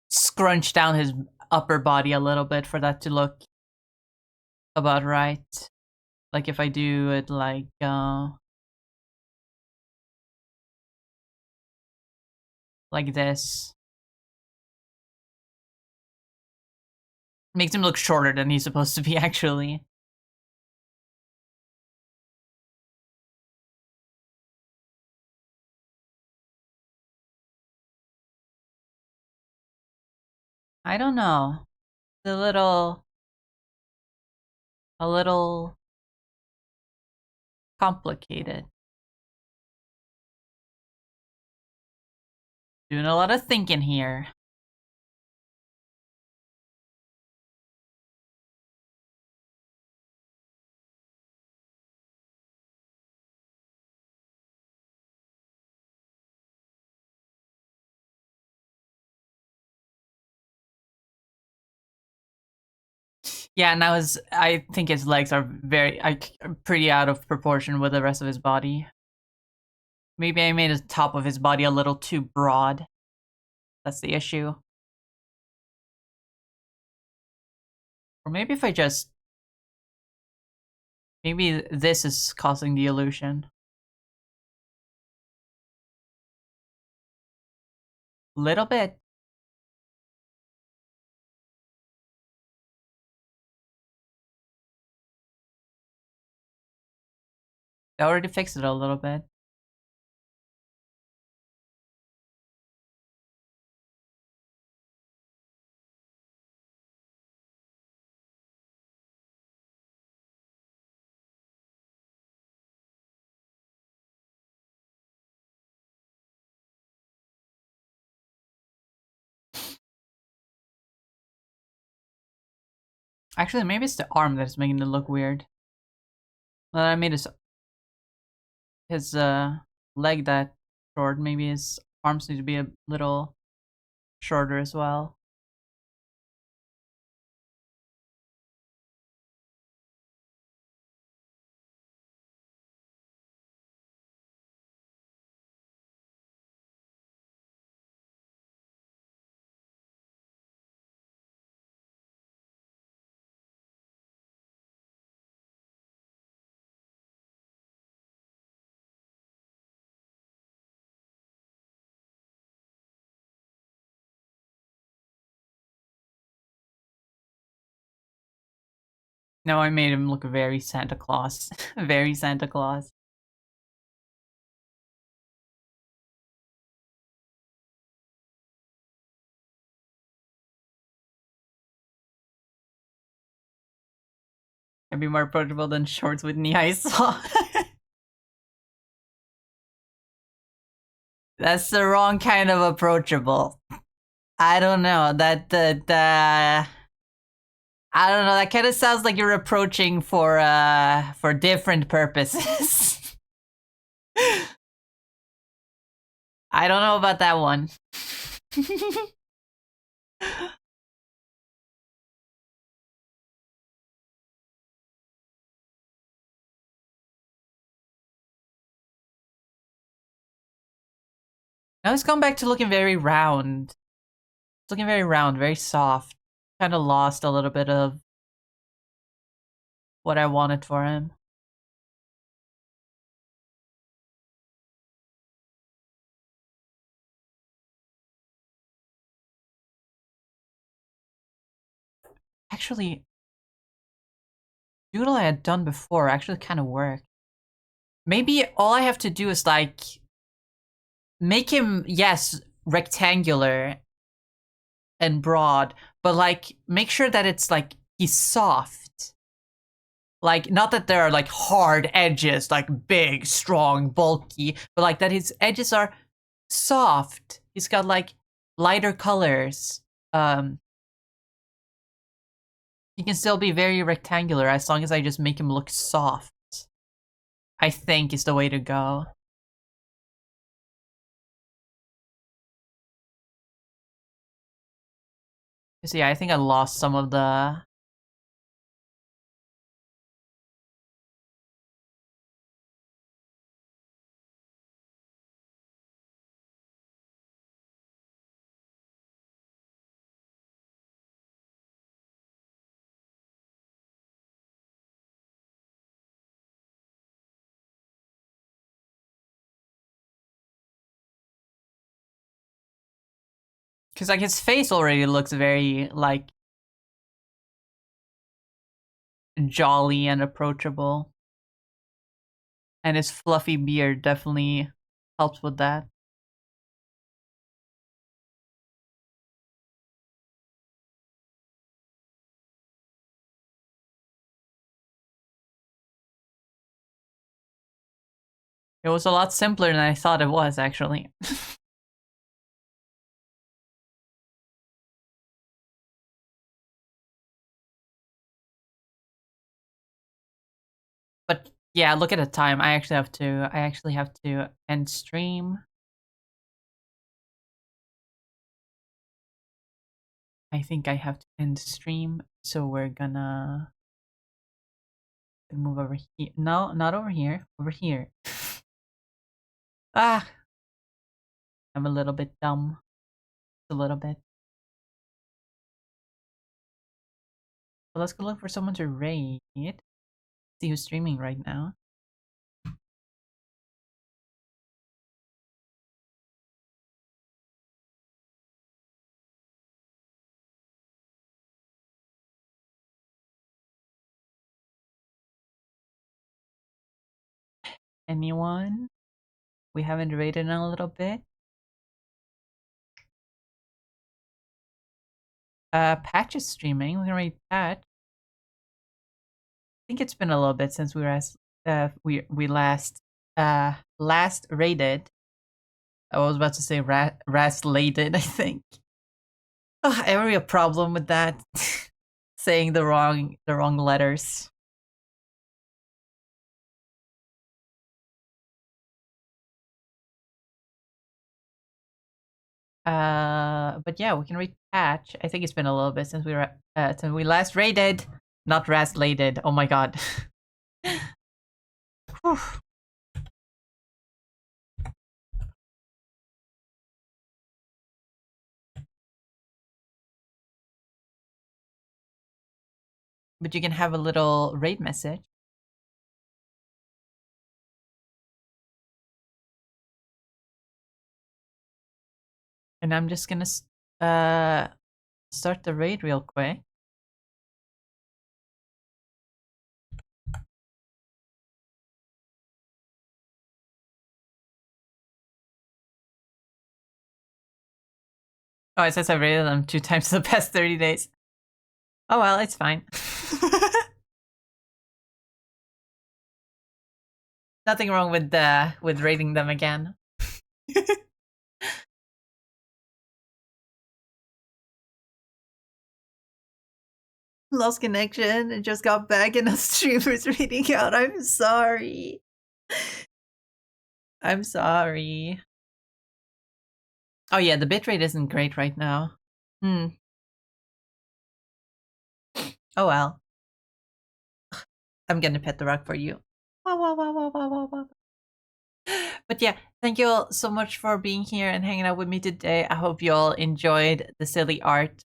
scrunch down his upper body a little bit for that to look about right. Like if I do it like this. Makes him look shorter than he's supposed to be, actually. I don't know. It's a little complicated. Doing a lot of thinking here. Yeah, now I think his legs are pretty out of proportion with the rest of his body. Maybe I made the top of his body a little too broad. That's the issue. Or maybe if I just... Maybe this is causing the illusion. Little bit. I already fixed it a little bit. Actually, maybe it's the arm that's making it look weird. Well, I made his leg that short. Maybe his arms need to be a little shorter as well. Now I made him look very Santa Claus. Very Santa Claus. Can be more approachable than shorts with knee high socks. That's the wrong kind of approachable. I don't know. I don't know. That kind of sounds like you're approaching for different purposes. I don't know about that one. Now it's gone back to looking very round. It's looking very round, very soft. Kind of lost a little bit of what I wanted for him. Actually, doodle I had done before actually kind of worked. Maybe all I have to do is like make him, yes, rectangular and broad, but like make sure that it's like he's soft. Like, not that there are like hard edges, like big, strong, bulky, but like that his edges are soft. He's got like lighter colors. He can still be very rectangular as long as I just make him look soft. I think is the way to go. Cause yeah, I think I lost some of the. Cause like his face already looks very like jolly and approachable. And his fluffy beard definitely helps with that. It was a lot simpler than I thought it was, actually. But yeah, look at the time. I actually have to end stream. I think I have to end stream, so we're gonna move over here. No, not over here. Over here. Ah, I'm a little bit dumb. A little bit. So let's go look for someone to raid. See who's streaming right now. Anyone? We haven't raided in a little bit. Patch is streaming. We can raid Patch. I think it's been a little bit since we last raided. I was about to say raslated, I think. Oh, I have a real problem with that. Saying the wrong letters. But yeah, we can read patch. I think it's been a little bit since we last raided, not raslated. Oh my god. But you can have a little raid message. And I'm just gonna start the raid real quick. Oh, it says I raided them 2 times in the past 30 days. Oh well, it's fine. Nothing wrong with raiding them again. Lost connection and just got back and the streamer's reading out. I'm sorry. I'm sorry. Oh yeah, the bitrate isn't great right now. Hmm. Oh well. I'm gonna pet the rock for you. Wow, wow, wow, wow, wow, wow, wow. But yeah, thank you all so much for being here and hanging out with me today. I hope you all enjoyed the silly art.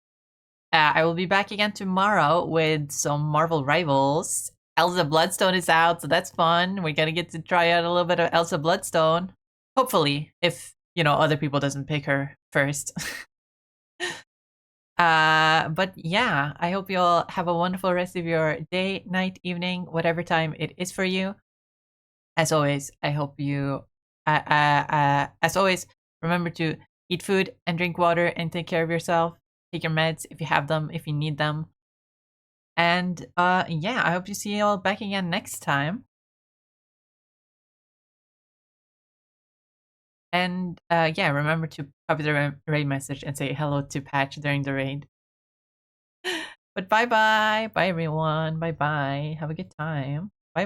I will be back again tomorrow with some Marvel Rivals. Elsa Bloodstone is out, so that's fun. We're gonna get to try out a little bit of Elsa Bloodstone. Hopefully, if other people doesn't pick her first. But yeah, I hope you all have a wonderful rest of your day, night, evening, whatever time it is for you. As always, I hope you, as always, remember to eat food and drink water and take care of yourself. Take your meds if you have them, if you need them. And yeah, I hope to see you all back again next time. And yeah, remember to copy the raid message and say hello to Patch during the raid. But bye bye. Bye everyone. Bye bye. Have a good time.